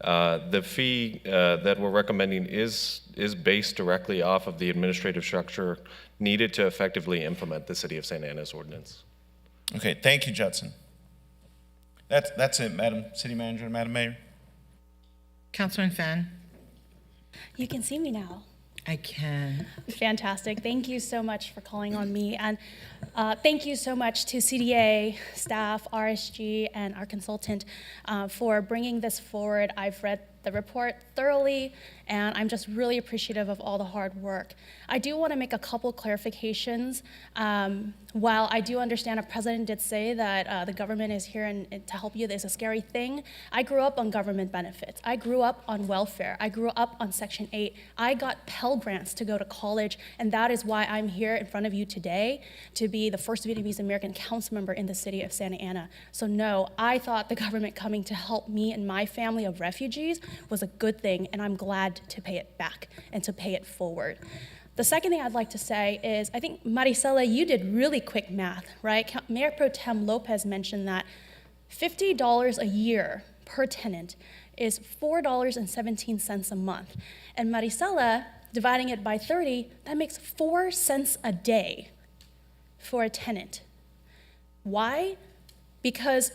The fee that we're recommending is based directly off of the administrative structure needed to effectively implement the City of Santa Ana's ordinance. Okay, thank you, Judson. That's it, Madam City Manager and Madam Mayor. Councilman Fan. You can see me now. I can. Fantastic. Thank you so much for calling on me. And thank you so much to CDA, staff, RSG, and our consultant for bringing this forward. I've read the report thoroughly, and I'm just really appreciative of all the hard work. I do want to make a couple clarifications. While I do understand our president did say that the government is here and to help you, it's a scary thing. I grew up on government benefits. I grew up on welfare. I grew up on Section 8. I got Pell Grants to go to college, and that is why I'm here in front of you today to be the first Vietnamese American council member in the city of Santa Ana. So no, I thought the government coming to help me and my family of refugees was a good thing, and I'm glad to pay it back and to pay it forward. The second thing I'd like to say is, I think, Maricela, you did really quick math, right? Mayor Pro Tem Lopez mentioned that $50 a year per tenant is $4.17 a month. And Maricela, dividing it by 30, that makes 4 cents a day for a tenant. Why? Because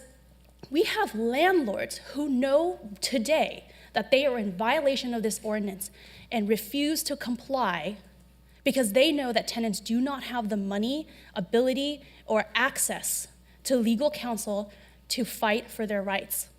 we have landlords who know today that they are in violation of this ordinance and refuse to comply because they know that tenants do not have the money, ability, or access to legal counsel to fight for their rights.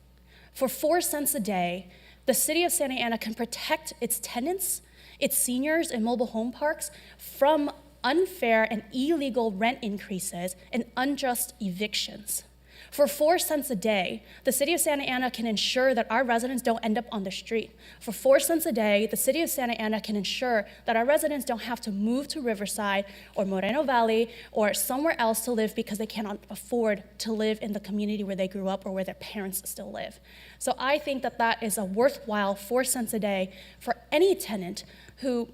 For 4 cents a day, the city of Santa Ana can protect its tenants, its seniors in mobile home parks from unfair and illegal rent increases and unjust evictions. For 4 cents a day, the city of Santa Ana can ensure that our residents don't end up on the street. For 4 cents a day, the city of Santa Ana can ensure that our residents don't have to move to Riverside or Moreno Valley or somewhere else to live because they cannot afford to live in the community where they grew up or where their parents still live. So I think that that is a worthwhile 4 cents a day for any tenant who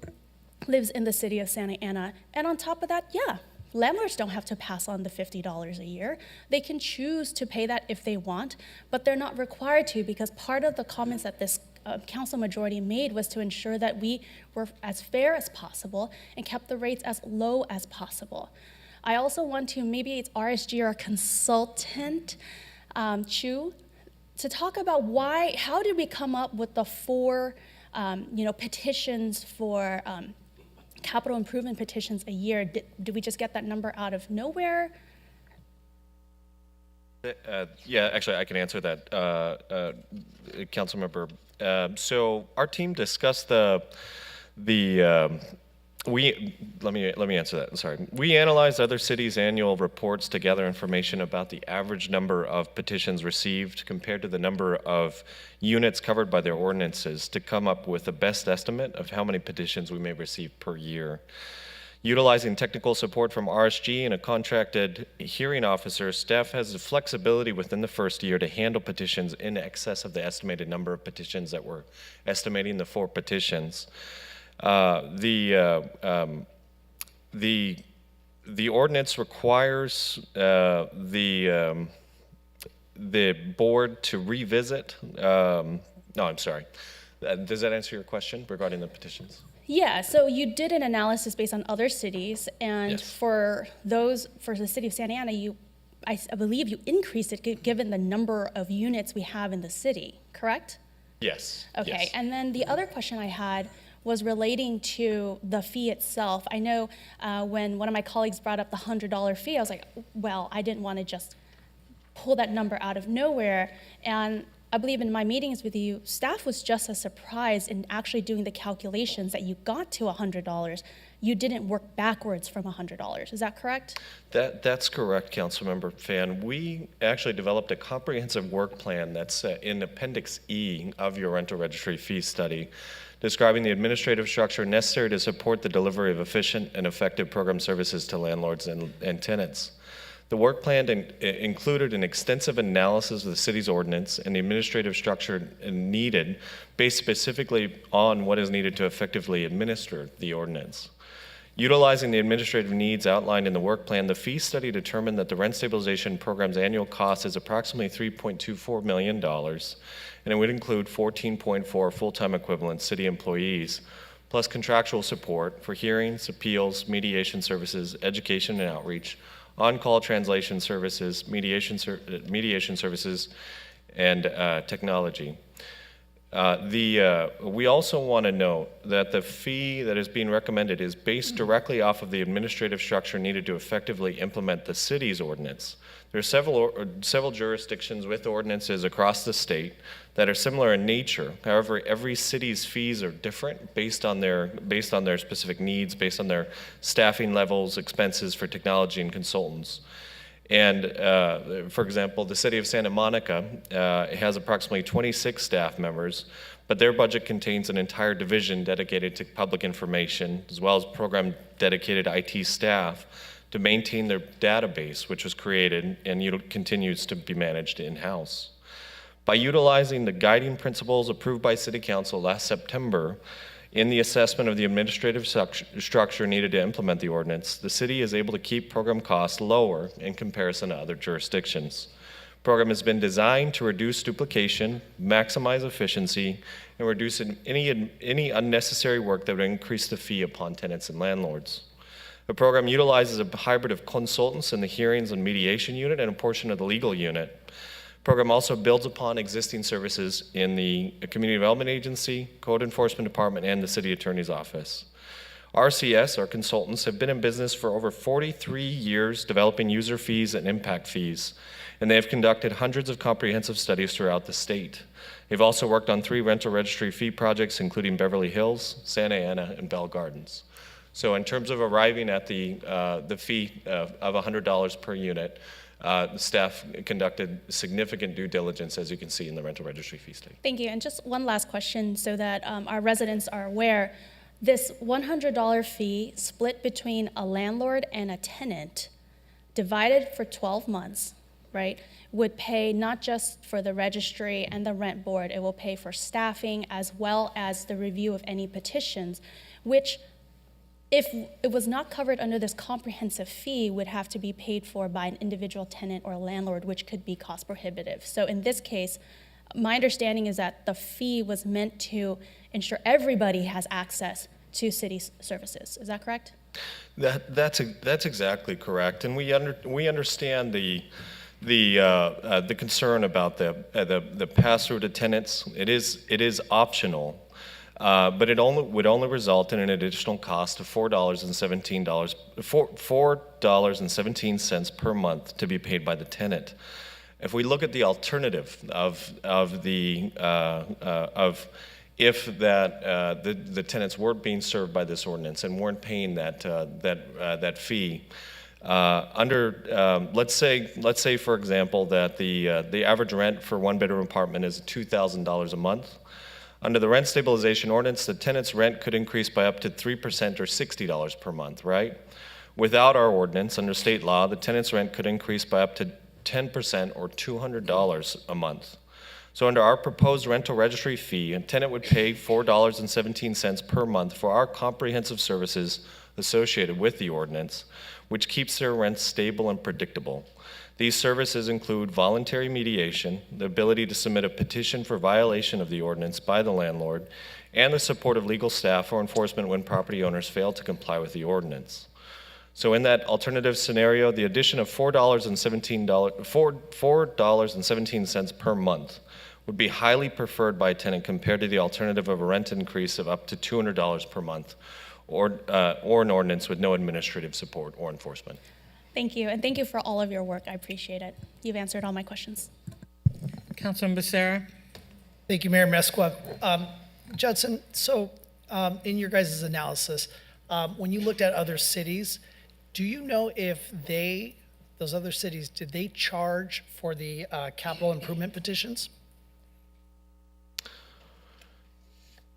lives in the city of Santa Ana. And on top of that, yeah, landlords don't have to pass on the $50 a year. They can choose to pay that if they want, but they're not required to, because part of the comments that this council majority made was to ensure that we were as fair as possible and kept the rates as low as possible. I also want to, maybe it's RSG or a consultant, Chu, to talk about how did we come up with the 4 petitions for capital improvement petitions a year? Did we just get that number out of nowhere? Yeah, actually, I can answer that, council member. So our team discussed let me answer that. Sorry. We analyzed other cities' annual reports to gather information about the average number of petitions received compared to the number of units covered by their ordinances to come up with the best estimate of how many petitions we may receive per year. Utilizing technical support from RSG and a contracted hearing officer, staff has the flexibility within the first year to handle petitions in excess of the estimated number of petitions that we're estimating, the 4 petitions. The ordinance requires the board to revisit. No, I'm sorry. Does that answer your question regarding the petitions? Yeah, so you did an analysis based on other cities, and Yes. for the city of Santa Ana, I believe you increased it given the number of units we have in the city, correct? Yes. Okay, Yes. and then the other question I had was relating to the fee itself. I know when one of my colleagues brought up the $100 fee, I was like, well, I didn't want to just pull that number out of nowhere. And I believe in my meetings with you, staff was just as surprised in actually doing the calculations that you got to $100. You didn't work backwards from $100. Is that correct? That's correct, Councilmember Fan. We actually developed a comprehensive work plan that's in Appendix E of your rental registry fee study, describing the administrative structure necessary to support the delivery of efficient and effective program services to landlords and tenants. The work plan included an extensive analysis of the city's ordinance and the administrative structure needed, based specifically on what is needed to effectively administer the ordinance. Utilizing the administrative needs outlined in the work plan, the fee study determined that the rent stabilization program's annual cost is approximately $3.24 million, and it would include 14.4 full-time equivalent city employees, plus contractual support for hearings, appeals, mediation services, education and outreach, on-call translation services, mediation services, and technology. We also want to note that the fee that is being recommended is based directly off of the administrative structure needed to effectively implement the city's ordinance. There are several jurisdictions with ordinances across the state that are similar in nature. However, every city's fees are different based on their specific needs, based on their staffing levels, expenses for technology and consultants. And for example, the city of Santa Monica has approximately 26 staff members, but their budget contains an entire division dedicated to public information, as well as program dedicated IT staff to maintain their database, which was created and continues to be managed in-house. By utilizing the guiding principles approved by City Council last September in the assessment of the administrative structure needed to implement the ordinance, the city is able to keep program costs lower in comparison to other jurisdictions. The program has been designed to reduce duplication, maximize efficiency, and reduce any unnecessary work that would increase the fee upon tenants and landlords. The program utilizes a hybrid of consultants in the hearings and mediation unit and a portion of the legal unit. The program also builds upon existing services in the Community Development Agency, Code Enforcement Department, and the City Attorney's Office. RCS, our consultants, have been in business for over 43 years developing user fees and impact fees, and they have conducted hundreds of comprehensive studies throughout the state. They've also worked on 3 rental registry fee projects, including Beverly Hills, Santa Ana, and Bell Gardens. So in terms of arriving at the fee of $100 per unit, the staff conducted significant due diligence, as you can see in the rental registry fee study. Thank you. And just one last question so that our residents are aware. This $100 fee split between a landlord and a tenant, divided for 12 months, right, would pay not just for the registry and the rent board, it will pay for staffing as well as the review of any petitions, which, if it was not covered under this comprehensive fee, would have to be paid for by an individual tenant or landlord, which could be cost prohibitive. So in this case, my understanding is that the fee was meant to ensure everybody has access to city services. Is that correct? That's exactly correct, and we understand the concern about the pass-through to tenants. It is optional. But it would only result in an additional cost of $4.17 per month to be paid by the tenant. If we look at the alternative if the tenants weren't being served by this ordinance and weren't paying that fee, let's say for example that the average rent for one-bedroom apartment is $2,000 a month. Under the rent stabilization ordinance, the tenant's rent could increase by up to 3% or $60 per month, right? Without our ordinance, under state law, the tenant's rent could increase by up to 10% or $200 a month. So under our proposed rental registry fee, a tenant would pay $4.17 per month for our comprehensive services associated with the ordinance, which keeps their rent stable and predictable. These services include voluntary mediation, the ability to submit a petition for violation of the ordinance by the landlord, and the support of legal staff or enforcement when property owners fail to comply with the ordinance. So in that alternative scenario, the addition of $4.17 per month would be highly preferred by a tenant compared to the alternative of a rent increase of up to $200 per month, or an ordinance with no administrative support or enforcement. Thank you, and thank you for all of your work. I appreciate it. You've answered all my questions. Councilman Becerra. Thank you, Mayor Mesqua. Judson, so in your guys' analysis, when you looked at other cities, do you know if those other cities, did they charge for the capital improvement petitions?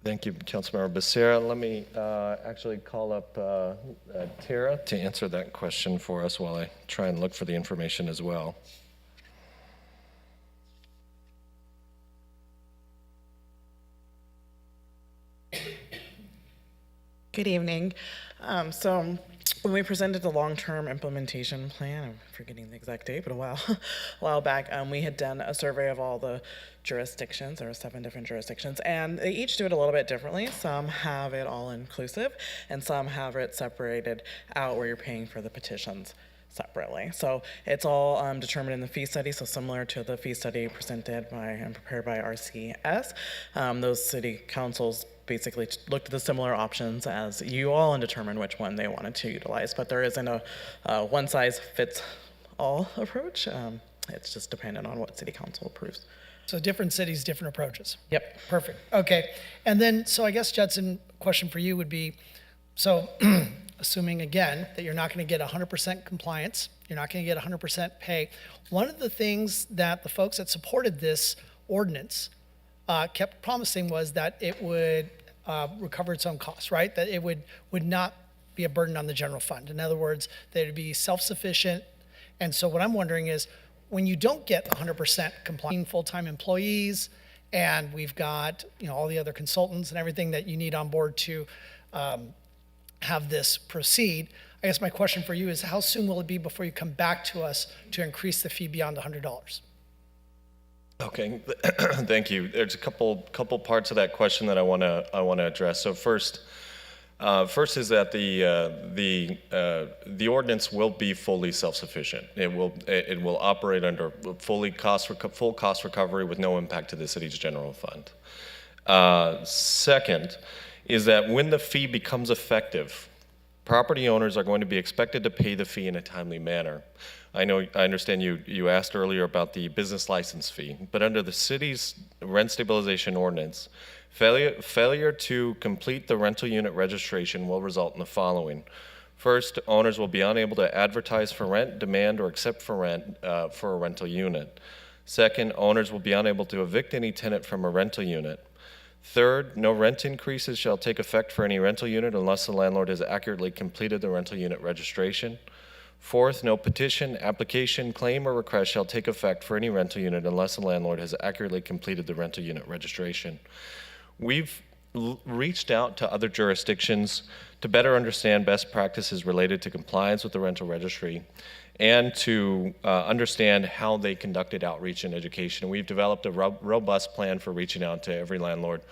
Thank you, Councilmember Becerra. Let me actually call up Tara to answer that question for us while I try and look for the information as well. Good evening. So when we presented the long-term implementation plan, I'm forgetting the exact date, but a while back, we had done a survey of all the jurisdictions. There were 7 different jurisdictions, and they each do it a little bit differently. Some have it all inclusive, and some have it separated out where you're paying for the petitions separately. So it's all determined in the fee study, so similar to the fee study presented by and prepared by RCS. Those city councils basically looked at the similar options as you all and determined which one they wanted to utilize. But there isn't a one-size-fits-all approach. It's just dependent on what city council approves. So different cities, different approaches. Yep. Perfect. Okay. And then, so I guess, Judson, question for you would be, so assuming again that you're not going to get 100% compliance, you're not going to get 100% pay. One of the things that the folks that supported this ordinance kept promising was that it would recover its own costs, right? That it would not be a burden on the general fund. In other words, that it would be self-sufficient. And so what I'm wondering is, when you don't get 100% compliant full-time employees, and we've got all the other consultants and everything that you need on board to have this proceed, I guess my question for you is, how soon will it be before you come back to us to increase the fee beyond $100? Okay, thank you. There's a couple parts of that question that I want to address. So first is that the ordinance will be fully self-sufficient. It will operate under full cost recovery with no impact to the city's general fund. Second is that when the fee becomes effective, property owners are going to be expected to pay the fee in a timely manner. I understand you asked earlier about the business license fee, but under the city's rent stabilization ordinance, failure to complete the rental unit registration will result in the following. First, owners will be unable to advertise for rent, demand, or accept for rent for a rental unit. Second, owners will be unable to evict any tenant from a rental unit. Third, no rent increases shall take effect for any rental unit unless the landlord has accurately completed the rental unit registration. Fourth, no petition, application, claim, or request shall take effect for any rental unit unless the landlord has accurately completed the rental unit registration. We've reached out to other jurisdictions to better understand best practices related to compliance with the rental registry and to understand how they conducted outreach and education. We've developed a robust plan for reaching out to every landlord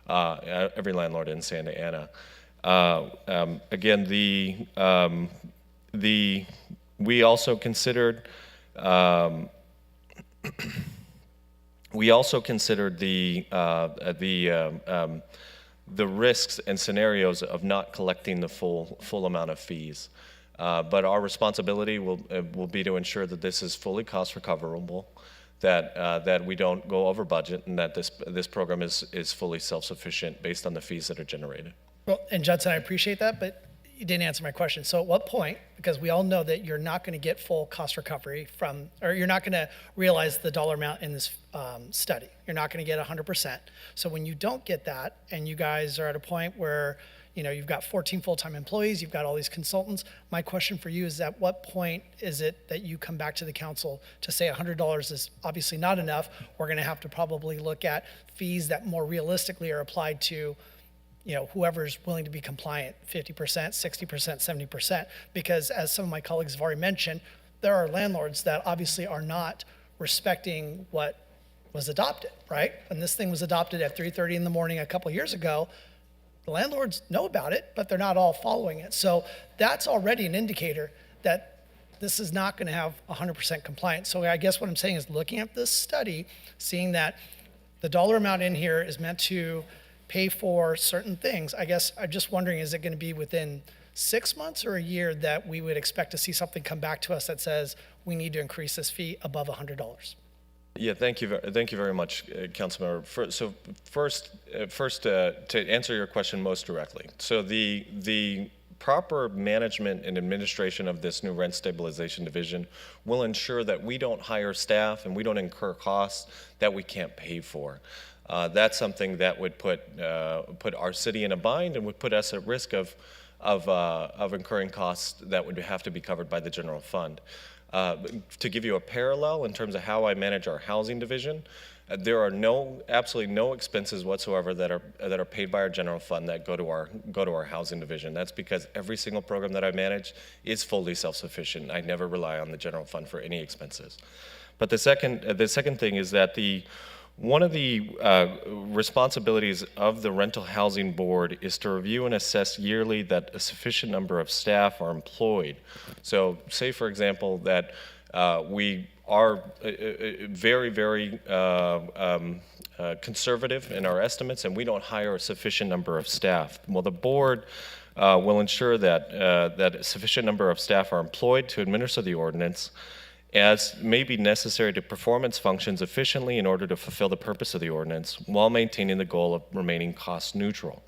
in Santa Ana. Again, we also considered the risks and scenarios of not collecting the full amount of fees. But our responsibility will be to ensure that this is fully cost recoverable, that we don't go over budget, and that this program is fully self-sufficient based on the fees that are generated. Well, and Judson, I appreciate that, but you didn't answer my question. So at what point, because we all know that you're not going to get full cost recovery or you're not going to realize the dollar amount in this study. You're not going to get 100%. So when you don't get that, and you guys are at a point where you've got 14 full-time employees, you've got all these consultants, my question for you is, at what point is it that you come back to the council to say $100 is obviously not enough? We're going to have to probably look at fees that more realistically are applied to whoever's willing to be compliant, 50%, 60%, 70%, because as some of my colleagues have already mentioned, there are landlords that obviously are not respecting what was adopted, right? When this thing was adopted at 3:30 in the morning a couple years ago, the landlords know about it, but they're not all following it. So that's already an indicator that this is not going to have 100% compliance. So I guess what I'm saying is, looking at this study, seeing that the dollar amount in here is meant to pay for certain things, I guess I'm just wondering, is it going to be within 6 months or a year that we would expect to see something come back to us that says we need to increase this fee above $100? Yeah, thank you very much, Councilmember. First, to answer your question most directly, so the proper management and administration of this new rent stabilization division will ensure that we don't hire staff and we don't incur costs that we can't pay for. That's something that would put our city in a bind and would put us at risk of incurring costs that would have to be covered by the general fund. To give you a parallel in terms of how I manage our housing division, there are absolutely no expenses whatsoever that are paid by our general fund that go to our housing division. That's because every single program that I manage is fully self-sufficient. I never rely on the general fund for any expenses. But the second thing is that one of the responsibilities of the Rental Housing Board is to review and assess yearly that a sufficient number of staff are employed. So say, for example, that we are very, very conservative in our estimates and we don't hire a sufficient number of staff. Well, the board will ensure that a sufficient number of staff are employed to administer the ordinance, as may be necessary to perform its functions efficiently in order to fulfill the purpose of the ordinance, while maintaining the goal of remaining cost neutral.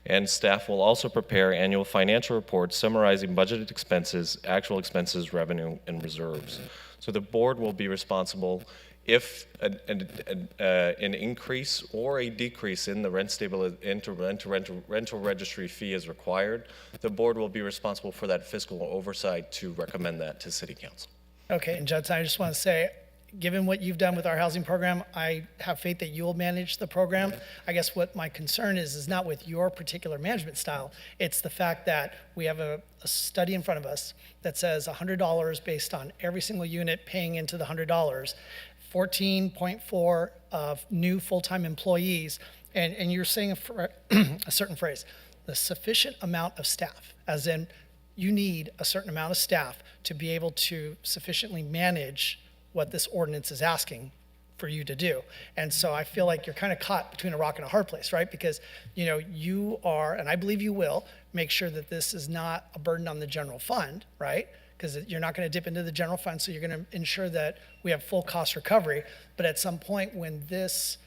And staff will also prepare annual financial reports summarizing budgeted expenses, actual expenses, revenue, and reserves. So the board will be responsible if an increase or a decrease in the rental registry fee is required. The board will be responsible for that fiscal oversight to recommend that to City Council. Okay, and Judson, I just want to say, given what you've done with our housing program, I have faith that you'll manage the program. I guess what my concern is not with your particular management style. It's the fact that we have a study in front of us that says $100 based on every single unit paying into the $100. 14.4 of new full-time employees, and you're saying a certain phrase, the sufficient amount of staff, as in you need a certain amount of staff to be able to sufficiently manage what this ordinance is asking for you to do. And so I feel like you're kind of caught between a rock and a hard place, right? Because, you know, you are, and I believe you will, make sure that this is not a burden on the general fund, right? Because you're not going to dip into the general fund, so you're going to ensure that we have full cost recovery. But at some point when this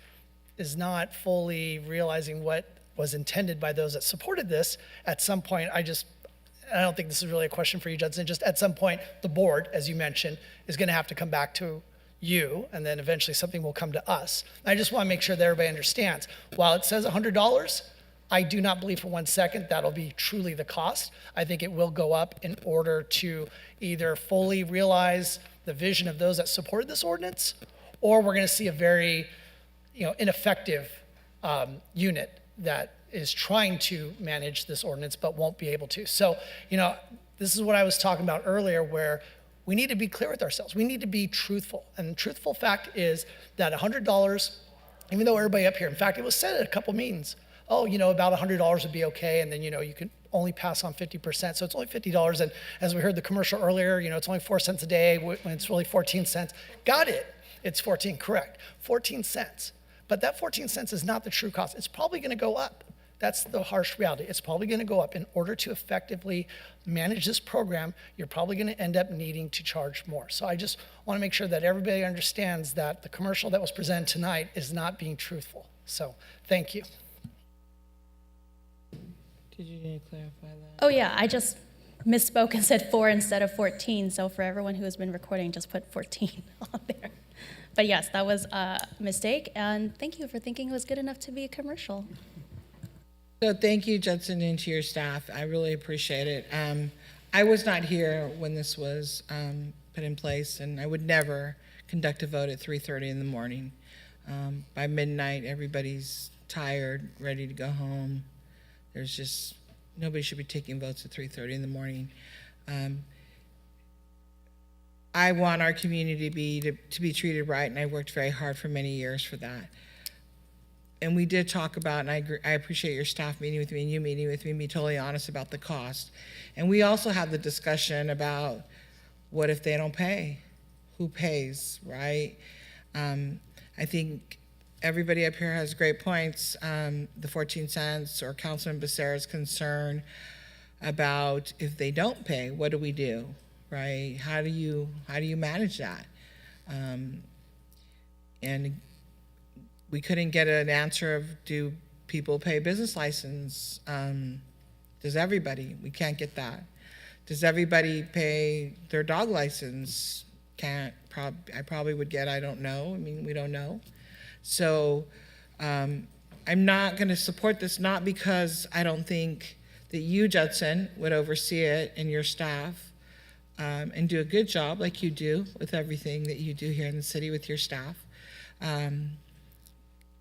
is not fully realizing what was intended by those that supported this, at some point I don't think this is really a question for you, Judson. Just at some point, the board, as you mentioned, is going to have to come back to you, and then eventually something will come to us. I just want to make sure that everybody understands. While it says $100, I do not believe for 1 second that'll be truly the cost. I think it will go up in order to either fully realize the vision of those that supported this ordinance, or we're going to see a very, ineffective unit that is trying to manage this ordinance but won't be able to. So, this is what I was talking about earlier, where we need to be clear with ourselves. We need to be truthful. And the truthful fact is that $100, even though everybody up here, in fact, it was said at a couple meetings, about $100 would be okay, and then, you can only pass on 50%, so it's only $50. And as we heard the commercial earlier, it's only 4 cents a day when it's really 14 cents. Got it. It's 14, correct. 14 cents. But that 14 cents is not the true cost. It's probably going to go up. That's the harsh reality. It's probably going to go up. In order to effectively manage this program, you're probably going to end up needing to charge more. So I just want to make sure that everybody understands that the commercial that was presented tonight is not being truthful. So thank you. Did you need to clarify that? Oh, yeah, I just misspoke and said 4 instead of 14. So for everyone who has been recording, just put 14 on there. But yes, that was a mistake. And thank you for thinking it was good enough to be a commercial. So thank you, Judson, and to your staff. I really appreciate it. I was not here when this was put in place, and I would never conduct a vote at 3:30 in the morning. By midnight, everybody's tired, ready to go home. There's just, nobody should be taking votes at 3:30 in the morning. I want our community to be treated right, and I worked very hard for many years for that. And we did talk about, and I appreciate your staff meeting with me and you meeting with me, be totally honest about the cost. And we also had the discussion about what if they don't pay? Who pays, right? I think everybody up here has great points. The 14 cents or Councilman Becerra's concern about if they don't pay, what do we do, right? How do you manage that? And we couldn't get an answer of, do people pay business license? Does everybody? We can't get that. Does everybody pay their dog license? Can't. I probably would get, I don't know. I mean, we don't know. So I'm not going to support this, not because I don't think that you, Judson, would oversee it and your staff and do a good job like you do with everything that you do here in the city with your staff.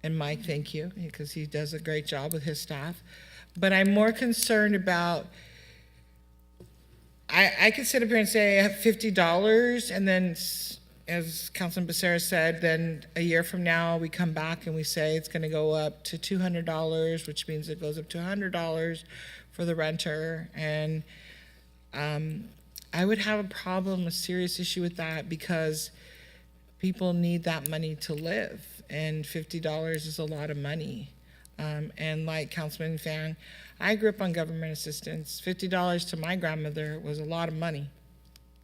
And Mike, thank you, because he does a great job with his staff. But I'm more concerned about, I could sit up here and say I have $50, and then, as Councilman Becerra said, then a year from now, we come back and we say it's gonna go up to $200, which means it goes up to $100 for the renter. And I would have a problem, a serious issue with that, because people need that money to live. And $50 is a lot of money. And like Councilman Fan, I grew up on government assistance. $50 to my grandmother was a lot of money.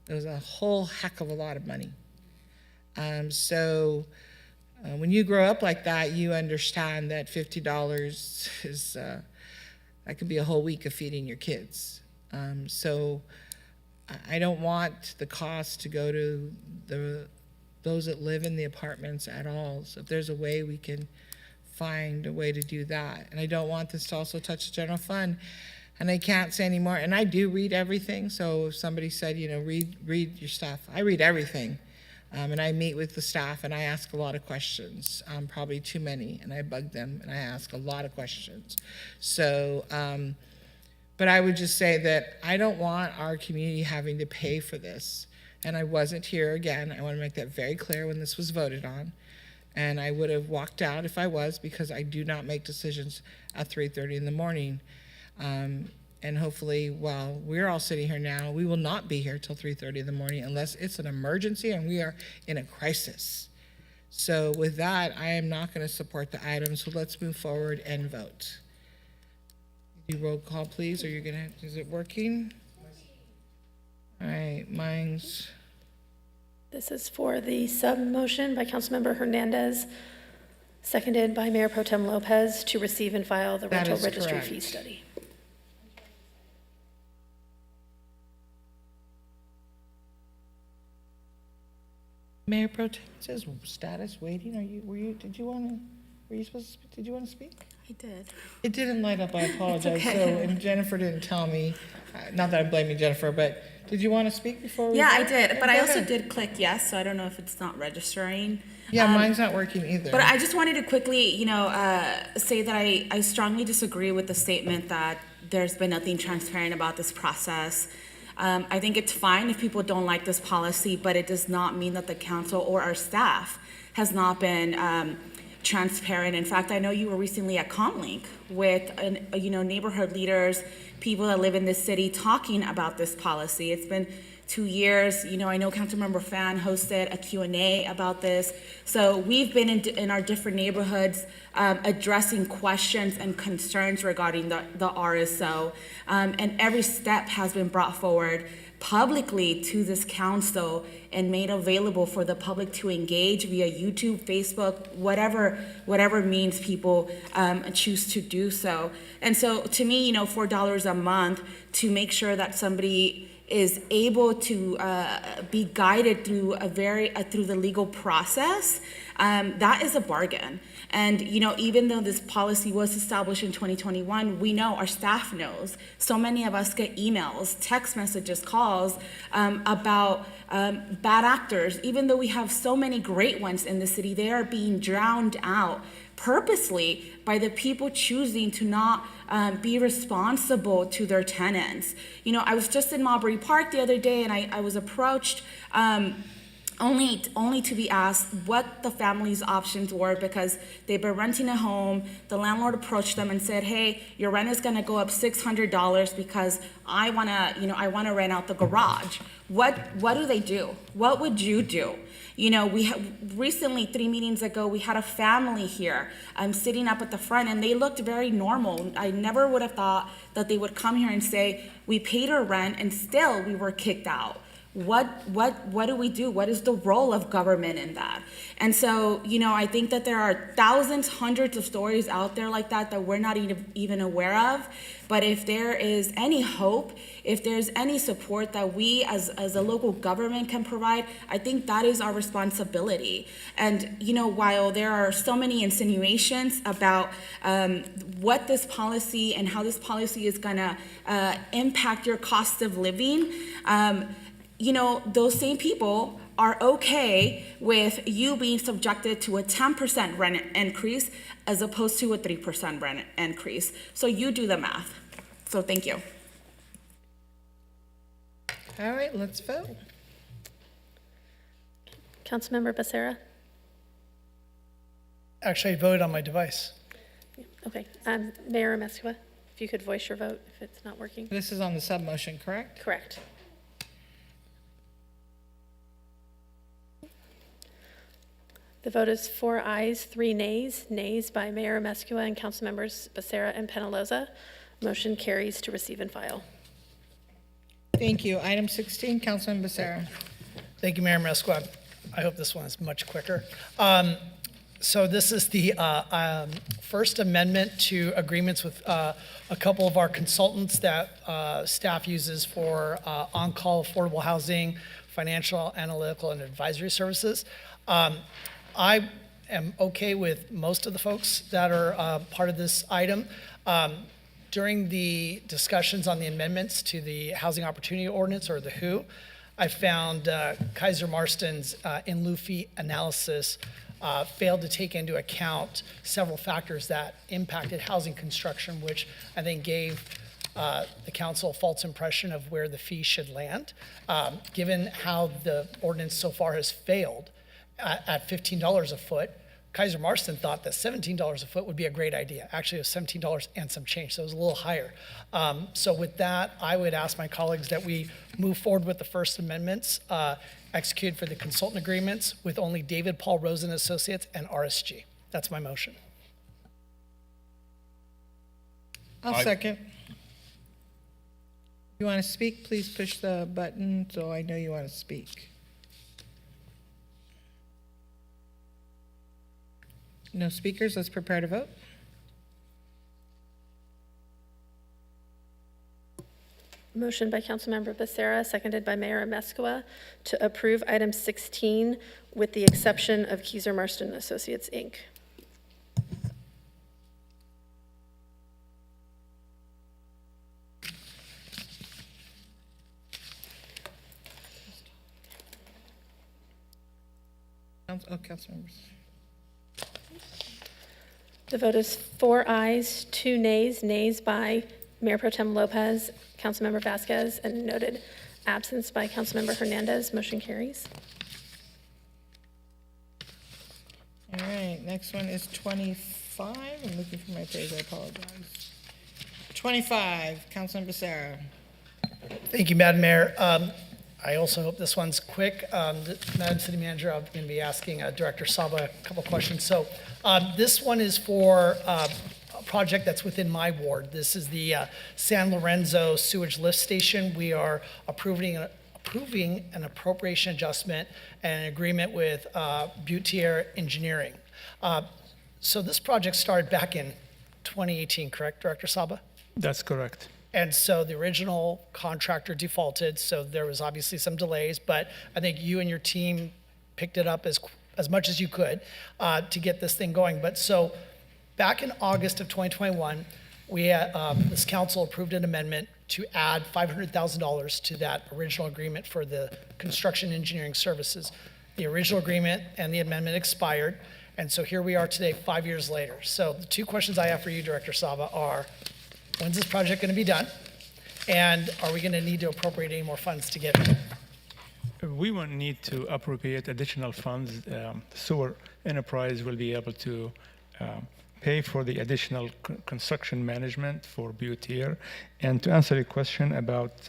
It was a whole heck of a lot of money. So when you grow up like that, you understand that $50 is, that could be a whole week of feeding your kids. So I don't want the cost to go to those that live in the apartments at all. So if there's a way we can find a way to do that. And I don't want this to also touch the general fund. And I can't say anymore. And I do read everything. So if somebody said, read your stuff, I read everything. And I meet with the staff and I ask a lot of questions, probably too many. And I bug them and I ask a lot of questions. So, but I would just say that I don't want our community having to pay for this. and I wasn't here again. I want to make that very clear when this was voted on. And I would have walked out if I was, because I do not make decisions at 3:30 in the morning. And hopefully, while we're all sitting here now, we will not be here till 3:30 in the morning unless it's an emergency and we are in a crisis. So with that, I am not going to support the item, so let's move forward and vote. You roll call, please, or you're going to, is it working? All right, mine's... This is for the sub-motion by Councilmember Hernandez, seconded by Mayor Pro Tem Lopez, to receive and file the That rental is registry correct. fee study. Mayor Pro Tem says status waiting. Were you supposed to, did you want to speak? I did. It didn't light up, I apologize. okay. So, and Jennifer didn't tell me, not that I'm blaming Jennifer, but did you want to speak before we Yeah, I vote? did, but Go I also ahead. did click yes, so I don't know if it's not registering. Yeah, mine's not working either. But I just wanted to quickly, say that I strongly disagree with the statement that there's been nothing transparent about this process. I think it's fine if people don't like this policy, but it does not mean that the council or our staff has not been transparent. In fact, I know you were recently at Comlink with, neighborhood leaders, people that live in this city talking about this policy. It's been 2 years. I know Councilmember Fan hosted a Q&A about this. So we've been in our different neighborhoods addressing questions and concerns regarding the RSO. And every step has been brought forward publicly to this council and made available for the public to engage via YouTube, Facebook, whatever means people choose to do so. And so to me, $4 a month to make sure that somebody is able to be guided through through the legal process, that is a bargain. And even though this policy was established in 2021, we know, our staff knows, so many of us get emails, text messages, calls about bad actors. Even though we have so many great ones in the city, they are being drowned out purposely by the people choosing to not be responsible to their tenants. I was just in Marbury Park the other day, and I was approached only to be asked what the family's options were, because they've been renting a home. The landlord approached them and said, "Hey, your rent is going to go up $600 because I want to rent out the garage." What do they do? What would you do? We recently, 3 meetings ago, we had a family here. I'm sitting up at the front, and they looked very normal. I never would have thought that they would come here and say, "We paid our rent, and still we were kicked out." What do we do? What is the role of government in that? And so, I think that there are thousands, hundreds of stories out there like that we're not even aware of. But if there is any hope, if there's any support that we as a local government can provide, I think that is our responsibility. And, while there are so many insinuations about what this policy and how this policy is gonna impact your cost of living, those same people are okay with you being subjected to a 10% rent increase as opposed to a 3% rent increase. So you do the math. So thank you. All right, let's vote. Councilmember Becerra? Actually, I voted on my device. Okay. Mayor Mescua, if you could voice your vote if it's not working. This is on the sub-motion, correct? Correct. The vote is 4 ayes, 3 nays. Nays by Mayor Mescua and Councilmembers Becerra and Penaloza. Motion carries to receive and file. Thank you. Item 16, Councilman Becerra. Thank you, Mayor Mesquad. I hope this one is much quicker. So this is the First Amendment to agreements with a couple of our consultants that staff uses for on-call affordable housing, financial, analytical, and advisory services. I am okay with most of the folks that are part of this item. During the discussions on the amendments to the Housing Opportunity Ordinance, or the WHO, I found Kaiser Marston's in lieu fee analysis failed to take into account several factors that impacted housing construction, which I think gave the council a false impression of where the fee should land. Given how the ordinance so far has failed at $15 a foot, Kaiser Marston thought that $17 a foot would be a great idea. Actually, it was $17 and some change, so it was a little higher. So with that, I would ask my colleagues that we move forward with the first amendments executed for the consultant agreements with only David Paul Rosen Associates and RSG. That's my motion. I'll second. You want to speak, please push the button so I know you want to speak. No speakers, let's prepare to vote. Motion by Councilmember Becerra, seconded by Mayor Amescua, to approve item 16 with the exception of Kaiser Marston Associates, Inc. Council members. The vote is 4 ayes, 2 nays. Nays by Mayor Pro Tem Lopez, Councilmember Vasquez, and noted absence by Councilmember Hernandez. Motion carries. All right, next one is 25. I'm looking for my page, I apologize. 25, Councilman Becerra. Thank you, Madam Mayor. I also hope this one's quick. Madam City Manager, I'm going to be asking Director Saba a couple questions. So this one is for a project that's within my ward. This is the San Lorenzo Sewage Lift Station. We are approving an appropriation adjustment and an agreement with Buetier Engineering. So this project started back in 2018, correct, Director Saba? That's correct. And so the original contractor defaulted, so there was obviously some delays, but I think you and your team picked it up as much as you could to get this thing going. But so back in August of 2021, we this council approved an amendment to add $500,000 to that original agreement for the construction engineering services. The original agreement and the amendment expired, and so here we are today, 5 years later. So the two questions I have for you, Director Saba, are: when's this project going to be done? And are we going to need to appropriate any more funds to get it? We won't need to appropriate additional funds. Sewer Enterprise will be able to pay for the additional construction management for Buetier. And to answer your question about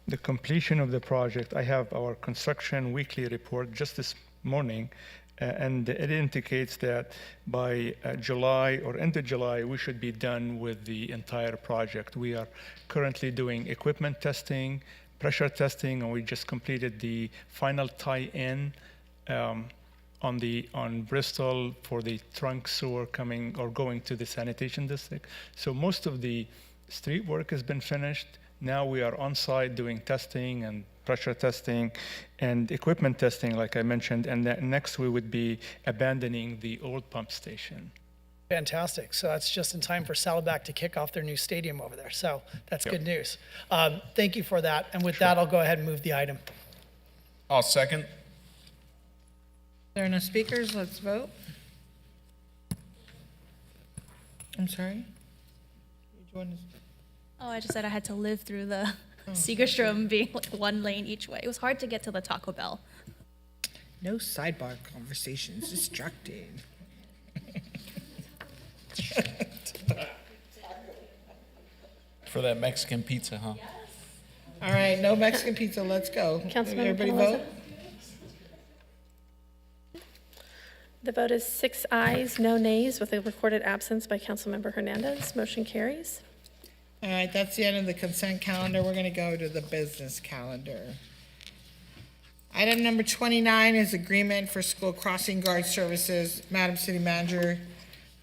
the completion of the project, I have our construction weekly report just this morning, and it indicates that by July or end of July, we should be done with the entire project. We are currently doing equipment testing, pressure testing, and we just completed the final tie-in on Bristol for the trunk sewer coming or going to the sanitation district. So most of the street work has been finished. Now we are on site doing testing and pressure testing and equipment testing, like I mentioned, and next we would be abandoning the old pump station. Fantastic. So that's just in time for Saddleback to kick off their new stadium over there. So that's good news. Thank you for that. And with that, I'll go ahead and move the item. I'll second. There are no speakers, let's vote. I'm sorry? Oh, I just said I had to live through the Segerstrom being like one lane each way. It was hard to get to the Taco Bell. No sidebar conversations, distracting. For that Mexican pizza, huh? All right, no Mexican pizza, let's go. Councilmember Everybody Penaloza? vote? The vote is 6 ayes, no nays, with a recorded absence by Councilmember Hernandez. Motion carries. All right, that's the end of the consent calendar. We're going to go to the business calendar. Item number 29 is agreement for school crossing guard services. Madam City Manager,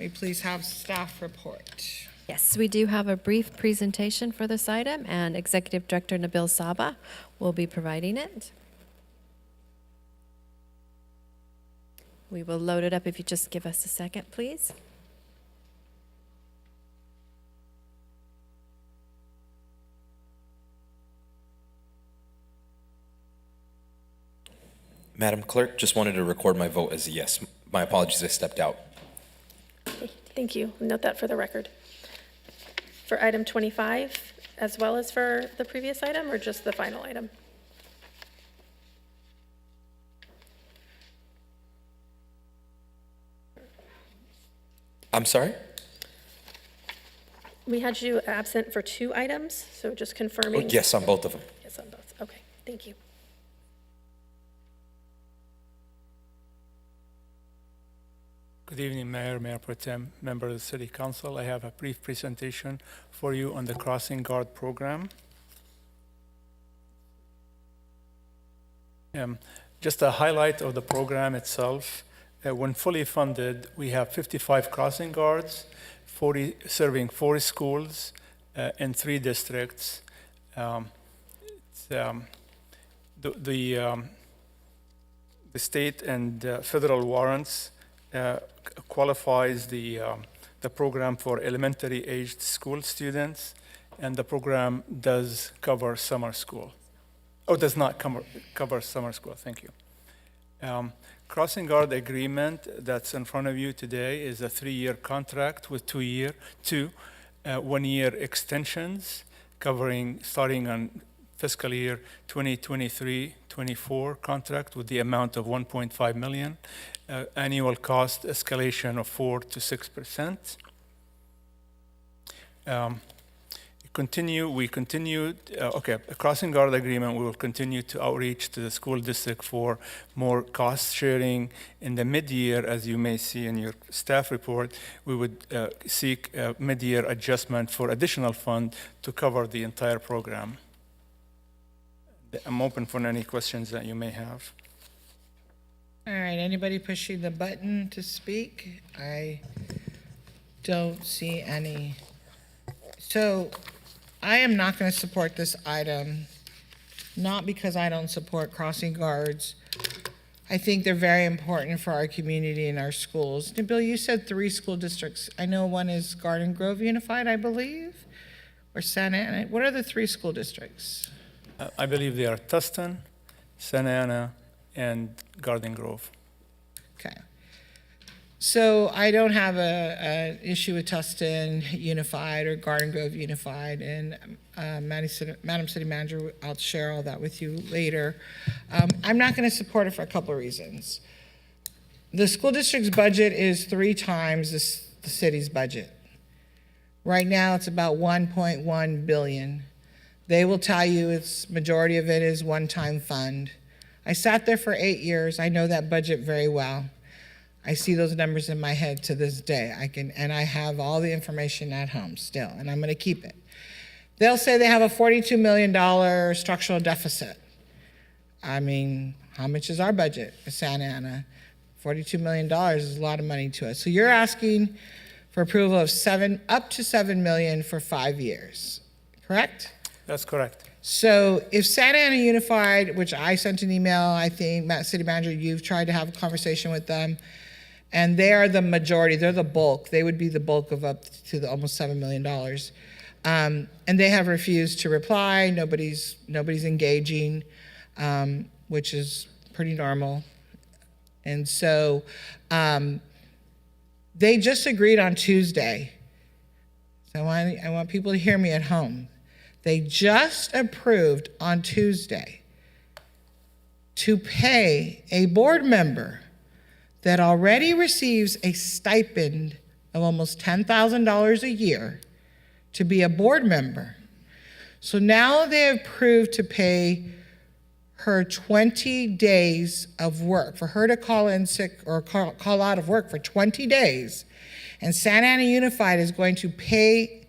may we please have staff report? Yes, we do have a brief presentation for this item, and Executive Director Nabil Saba will be providing it. We will load it up if you just give us a second, please. Madam Clerk, just wanted to record my vote as a yes. My apologies, I stepped out. Okay, thank you. Note that for the record. for item 25 as well as for the previous item, or just the final item? I'm sorry? We had you absent for 2 items, so just confirming. Yes, on both of them. Yes, on both. Okay, thank you. Good evening, Mayor, Mayor Pro Tem, member of the City Council. I have a brief presentation for you on the Crossing Guard program. Just a highlight of the program itself. When fully funded, we have 55 crossing guards, serving 40 schools in 3 districts. The state and federal warrants qualifies the program for elementary-aged school students, and the program does cover summer school. Oh, does not cover summer school. Thank you. Crossing Guard agreement that's in front of you today is a 3-year contract with 2 one-year extensions covering starting on fiscal year 2023-24 contract with the amount of $1.5 million, annual cost escalation of 4 to 6%. We continued, a Crossing Guard agreement, we will continue to outreach to the school district for more cost sharing. In the mid-year, as you may see in your staff report, we would seek a mid-year adjustment for additional fund to cover the entire program. I'm open for any questions that you may have. All right, anybody pushing the button to speak? I don't see any. So I am not going to support this item, not because I don't support crossing guards. I think they're very important for our community and our schools. Now, Bill, you said 3 school districts. I know one is Garden Grove Unified, I believe, or Santa Ana. What are the 3 school districts? I believe they are Tustin, Santa Ana, and Garden Grove. Okay. So I don't have an issue with Tustin Unified or Garden Grove Unified, and Madam City Manager, I'll share all that with you later. I'm not going to support it for a couple of reasons. The school district's budget is 3 times the city's budget. Right now, it's about $1.1 billion. They will tell you its majority of it is one-time fund. I sat there for 8 years. I know that budget very well. I see those numbers in my head to this day. And I have all the information at home still, and I'm going to keep it. They'll say they have a $42 million structural deficit. I mean, how much is our budget for Santa Ana? $42 million is a lot of money to us. So you're asking for approval of up to $7 million for 5 years, correct? That's correct. So if Santa Ana Unified, which I sent an email, I think, City Manager, you've tried to have a conversation with them, and they are the majority, they're the bulk. They would be the bulk of up to the almost $7 million. And they have refused to reply. Nobody's engaging, which is pretty normal. And so they just agreed on Tuesday. So I want people to hear me at home. They just approved on Tuesday to pay a board member that already receives a stipend of almost $10,000 a year to be a board member. So now they have approved to pay her 20 days of work, for her to call in sick or call out of work for 20 days. And Santa Ana Unified is going to pay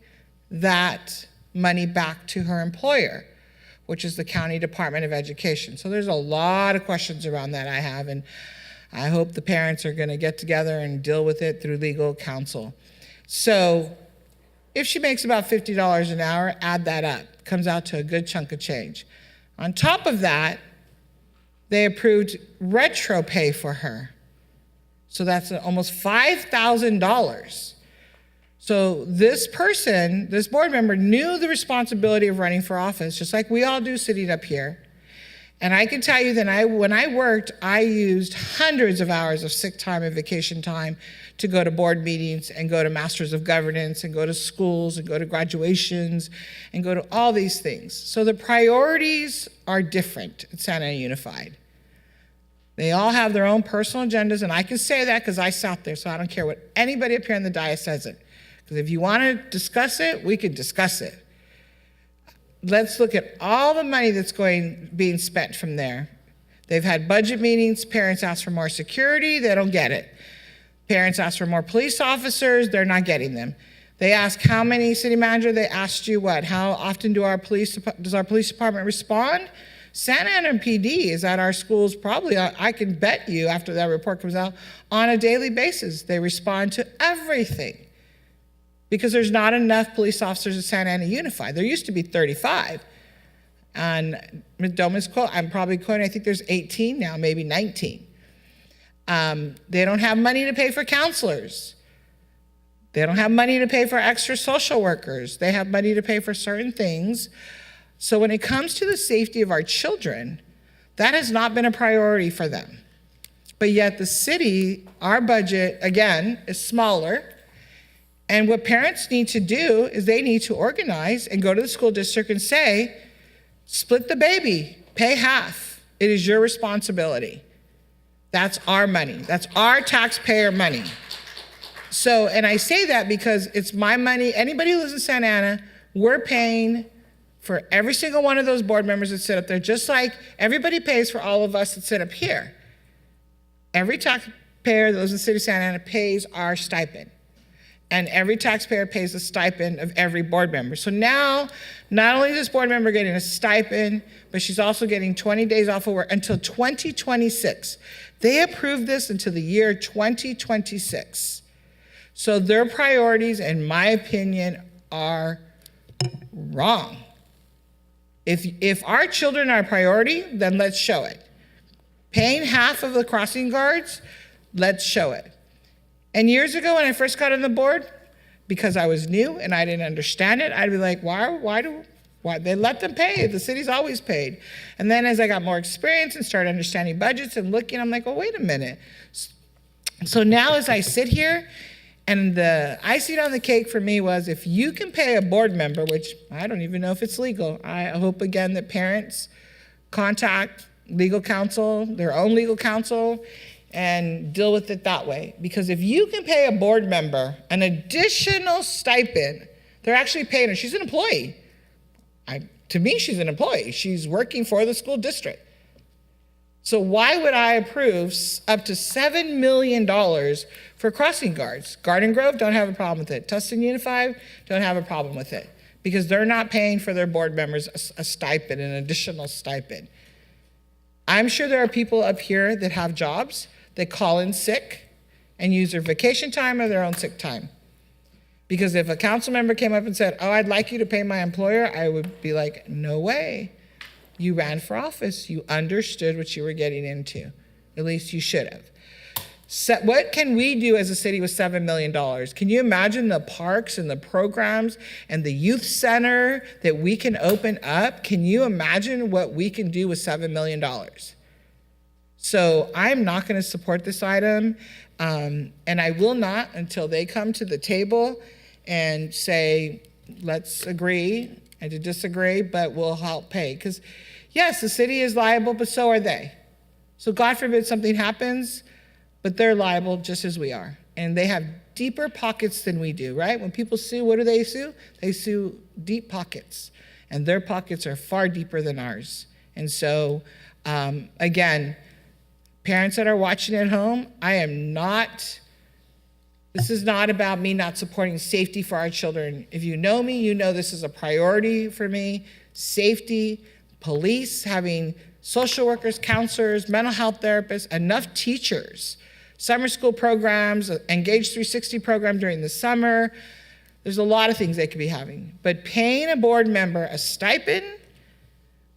that money back to her employer, which is the County Department of Education. So there's a lot of questions around that I have, and I hope the parents are going to get together and deal with it through legal counsel. So if she makes about $50 an hour, add that up. Comes out to a good chunk of change. On top of that, they approved retro pay for her. So that's almost $5,000. So this person, this board member, knew the responsibility of running for office, just like we all do sitting up here. And I can tell you that when I worked, I used hundreds of hours of sick time and vacation time to go to board meetings and go to Masters of Governance and go to schools and go to graduations and go to all these things. So the priorities are different at Santa Ana Unified. They all have their own personal agendas, and I can say that because I sat there, so I don't care what anybody up here in the dais says it. Because if you want to discuss it, we can discuss it. Let's look at all the money that's being spent from there. They've had budget meetings. Parents ask for more security. They don't get it. Parents ask for more police officers. They're not getting them. They ask how many, city manager, they asked you what? How often does our police department respond? Santa Ana PD is at our schools probably, I can bet you after that report comes out, on a daily basis. They respond to everything. Because there's not enough police officers at Santa Ana Unified. There used to be 35. And Ms. Doma's quote, I'm probably quoting, I think there's 18 now, maybe 19. They don't have money to pay for counselors. They don't have money to pay for extra social workers. They have money to pay for certain things. So when it comes to the safety of our children, that has not been a priority for them. But yet the city, our budget, again, is smaller. And what parents need to do is they need to organize and go to the school district and say, split the baby, pay half. It is your responsibility. That's our money. That's our taxpayer money. So, and I say that because it's my money. Anybody who lives in Santa Ana, we're paying for every single one of those board members that sit up there, just like everybody pays for all of us that sit up here. Every taxpayer that lives in the city of Santa Ana pays our stipend. And every taxpayer pays a stipend of every board member. So now, not only is this board member getting a stipend, but she's also getting 20 days off of work until 2026. They approved this until the year 2026. So their priorities, in my opinion, are wrong. If our children are a priority, then let's show it. Paying half of the crossing guards, let's show it. And years ago when I first got on the board, because I was new and I didn't understand it, I'd be like, why they let them pay? The city's always paid. And then as I got more experience and started understanding budgets and looking, I'm like, oh, wait a minute. So now as I sit here, and the icing on the cake for me was if you can pay a board member, which I don't even know if it's legal. I hope again that parents contact legal counsel, their own legal counsel, and deal with it that way. Because if you can pay a board member an additional stipend, they're actually paying her. She's an employee. To me, she's an employee. She's working for the school district. So why would I approve up to $7 million for crossing guards? Garden Grove, don't have a problem with it. Tustin Unified, don't have a problem with it. Because they're not paying for their board members a stipend, an additional stipend. I'm sure there are people up here that have jobs that call in sick and use their vacation time or their own sick time. Because if a council member came up and said, oh, I'd like you to pay my employer, I would be like, no way. You ran for office. You understood what you were getting into. At least you should have. So what can we do as a city with $7 million? Can you imagine the parks and the programs and the youth center that we can open up? Can you imagine what we can do with $7 million? So I'm not going to support this item, and I will not until they come to the table and say, let's agree and to disagree, but we'll help pay. Because yes, the city is liable, but so are they. So God forbid something happens, but they're liable just as we are. And they have deeper pockets than we do, right? When people sue, what do? They sue deep pockets. And their pockets are far deeper than ours. And so, again, parents that are watching at home, this is not about me not supporting safety for our children. If you know me, you know this is a priority for me. Safety, police, having social workers, counselors, mental health therapists, enough teachers, summer school programs, Engage 360 program during the summer. There's a lot of things they could be having. But paying a board member a stipend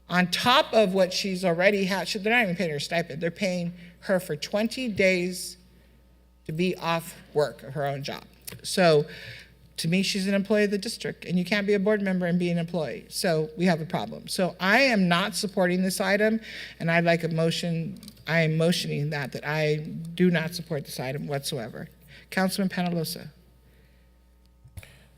on top of what she's already had, they're not even paying her a stipend, they're paying her for 20 days to be off work of her own job. So To me, she's an employee of the district, and you can't be a board member and be an employee. So we have a problem. So I am not supporting this item, and I'd like a motion. I am motioning that I do not support this item whatsoever. Councilman Penalosa.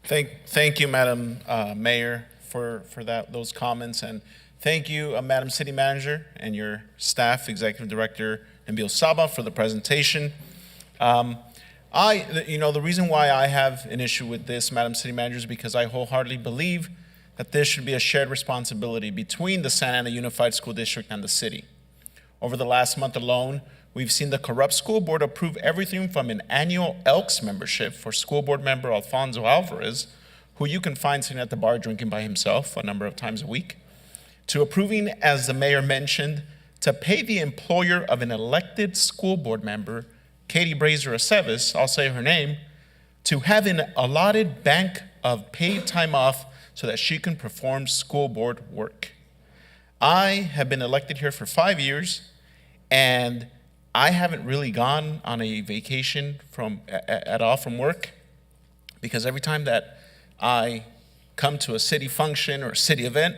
Thank you, Madam Mayor, for those comments, and thank you, Madam City Manager and your staff, Executive Director Nabil Saba, for the presentation. The reason why I have an issue with this, Madam City Manager, is because I wholeheartedly believe that there should be a shared responsibility between the Santa Ana Unified School District and the city. Over the last month alone, we've seen the corrupt school board approve everything from an annual Elks membership for school board member Alfonso Alvarez, who you can find sitting at the bar drinking by himself a number of times a week, to approving, as the mayor mentioned, to pay the employer of an elected school board member, Katie Brazier Aceves, I'll say her name, to have an allotted bank of paid time off so that she can perform school board work. I have been elected here for 5 years, and I haven't really gone on a vacation at all from work, because every time that I come to a city function or a city event,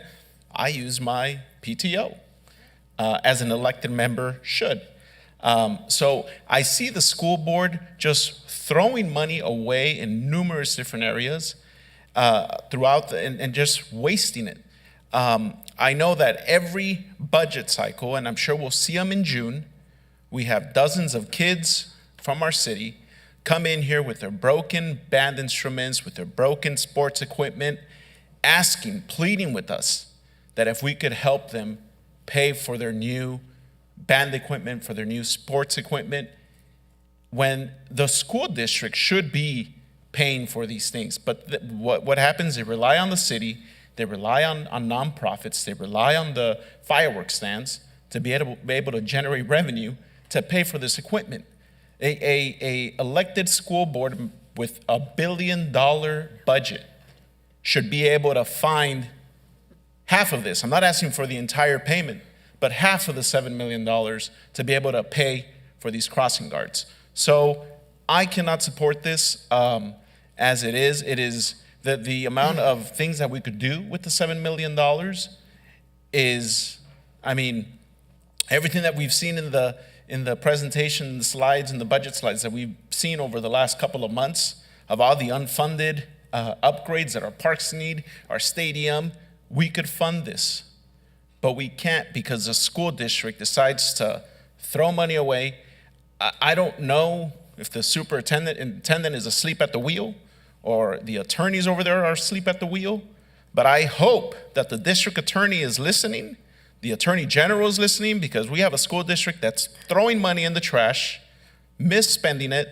I use my PTO, as an elected member should. So I see the school board just throwing money away in numerous different areas throughout and just wasting it. I know that every budget cycle, and I'm sure we'll see them in June, we have dozens of kids from our city come in here with their broken band instruments, with their broken sports equipment, asking, pleading with us that if we could help them pay for their new band equipment, for their new sports equipment, when the school district should be paying for these things. But what happens, they rely on the city, they rely on nonprofits, they rely on the fireworks stands to be able to generate revenue to pay for this equipment. A elected school board with $1 billion budget should be able to find half of this. I'm not asking for the entire payment, but half of the $7 million to be able to pay for these crossing guards. So I cannot support this as it is. It is the amount of things that we could do with the $7 million is, I mean, everything that we've seen in the presentation, the slides, and the budget slides that we've seen over the last couple of months of all the unfunded upgrades that our parks need, our stadium, we could fund this. But we can't because the school district decides to throw money away. I don't know if the superintendent is asleep at the wheel or the attorneys over there are asleep at the wheel, but I hope that the district attorney is listening, the attorney general is listening, because we have a school district that's throwing money in the trash, misspending it,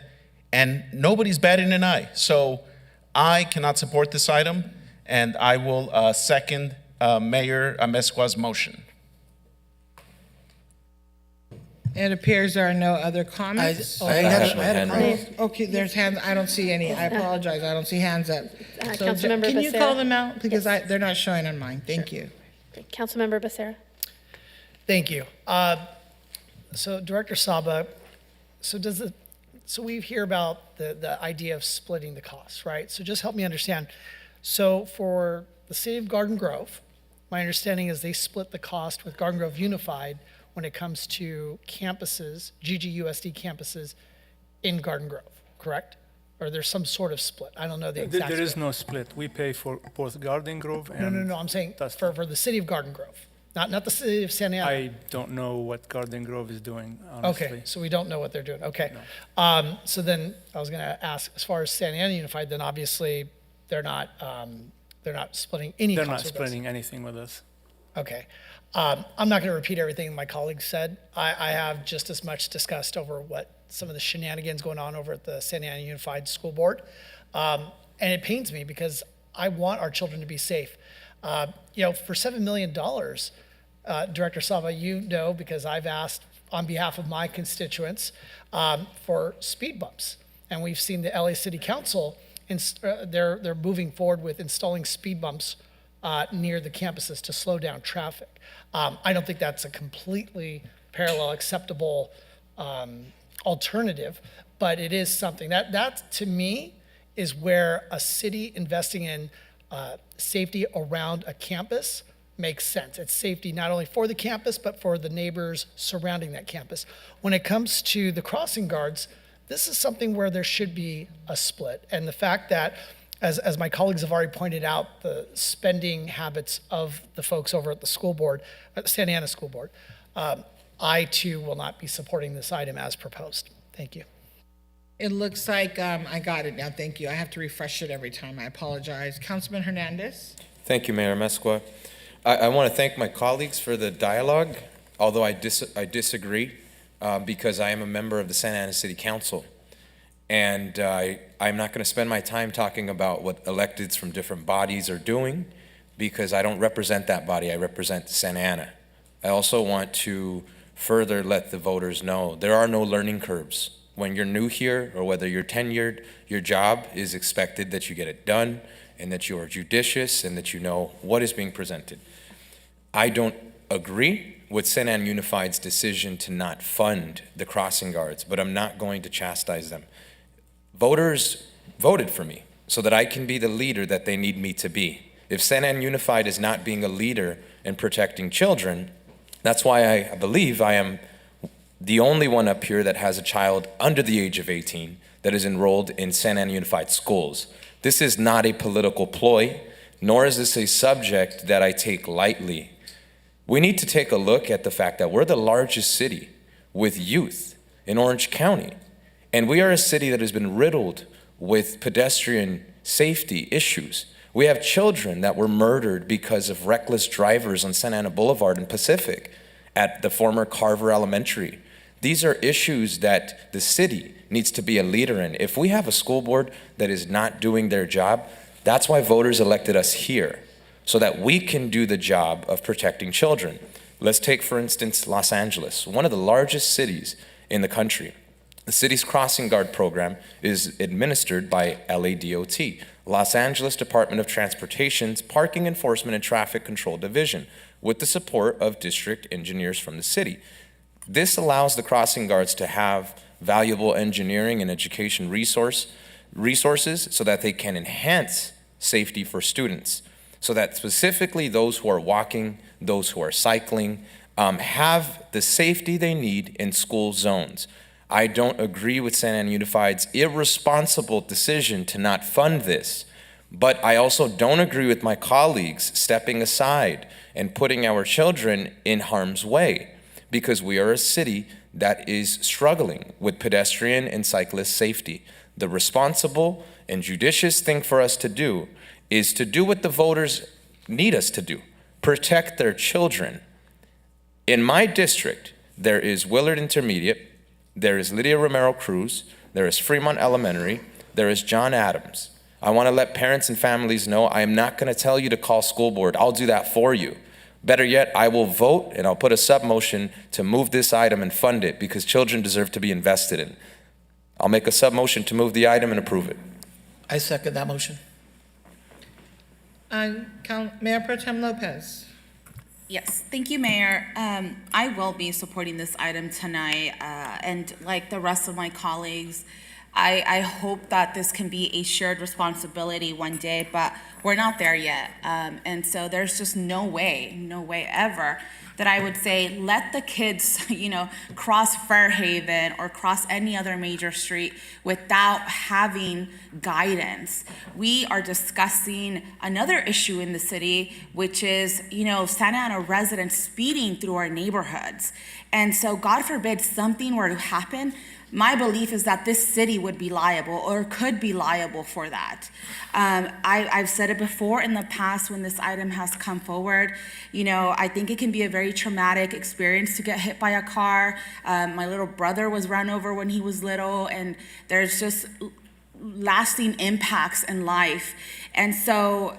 and nobody's batting an eye. So I cannot support this item, and I will second Mayor Amezcua's motion. It appears there are no other comments. I had a comment. Okay, there's hands. I don't see any. I apologize. I don't see hands up. So Councilmember can you Becerra? call them out? Because they're not showing on mine. Thank you. Councilmember Becerra. Thank you. So Director Saba, so we hear about the idea of splitting the costs, right? So just help me understand. So for the city of Garden Grove, my understanding is they split the cost with Garden Grove Unified when it comes to campuses, GGUSD campuses in Garden Grove, correct? Or there's some sort of split. I don't know the exact There is split. no split. We pay for both Garden Grove and... No. I'm saying for the city of Garden Grove, not the city of Santa Ana. I don't know what Garden Grove is doing, honestly. Okay, so we don't know what they're doing. Okay. So then I was going to ask, as far as Santa Ana Unified, then obviously they're not splitting any They're costs not with us. splitting anything with us. Okay. I'm not going to repeat everything my colleagues said. I have just as much discussed over what some of the shenanigans going on over at the Santa Ana Unified School Board. And it pains me because I want our children to be safe. For $7 million, Director Saba, you know, because I've asked on behalf of my constituents for speed bumps. And we've seen the LA City Council, they're moving forward with installing speed bumps near the campuses to slow down traffic. I don't think that's a completely parallel, acceptable alternative, but it is something that to me is where a city investing in safety around a campus makes sense. It's safety not only for the campus, but for the neighbors surrounding that campus. When it comes to the crossing guards, this is something where there should be a split. And the fact that, as my colleagues have already pointed out, the spending habits of the folks over at the school board, Santa Ana School Board, I too will not be supporting this item as proposed. Thank you. It looks like I got it now. Thank you. I have to refresh it every time. I apologize. Councilman Hernandez? Thank you, Mayor Mesqua. I want to thank my colleagues for the dialogue, although I disagree because I am a member of the Santa Ana City Council. And I'm not going to spend my time talking about what electeds from different bodies are doing because I don't represent that body. I represent Santa Ana. I also want to further let the voters know there are no learning curves. When you're new here or whether you're tenured, your job is expected that you get it done and that you are judicious and that you know what is being presented. I don't agree with Santa Ana Unified's decision to not fund the crossing guards, but I'm not going to chastise them. Voters voted for me so that I can be the leader that they need me to be. If Santa Ana Unified is not being a leader in protecting children, that's why I believe I am the only one up here that has a child under the age of 18 that is enrolled in Santa Ana Unified schools. This is not a political ploy, nor is this a subject that I take lightly. We need to take a look at the fact that we're the largest city with youth in Orange County, and we are a city that has been riddled with pedestrian safety issues. We have children that were murdered because of reckless drivers on Santa Ana Boulevard and Pacific at the former Carver Elementary. These are issues that the city needs to be a leader in. If we have a school board that is not doing their job, that's why voters elected us here, so that we can do the job of protecting children. Let's take, for instance, Los Angeles, one of the largest cities in the country. The city's crossing guard program is administered by LADOT, Los Angeles Department of Transportation's Parking Enforcement and Traffic Control Division, with the support of district engineers from the city. This allows the crossing guards to have valuable engineering and education resources so that they can enhance safety for students, so that specifically those who are walking, those who are cycling, have the safety they need in school zones. I don't agree with Santa Ana Unified's irresponsible decision to not fund this, but I also don't agree with my colleagues stepping aside and putting our children in harm's way, because we are a city that is struggling with pedestrian and cyclist safety. The responsible and judicious thing for us to do is to do what the voters need us to do, protect their children. In my district, there is Willard Intermediate, there is Lydia Romero Cruz, there is Fremont Elementary, there is John Adams. I want to let parents and families know I am not going to tell you to call school board. I'll do that for you. Better yet, I will vote and I'll put a sub-motion to move this item and fund it because children deserve to be invested in. I'll make a sub-motion to move the item and approve it. I second that motion. Mayor Pro Tem Lopez. Yes, thank you, Mayor. I will be supporting this item tonight, and like the rest of my colleagues, I hope that this can be a shared responsibility one day, but we're not there yet. And so there's just no way ever that I would say, let the kids, cross Fairhaven or cross any other major street without having guidance. We are discussing another issue in the city, which is, Santa Ana residents speeding through our neighborhoods. And so God forbid something were to happen, my belief is that this city would be liable or could be liable for that. I've said it before in the past when this item has come forward. I think it can be a very traumatic experience to get hit by a car. My little brother was run over when he was little, and there's just lasting impacts in life. And so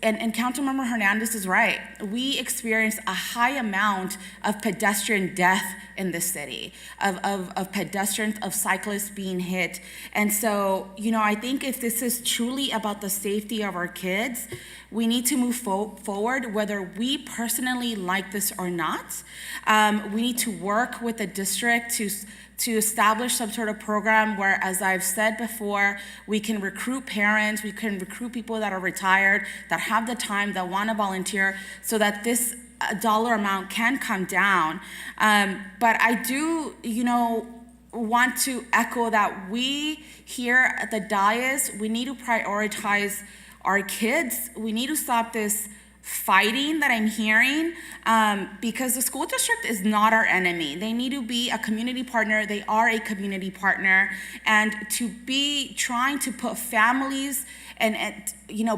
and Councilmember Hernandez is right. We experience a high amount of pedestrian death in this city, of pedestrians, of cyclists being hit. And so, I think if this is truly about the safety of our kids, we need to move forward, whether we personally like this or not. We need to work with the district to establish some sort of program where, as I've said before, we can recruit parents, we can recruit people that are retired, that have the time, that want to volunteer, so that this dollar amount can come down. But I do, want to echo that we here at the dais, we need to prioritize our kids. We need to stop this fighting that I'm hearing, because the school district is not our enemy. They need to be a community partner. They are a community partner. And to be trying to put families and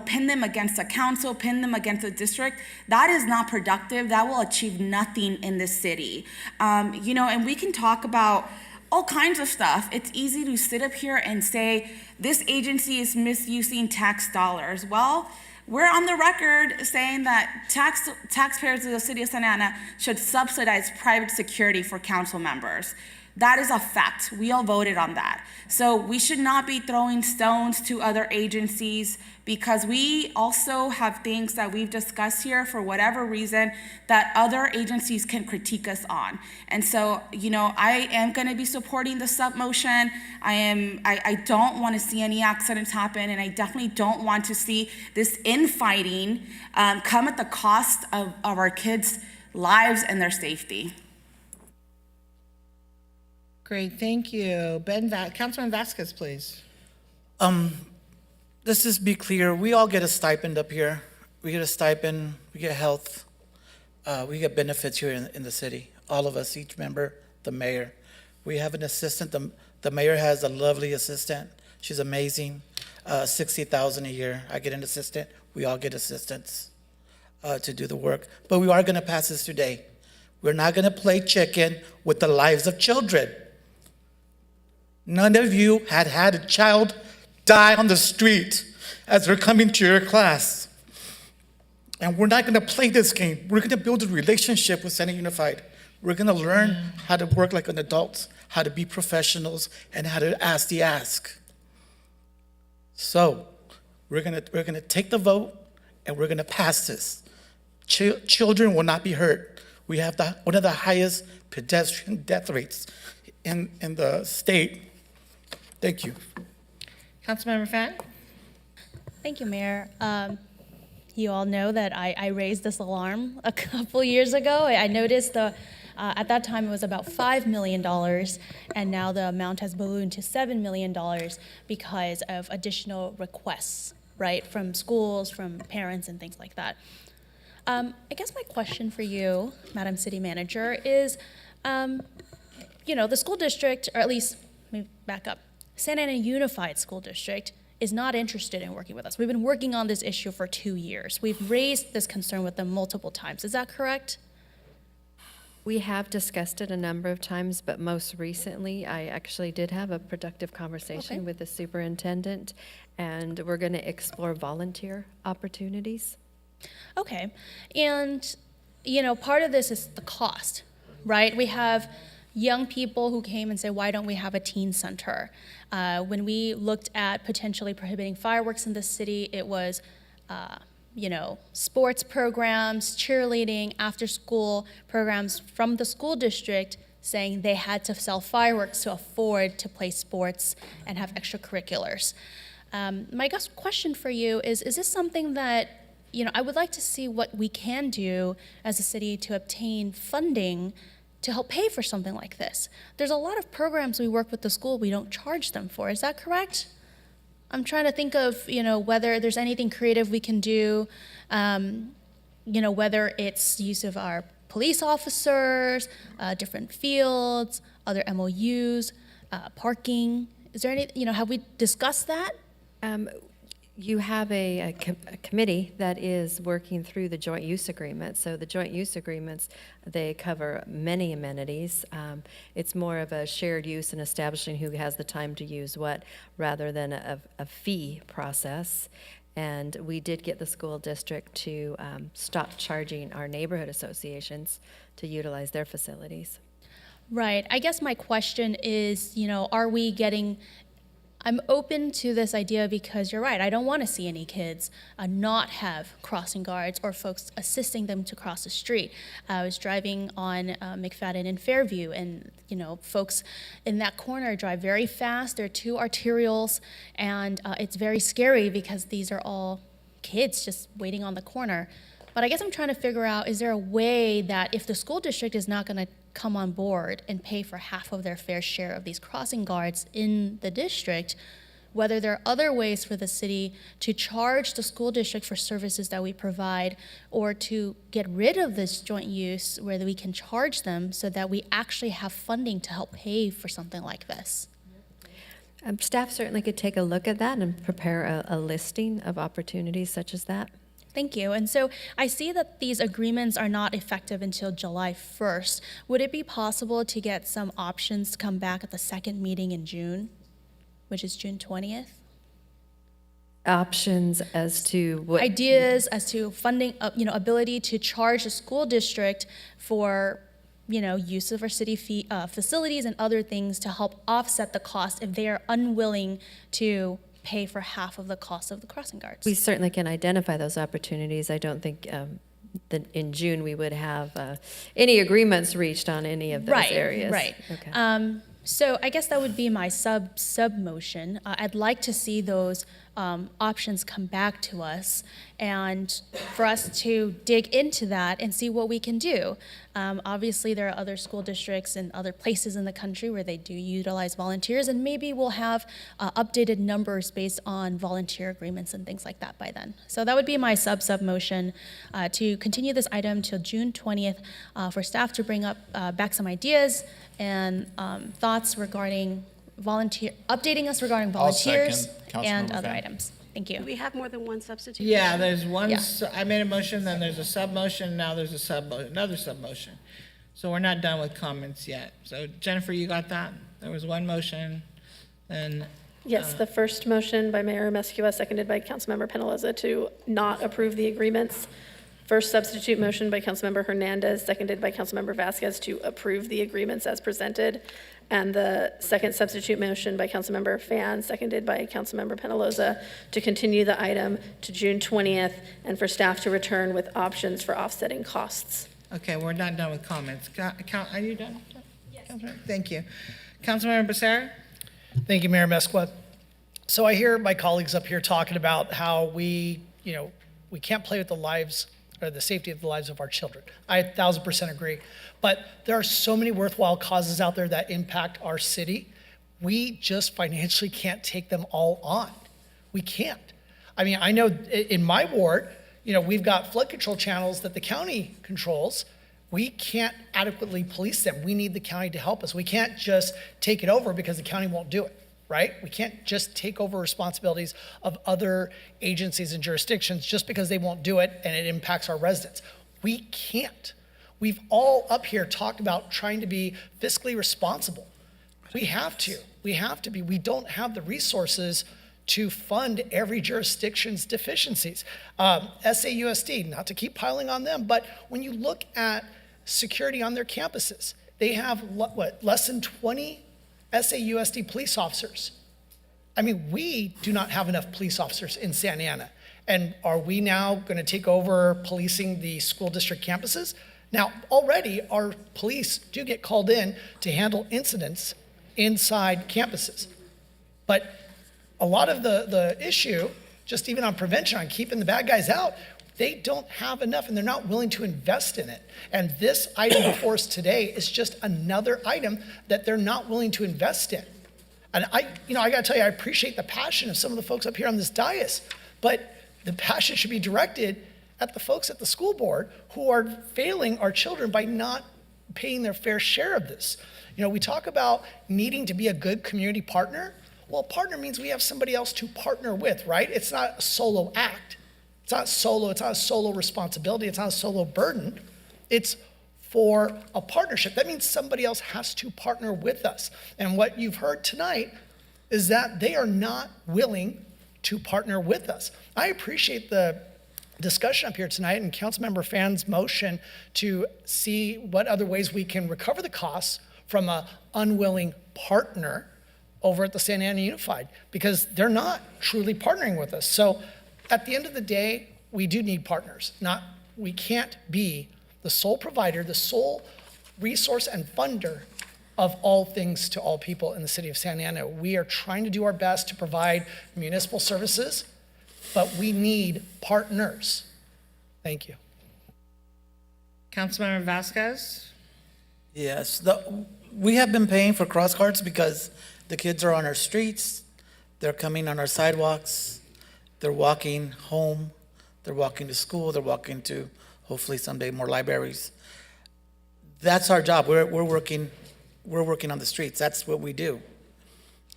pin them against a council, pin them against a district, that is not productive. That will achieve nothing in this city. And we can talk about all kinds of stuff. It's easy to sit up here and say, this agency is misusing tax dollars. Well, we're on the record saying that taxpayers of the city of Santa Ana should subsidize private security for council members. That is a fact. We all voted on that. So we should not be throwing stones to other agencies, because we also have things that we've discussed here for whatever reason that other agencies can critique us on. And so, I am going to be supporting the sub motion. I don't want to see any accidents happen, and I definitely don't want to see this infighting come at the cost of our kids' lives and their safety. Great, thank you. Councilman Vasquez, please. Let's just be clear. We all get a stipend up here. We get a stipend, we get health, we get benefits here in the city. All of us, each member, the mayor. We have an assistant. The mayor has a lovely assistant. She's amazing. $60,000 a year. I get an assistant. We all get assistants to do the work. But we are going to pass this today. We're not going to play chicken with the lives of children. None of you had a child die on the street as they're coming to your class. And we're not going to play this game. We're going to build a relationship with Santa Unified. We're going to learn how to work like an adult, how to be professionals, and how to ask the ask. So we're going to take the vote, and we're going to pass this. Children will not be hurt. We have one of the highest pedestrian death rates in the state. Thank you. Councilmember Fan? Thank you, Mayor. You all know that I raised this alarm a couple years ago. I noticed at that time it was about $5 million, and now the amount has ballooned to $7 million because of additional requests, right, from schools, from parents, and things like that. I guess my question for you, Madam City Manager, is, the school district, or at least, let me back up, Santa Ana Unified School District is not interested in working with us. We've been working on this issue for 2 years. We've raised this concern with them multiple times. Is that correct? We have discussed it a number of times, but most recently, I actually did have a productive conversation with the superintendent, and we're going to explore volunteer opportunities. Okay. And, part of this is the cost, right? We have young people who came and say, why don't we have a teen center? When we looked at potentially prohibiting fireworks in the city, it was, sports programs, cheerleading, after-school programs from the school district saying they had to sell fireworks to afford to play sports and have extracurriculars. My question for you is this something that, I would like to see what we can do as a city to obtain funding to help pay for something like this. There's a lot of programs we work with the school we don't charge them for. Is that correct? I'm trying to think of, whether there's anything creative we can do, whether it's use of our police officers, different fields, other MOUs, parking. Is there any, have we discussed that? You have a committee that is working through the joint use agreement. So the joint use agreements, they cover many amenities. It's more of a shared use and establishing who has the time to use what rather than a fee process. And we did get the school district to stop charging our neighborhood associations to utilize their facilities. Right. I guess my question is, are we getting I'm open to this idea because you're right. I don't want to see any kids not have crossing guards or folks assisting them to cross the street. I was driving on McFadden and Fairview, and folks in that corner drive very fast. There are two arterials, and it's very scary because these are all kids just waiting on the corner. But I guess I'm trying to figure out, is there a way that if the school district is not going to come on board and pay for half of their fair share of these crossing guards in the district, whether there are other ways for the city to charge the school district for services that we provide, or to get rid of this joint use where we can charge them so that we actually have funding to help pay for something like this. Staff certainly could take a look at that and prepare a listing of opportunities such as that. Thank you. And so I see that these agreements are not effective until July 1st. Would it be possible to get some options to come back at the second meeting in June, which is June 20th? Options as to what? Ideas as to funding, ability to charge the school district for use of our city facilities and other things to help offset the cost if they are unwilling to pay for half of the cost of the crossing guards. We certainly can identify those opportunities. I don't think that in June we would have any agreements reached on any of those areas. Right. Okay. So I guess that would be my sub motion. I'd like to see those options come back to us and for us to dig into that and see what we can do. Obviously, there are other school districts and other places in the country where they do utilize volunteers, and maybe we'll have updated numbers based on volunteer agreements and things like that by then. So that would be my sub motion to continue this item till June 20th for staff to bring up back some ideas and thoughts regarding updating us regarding volunteers and other items. Thank you. Do we have more than one substitute? Yeah, there's one, Yeah. I made a motion, then there's a sub-motion, now there's another sub-motion. So we're not done with comments yet. So Jennifer, you got that? There was one motion, then. Yes, the first motion by Mayor Mescua, seconded by Councilmember Penaloza to not approve the agreements. First substitute motion by Councilmember Hernandez, seconded by Councilmember Vasquez to approve the agreements as presented. And the second substitute motion by Councilmember Fan, seconded by Councilmember Penaloza, to continue the item to June 20th and for staff to return with options for offsetting costs. Okay, we're not done with comments. Are you done? Yes. Thank you. Councilmember Becerra? Thank you, Mayor Mescua. So I hear my colleagues up here talking about how we can't play with the lives or the safety of the lives of our children. I 1,000% agree. But there are so many worthwhile causes out there that impact our city. We just financially can't take them all on. We can't. I mean, I know in my ward, we've got flood control channels that the county controls. We can't adequately police them. We need the county to help us. We can't just take it over because the county won't do it. Right? We can't just take over responsibilities of other agencies and jurisdictions just because they won't do it and it impacts our residents. We can't. We've all up here talked about trying to be fiscally responsible. We have to. We have to be. We don't have the resources to fund every jurisdiction's deficiencies. SAUSD, not to keep piling on them, but when you look at security on their campuses, they have less than 20 SAUSD police officers. I mean, we do not have enough police officers in Santa Ana. And are we now going to take over policing the school district campuses? Now, already our police do get called in to handle incidents inside campuses. But a lot of the issue, just even on prevention, on keeping the bad guys out, they don't have enough and they're not willing to invest in it. And this item before us today is just another item that they're not willing to invest in. And I gotta tell you, I appreciate the passion of some of the folks up here on this dais, but the passion should be directed at the folks at the school board who are failing our children by not paying their fair share of this. We talk about needing to be a good community partner. Well, partner means we have somebody else to partner with, right? It's not a solo act. It's not a solo responsibility. It's not a solo burden. It's for a partnership. That means somebody else has to partner with us. And what you've heard tonight is that they are not willing to partner with us. I appreciate the discussion up here tonight and Councilmember Fan's motion to see what other ways we can recover the costs from an unwilling partner. over at the Santa Ana Unified because they're not truly partnering with us. So at the end of the day, we do need partners. We can't be the sole provider, the sole resource and funder of all things to all people in the city of Santa Ana. We are trying to do our best to provide municipal services, but we need partners. Thank you. Councilmember Vasquez? Yes, we have been paying for cross guards because the kids are on our streets, they're coming on our sidewalks, they're walking home, they're walking to school, they're walking to hopefully someday more libraries. That's our job. We're working on the streets. That's what we do.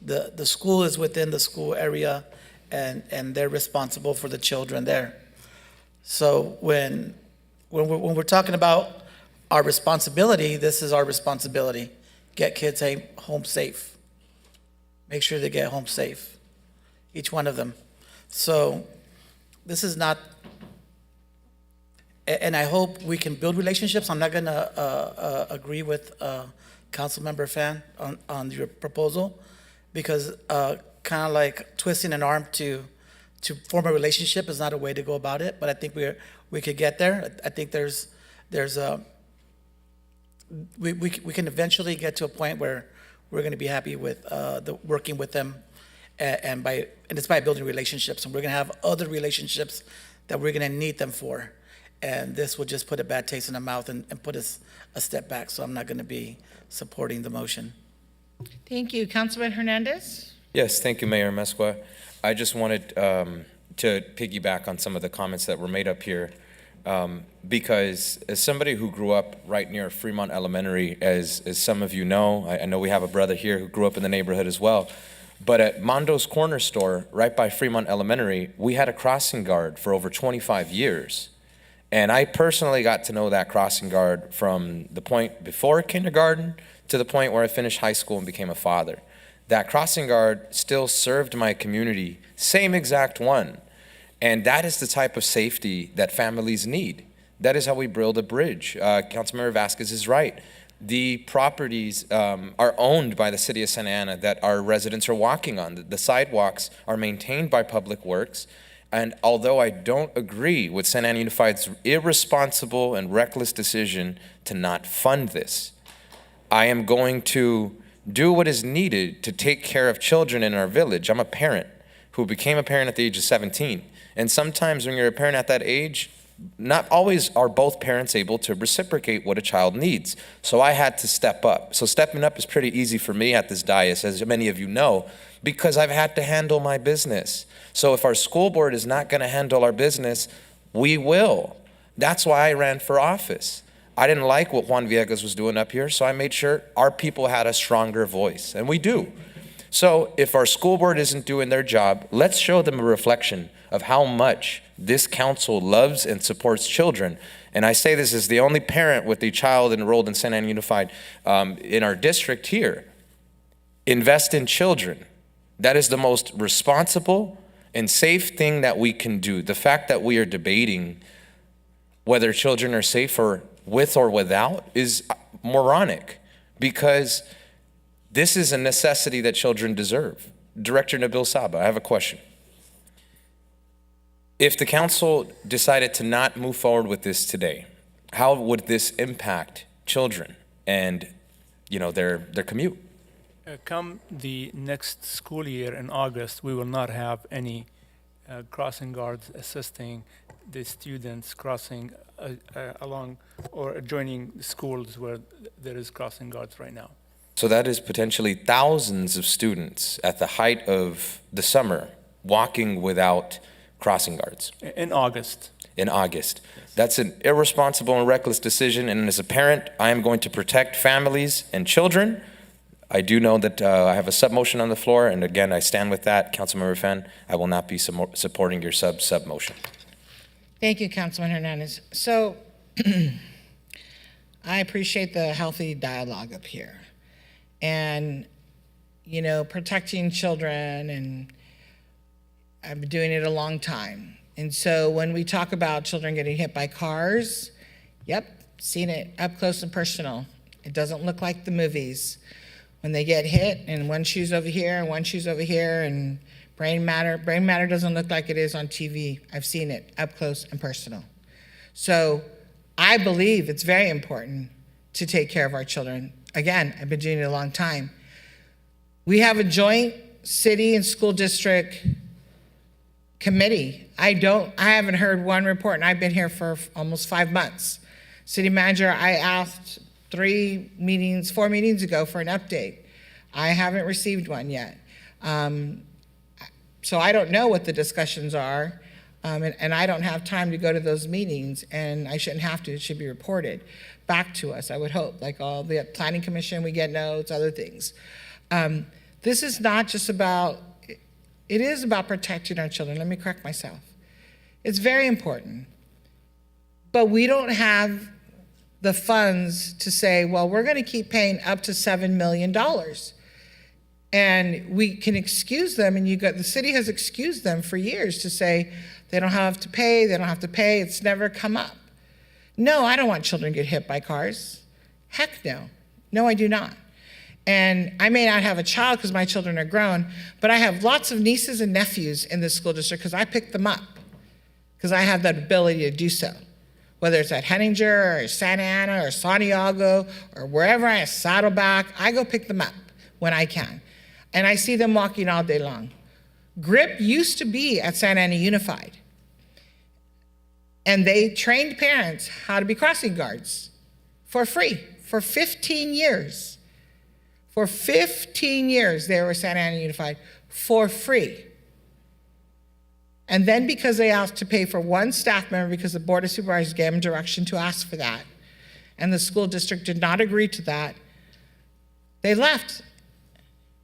The school is within the school area, and they're responsible for the children there. So when we're talking about our responsibility, this is our responsibility. Get kids home safe. Make sure they get home safe, each one of them. So this is not, and I hope we can build relationships. I'm not going to agree with Councilmember Fan on your proposal because kind of like twisting an arm to form a relationship is not a way to go about it. But I think we could get there. I think we can eventually get to a point where we're going to be happy with working with them, and it's by building relationships, and we're going to have other relationships that we're going to need them for, and this will just put a bad taste in the mouth and put us a step back. So I'm not going to be supporting the motion. Thank you. Councilman Hernandez? Yes, thank you, Mayor Mesqua. I just wanted to piggyback on some of the comments that were made up here. Because as somebody who grew up right near Fremont Elementary, as some of you know, I know we have a brother here who grew up in the neighborhood as well, but at Mondo's Corner Store, right by Fremont Elementary, we had a crossing guard for over 25 years. And I personally got to know that crossing guard from the point before kindergarten to the point where I finished high school and became a father. That crossing guard still served my community, same exact one. And that is the type of safety that families need. That is how we build a bridge. Councilmember Vasquez is right. The properties are owned by the city of Santa Ana that our residents are walking on. The sidewalks are maintained by Public Works. And although I don't agree with Santa Ana Unified's irresponsible and reckless decision to not fund this, I am going to do what is needed to take care of children in our village. I'm a parent who became a parent at the age of 17. And sometimes when you're a parent at that age, not always are both parents able to reciprocate what a child needs. So I had to step up. So stepping up is pretty easy for me at this dais, as many of you know, because I've had to handle my business. So if our school board is not going to handle our business, we will. That's why I ran for office. I didn't like what Juan Villegas was doing up here, so I made sure our people had a stronger voice, and we do. So if our school board isn't doing their job, let's show them a reflection of how much this council loves and supports children. And I say this as the only parent with a child enrolled in Santa Ana Unified in our district here. Invest in children. That is the most responsible and safe thing that we can do. The fact that we are debating whether children are safer with or without is moronic, because this is a necessity that children deserve. Director Nabil Saba, I have a question. If the council decided to not move forward with this today, how would this impact children and, their commute? Come the next school year in August, we will not have any crossing guards assisting the students crossing along or adjoining schools where there is crossing guards right now. So that is potentially thousands of students at the height of the summer walking without crossing guards. In August. In August. That's an irresponsible and reckless decision, and as a parent, I am going to protect families and children. I do know that I have a sub-motion on the floor, and again, I stand with that. Councilmember Fan, I will not be supporting your sub-motion. Thank you, Councilman Hernandez. So I appreciate the healthy dialogue up here. And, protecting children, and I've been doing it a long time. And so when we talk about children getting hit by cars, yep, seen it up close and personal. It doesn't look like the movies. when they get hit and one shoe's over here and one shoe's over here and brain matter doesn't look like it is on TV. I've seen it up close and personal. So I believe it's very important to take care of our children. Again, I've been doing it a long time. We have a joint city and school district committee. I haven't heard one report, and I've been here for almost 5 months. City manager, I asked 4 meetings ago for an update. I haven't received one yet. So I don't know what the discussions are, and I don't have time to go to those meetings, and I shouldn't have to. It should be reported back to us, I would hope, like all the planning commission, we get notes, other things. This is not just about, it is about protecting our children. Let me correct myself. It's very important. But we don't have the funds to say, well, we're going to keep paying up to $7 million. And we can excuse them, and the city has excused them for years to say they don't have to pay, it's never come up. No, I don't want children to get hit by cars. Heck no. No, I do not. And I may not have a child because my children are grown, but I have lots of nieces and nephews in this school district because I pick them up, because I have that ability to do so. Whether it's at Henninger or Santa Ana or Santiago or wherever I Saddleback, I go pick them up when I can. And I see them walking all day long. GRIP used to be at Santa Ana Unified. And they trained parents how to be crossing guards for free for 15 years. For 15 years, they were Santa Ana Unified for free. And then because they asked to pay for one staff member because the Board of Supervisors gave them direction to ask for that, and the school district did not agree to that, they left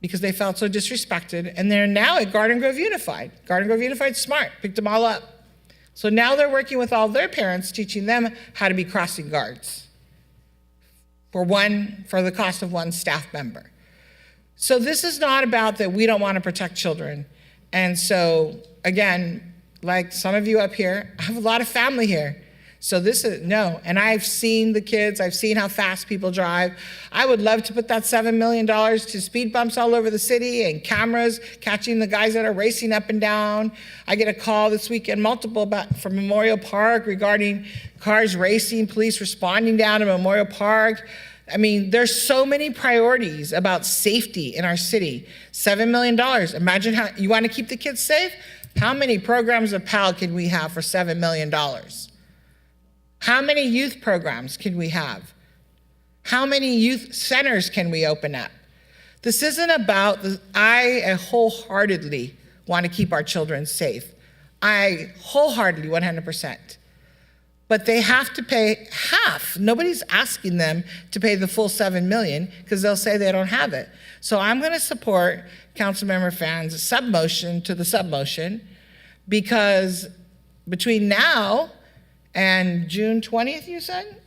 because they felt so disrespected, and they're now at Garden Grove Unified. Garden Grove Unified's smart, picked them all up. So now they're working with all their parents, teaching them how to be crossing guards for the cost of one staff member. So this is not about that we don't want to protect children. And so, again, like some of you up here, I have a lot of family here. So this is, no, and I've seen the kids, I've seen how fast people drive. I would love to put that $7 million to speed bumps all over the city and cameras catching the guys that are racing up and down. I get a call this weekend, multiple from Memorial Park regarding cars racing, police responding down to Memorial Park. I mean, there's so many priorities about safety in our city. $7 million, imagine how, you want to keep the kids safe? How many programs of Pal can we have for $7 million? How many youth programs can we have? How many youth centers can we open up? This isn't about, I wholeheartedly want to keep our children safe. I wholeheartedly, 100%. But they have to pay half. Nobody's asking them to pay the full $7 million because they'll say they don't have it. So I'm going to support Councilmember Phan's submotion to the submotion, because between now and June 20th, you said?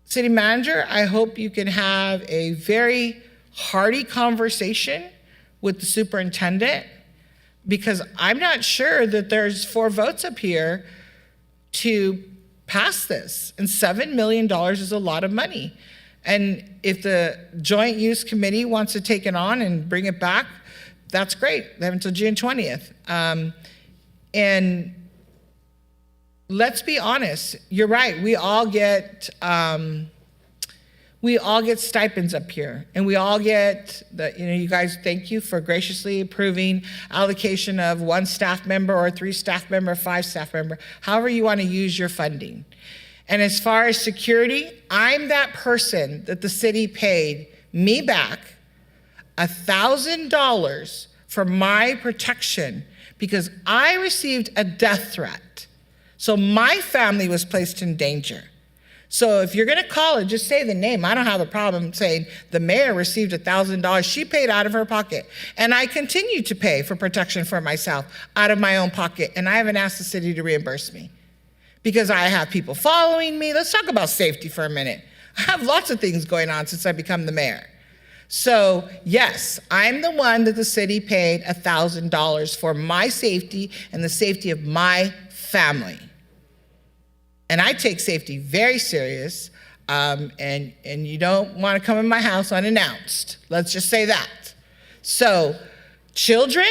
City manager, I hope you can have a very hearty conversation with the superintendent, because I'm not sure that there's 4 votes up here to pass this. And $7 million is a lot of money. And if the Joint Use Committee wants to take it on and bring it back, that's great. They have until June 20th. And let's be honest, you're right, we all get stipends up here, and we all get you guys, thank you for graciously approving allocation of 1 staff member or 3 staff member, 5 staff member, however you want to use your funding. And as far as security, I'm that person that the city paid me back $1,000 for my protection because I received a death threat. So my family was placed in danger. So if you're gonna call it, just say the name. I don't have a problem saying the mayor received $1,000. She paid out of her pocket. And I continue to pay for protection for myself out of my own pocket. And I haven't asked the city to reimburse me because I have people following me. Let's talk about safety for a minute. I have lots of things going on since I become the mayor. So yes, I'm the one that the city paid $1,000 for my safety and the safety of my family. And I take safety very serious. And you don't want to come in my house unannounced. Let's just say that. So, children,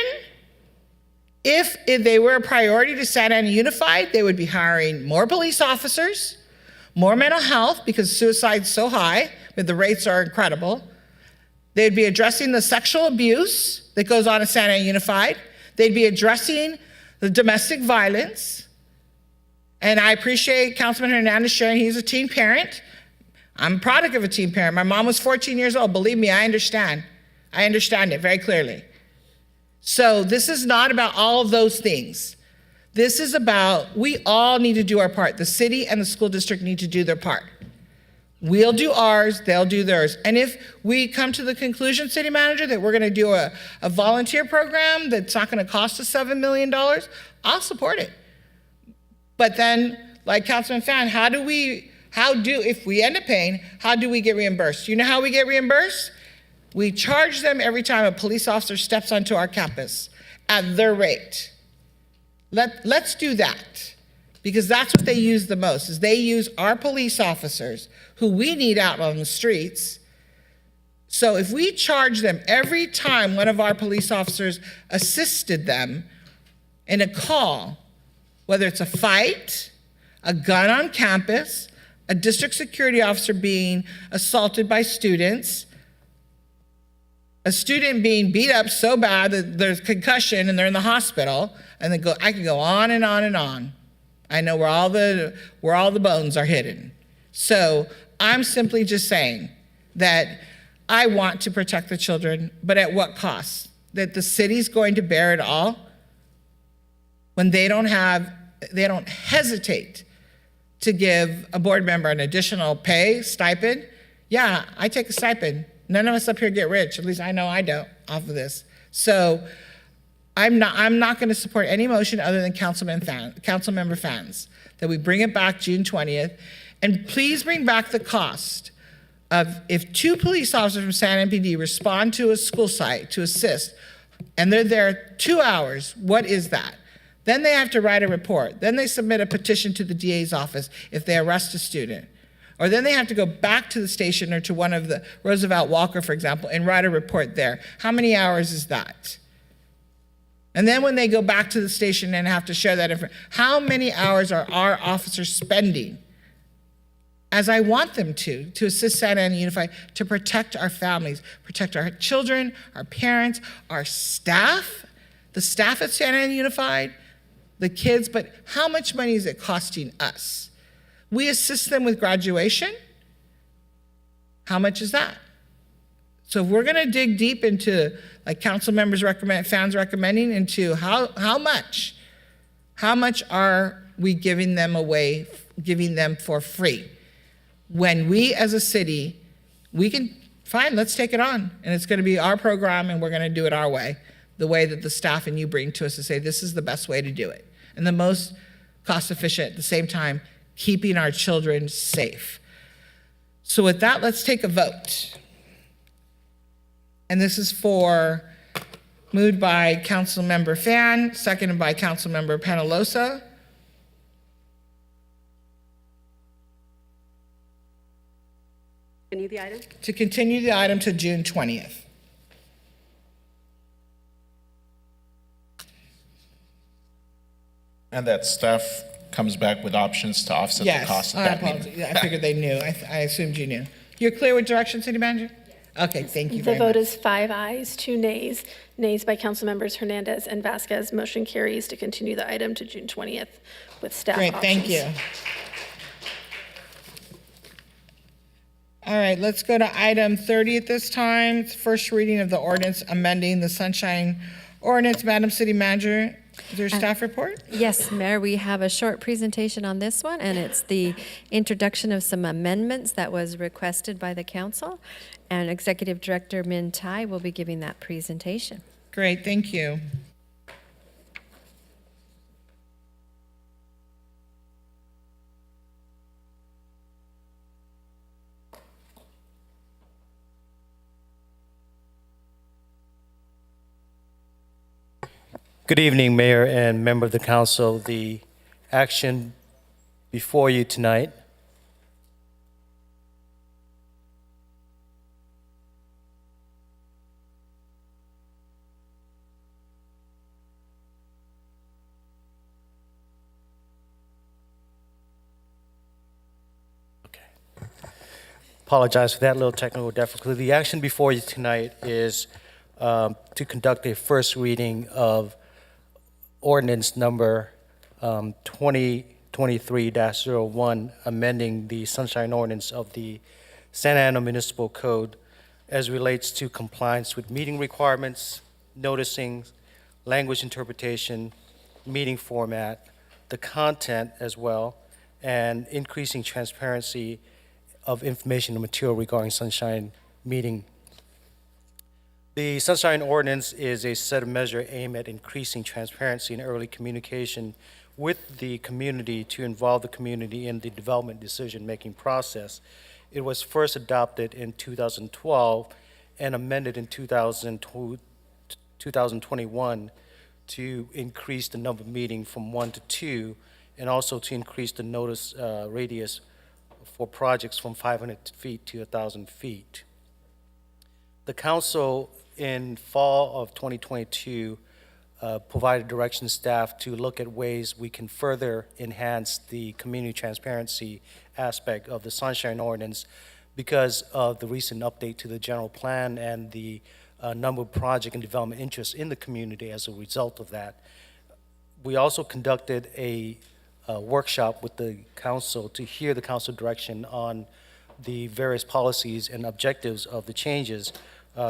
if they were a priority to Santa Ana Unified, they would be hiring more police officers, more mental health, because suicide's so high, but the rates are incredible. They'd be addressing the sexual abuse that goes on at Santa Ana Unified. They'd be addressing the domestic violence. And I appreciate Councilman Hernandez sharing he's a teen parent. I'm a product of a teen parent. My mom was 14 years old. Believe me, I understand. I understand it very clearly. So this is not about all of those things. This is about, we all need to do our part. The city and the school district need to do their part. We'll do ours, they'll do theirs. And if we come to the conclusion, city manager, that we're gonna do a volunteer program that's not gonna cost us $7 million, I'll support it. But then, like Councilman Fan, if we end up paying, how do we get reimbursed? You know how we get reimbursed? We charge them every time a police officer steps onto our campus at their rate. Let's do that, because that's what they use the most, is they use our police officers who we need out on the streets. So if we charge them every time one of our police officers assisted them in a call, whether it's a fight, a gun on campus, a district security officer being assaulted by students, a student being beat up so bad that there's concussion and they're in the hospital, and I can go on and on and on. I know where all the bones are hidden. So I'm simply just saying that I want to protect the children, but at what cost? That the city's going to bear it all when they don't hesitate to give a board member an additional stipend. Yeah, I take a stipend. None of us up here get rich. At least I know I don't off of this. So I'm not going to support any motion other than Councilmember Fan's, that we bring it back June 20th. And please bring back the cost of if 2 police officers from San MPD respond to a school site to assist, and they're there 2 hours, what is that? Then they have to write a report. Then they submit a petition to the DA's office if they arrest a student. Or then they have to go back to the station or to one of the Roosevelt Walker, for example, and write a report there. How many hours is that? And then when they go back to the station and have to share that information, how many hours are our officers spending, as I want them to assist Santa Ana Unified, to protect our families, protect our children, our parents, our staff, the staff at Santa Ana Unified, the kids, but how much money is it costing us? We assist them with graduation. How much is that? So if we're gonna dig deep into, like council members fans recommending, into how much are we giving them for free? When we as a city, we can, fine, let's take it on. And it's gonna be our program and we're gonna do it our way, the way that the staff and you bring to us to say, this is the best way to do it. And the most cost efficient at the same time, keeping our children safe. So with that, let's take a vote. And this is moved by Councilmember Fan, seconded by Councilmember Penalosa. Continue the item? To continue the item to June 20th. And that staff comes back with options to offset the cost of I that apologize. meeting. Yeah, I figured they knew. I assumed you knew. You're clear with direction, City Manager? Okay, thank you The very much. vote is 5 ayes, 2 nays. Nays by Councilmembers Hernandez and Vasquez. Motion carries to continue the item to June 20th with staff Great, options. thank you. All right, let's go to item 30 at this time. It's first reading of the ordinance amending the Sunshine Ordinance. Madam City Manager, is there a staff report? Yes, Mayor, we have a short presentation on this one, and it's the introduction of some amendments that was requested by the council, and Executive Director Min Tai will be giving that presentation. Great, thank you. Good evening, Mayor and member of the council. The action before you tonight Apologize for that little technical difficulty. The action before you tonight is to conduct a first reading of ordinance number 2023-01, amending the sunshine ordinance of the Santa Ana Municipal Code as relates to compliance with meeting requirements, noticing, language interpretation, meeting format, the content as well, and increasing transparency of information and material regarding sunshine meeting. The sunshine ordinance is a set of measures aimed at increasing transparency and early communication with the community to involve the community in the development decision-making process. It was first adopted in 2012 and amended in 2021 to increase the number of meetings from 1 to 2, and also to increase the notice radius for projects from 500 feet to 1,000 feet. The council in fall of 2022 provided direction staff to look at ways we can further enhance the community transparency aspect of the sunshine ordinance because of the recent update to the general plan and the number of project and development interests in the community as a result of that. We also conducted a workshop with the council to hear the council direction on the various policies and objectives of the changes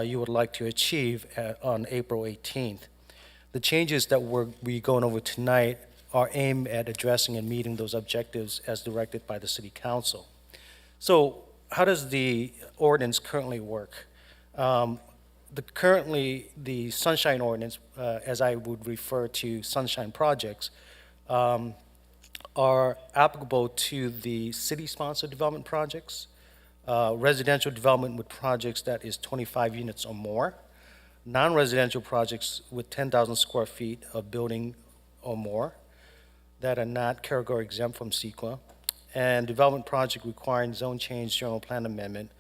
you would like to achieve on April 18th. The changes that we're going over tonight are aimed at addressing and meeting those objectives as directed by the City Council. So how does the ordinance currently work? Currently, the sunshine ordinance, as I would refer to sunshine projects, are applicable to the city-sponsored development projects, residential development with projects that is 25 units or more, non-residential projects with 10,000 square feet of building or more that are not category exempt from CEQA, and development project requiring zone change, general plan amendment,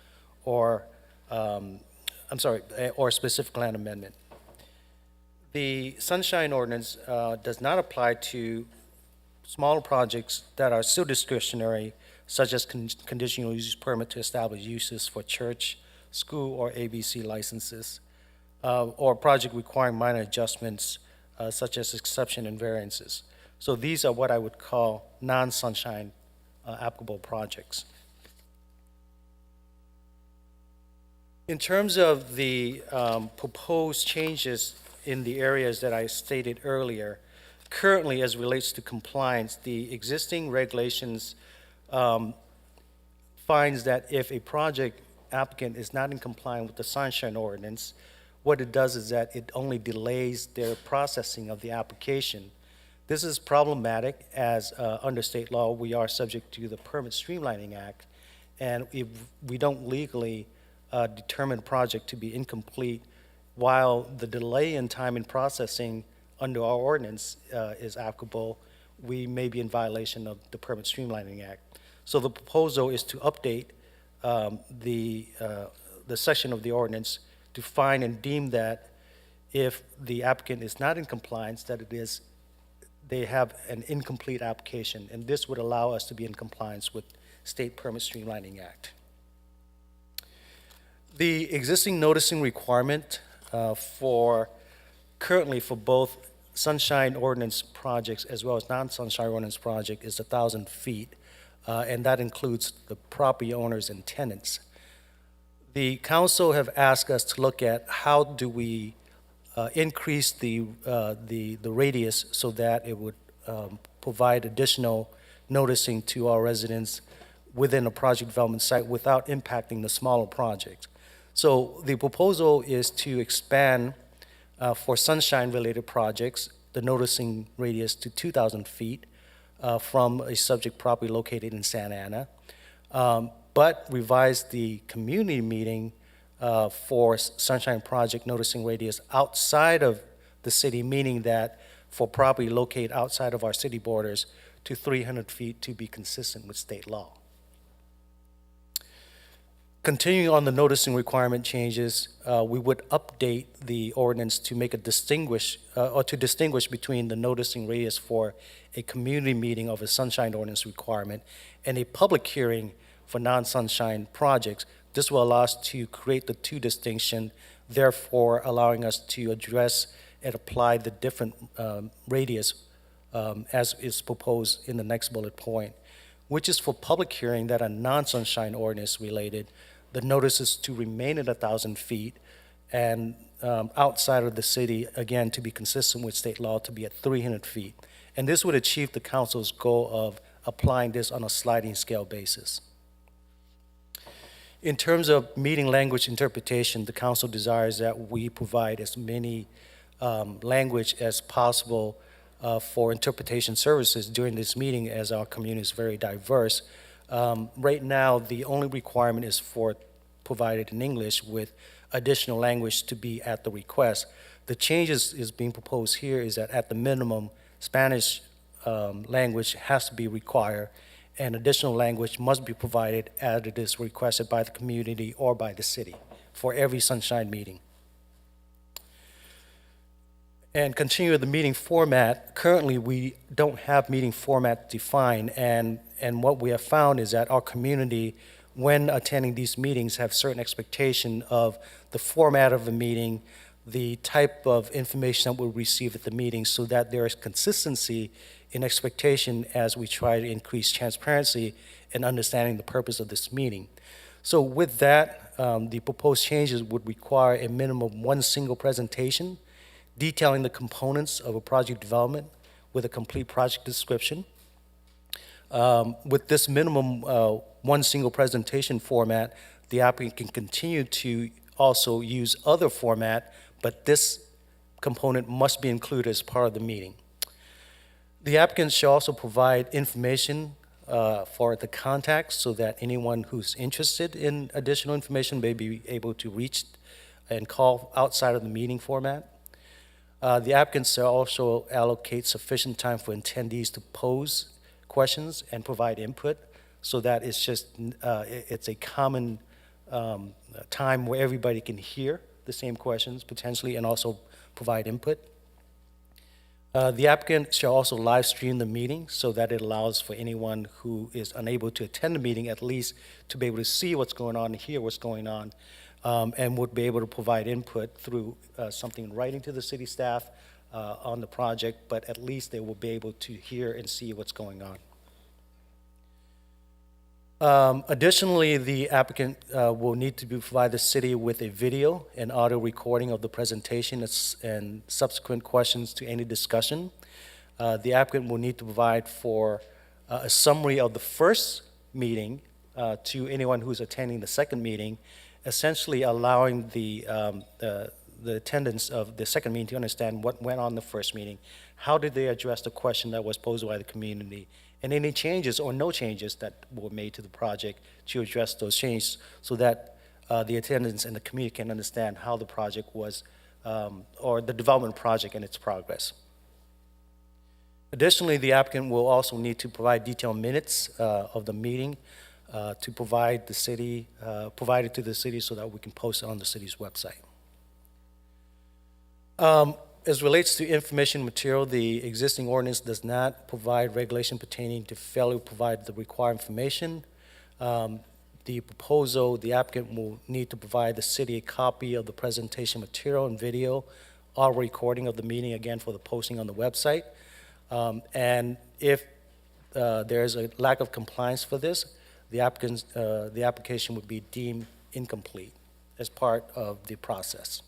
or or specific land amendment. The sunshine ordinance does not apply to smaller projects that are still discretionary, such as conditional use permit to establish uses for church, school, or ABC licenses, or project requiring minor adjustments, such as exception and variances. So these are what I would call non-sunshine applicable projects. In terms of the proposed changes in the areas that I stated earlier, currently, as relates to compliance, the existing regulations finds that if a project applicant is not in compliance with the sunshine ordinance, what it does is that it only delays their processing of the application. This is problematic as under state law, we are subject to the Permit Streamlining Act, and if we don't legally determine a project to be incomplete while the delay in time in processing under our ordinance is applicable, we may be in violation of the Permit Streamlining Act. So the proposal is to update the section of the ordinance to find and deem that if the applicant is not in compliance, that they have an incomplete application, and this would allow us to be in compliance with State Permit Streamlining Act. The existing noticing requirement currently for both sunshine ordinance projects as well as non-sunshine ordinance project is 1,000 feet, and that includes the property owners and tenants. The council have asked us to look at how do we increase the radius so that it would provide additional noticing to our residents within a project development site without impacting the smaller projects. So the proposal is to expand for sunshine-related projects the noticing radius to 2,000 feet from a subject property located in Santa Ana, but revise the community meeting for sunshine project noticing radius outside of the city, meaning that for property located outside of our city borders to 300 feet to be consistent with state law. Continuing on the noticing requirement changes, we would update the ordinance to make a distinguish between the noticing radius for a community meeting of a sunshine ordinance requirement and a public hearing for non-sunshine projects. This will allow us to create the two distinction, therefore allowing us to address and apply the different radius as is proposed in the next bullet point, which is for public hearing that are non-sunshine ordinance related. The notices to remain at 1,000 feet and outside of the city, again, to be consistent with state law, to be at 300 feet. And this would achieve the council's goal of applying this on a sliding scale basis. In terms of meeting language interpretation, the council desires that we provide as many language as possible for interpretation services during this meeting, as our community is very diverse. Right now, the only requirement is for provided in English with additional language to be at the request. The changes is being proposed here is that at the minimum, Spanish language has to be required, and additional language must be provided as it is requested by the community or by the city for every sunshine meeting. And continue with the meeting format. Currently, we don't have meeting format defined, and what we have found is that our community, when attending these meetings, have certain expectation of the format of the meeting, the type of information that we'll receive at the meeting, so that there is consistency in expectation as we try to increase transparency and understanding the purpose of this meeting. So with that, the proposed changes would require a minimum of one single presentation detailing the components of a project development with a complete project description. With this minimum one single presentation format, the applicant can continue to also use other format, but this component must be included as part of the meeting. The applicant should also provide information for the contacts so that anyone who's interested in additional information may be able to reach and call outside of the meeting format. The applicants should also allocate sufficient time for attendees to pose questions and provide input, so that it's just it's a common time where everybody can hear the same questions potentially and also provide input. The applicant shall also live stream the meeting so that it allows for anyone who is unable to attend the meeting at least to be able to see what's going on and hear what's going on, and would be able to provide input through something in writing to the city staff on the project, but at least they will be able to hear and see what's going on. Additionally, the applicant will need to provide the city with a video and audio recording of the presentation and subsequent questions to any discussion. The applicant will need to provide for a summary of the first meeting to anyone who's attending the second meeting, essentially allowing the attendants of the second meeting to understand what went on the first meeting, how did they address the question that was posed by the community, and any changes or no changes that were made to the project to address those changes, so that the attendants and the community can understand how the project was, or the development project and its progress. Additionally, the applicant will also need to provide detailed minutes of the meeting to provide the city, provided to the city so that we can post it on the city's website. As relates to information material, the existing ordinance does not provide regulation pertaining to failure to provide the required information. The proposal, the applicant will need to provide the city a copy of the presentation material and video, or recording of the meeting, again, for the posting on the website. And if there's a lack of compliance for this, the application would be deemed incomplete as part of the process.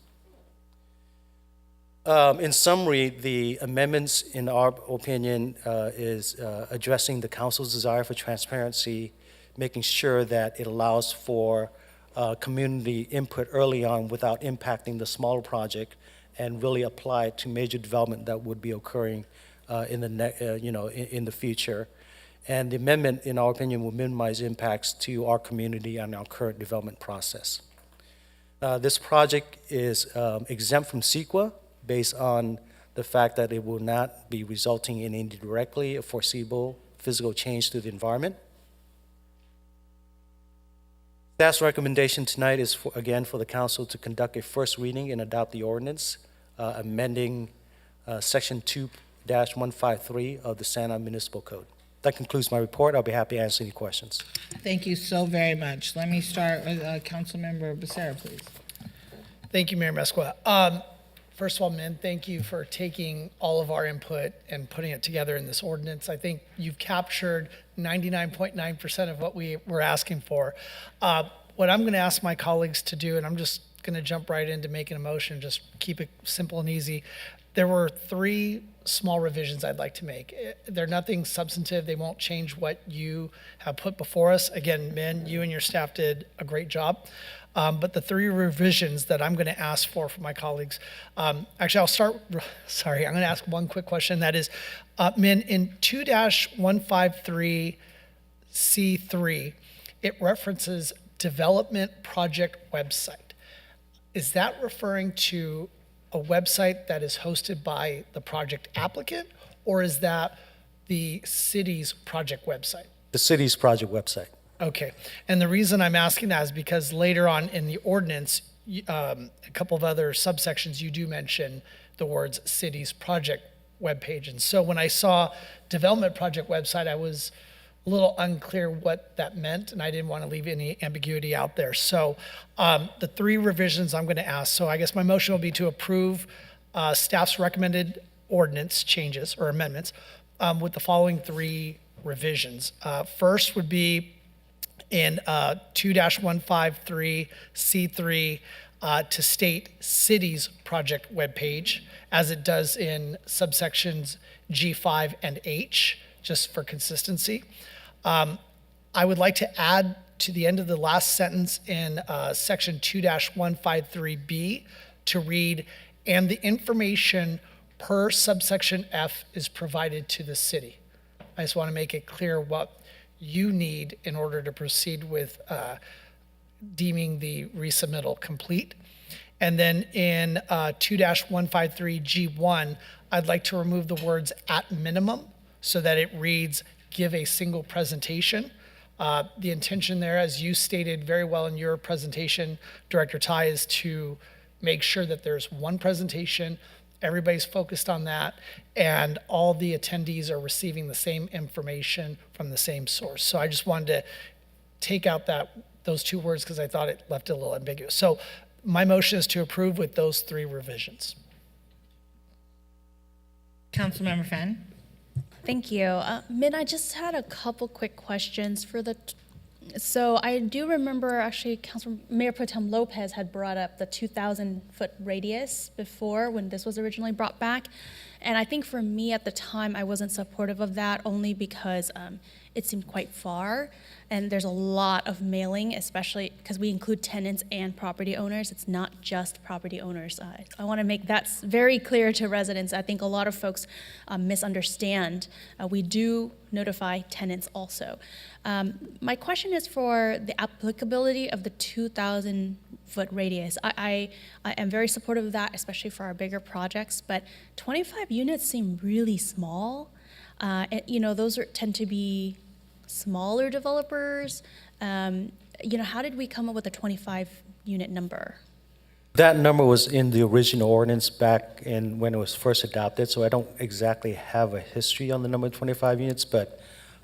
In summary, the amendments, in our opinion, is addressing the council's desire for transparency, making sure that it allows for community input early on without impacting the smaller project, and really apply it to major development that would be occurring in the future. And the amendment, in our opinion, will minimize impacts to our community and our current development process. This project is exempt from CEQA, based on the fact that it will not be resulting in any directly foreseeable physical change to the environment. Staff's recommendation tonight is, again, for the council to conduct a first reading and adopt the ordinance, amending Section 2-153 of the Santa Municipal Code. That concludes my report. I'll be happy to answer any questions. Thank you so very much. Let me start with Councilmember Becerra, please. Thank you, Mayor Mesqua. First of all, Min, thank you for taking all of our input and putting it together in this ordinance. I think you've captured 99.9% of what we were asking for. What I'm going to ask my colleagues to do, and I'm just going to jump right into making a motion, just keep it simple and easy. There were 3 small revisions I'd like to make. They're nothing substantive. They won't change what you have put before us. Again, Min, you and your staff did a great job. But the 3 revisions that I'm going to ask for from my colleagues, actually, I'm going to ask one quick question. That is, Min, in 2-153C3, it references development project website. Is that referring to a website that is hosted by the project applicant, or is that the city's project website? The city's project website. Okay, and the reason I'm asking that is because later on in the ordinance, a couple of other subsections, you do mention the words city's project webpage. And so when I saw development project website, I was a little unclear what that meant, and I didn't want to leave any ambiguity out there. So the 3 revisions I'm going to ask, so I guess my motion will be to approve staff's recommended ordinance changes or amendments with the following 3 revisions. First would be in 2-153C3 to state city's project webpage as it does in subsections G5 and H, just for consistency. I would like to add to the end of the last sentence in section 2-153B to read, and the information per subsection F is provided to the city. I just want to make it clear what you need in order to proceed with deeming the resubmittal complete. And then in 2-153G1, I'd like to remove the words at minimum so that it reads, give a single presentation. The intention there, as you stated very well in your presentation, Director Tai, is to make sure that there's one presentation, everybody's focused on that, and all the attendees are receiving the same information from the same source. So I just wanted to take out those 2 words because I thought it left it a little ambiguous. So my motion is to approve with those 3 revisions. Councilmember Fan. Thank you. Min, I just had a couple quick questions for so I do remember actually Mayor Pro Tem Lopez had brought up the 2,000-foot radius before when this was originally brought back. And I think for me at the time, I wasn't supportive of that only because it seemed quite far. And there's a lot of mailing, especially because we include tenants and property owners. It's not just property owners. I want to make that very clear to residents. I think a lot of folks misunderstand. We do notify tenants also. My question is for the applicability of the 2,000-foot radius. I am very supportive of that, especially for our bigger projects, but 25 units seem really small. Those tend to be smaller developers. How did we come up with a 25-unit number? That number was in the original ordinance back in when it was first adopted, so I don't exactly have a history on the number of 25 units, but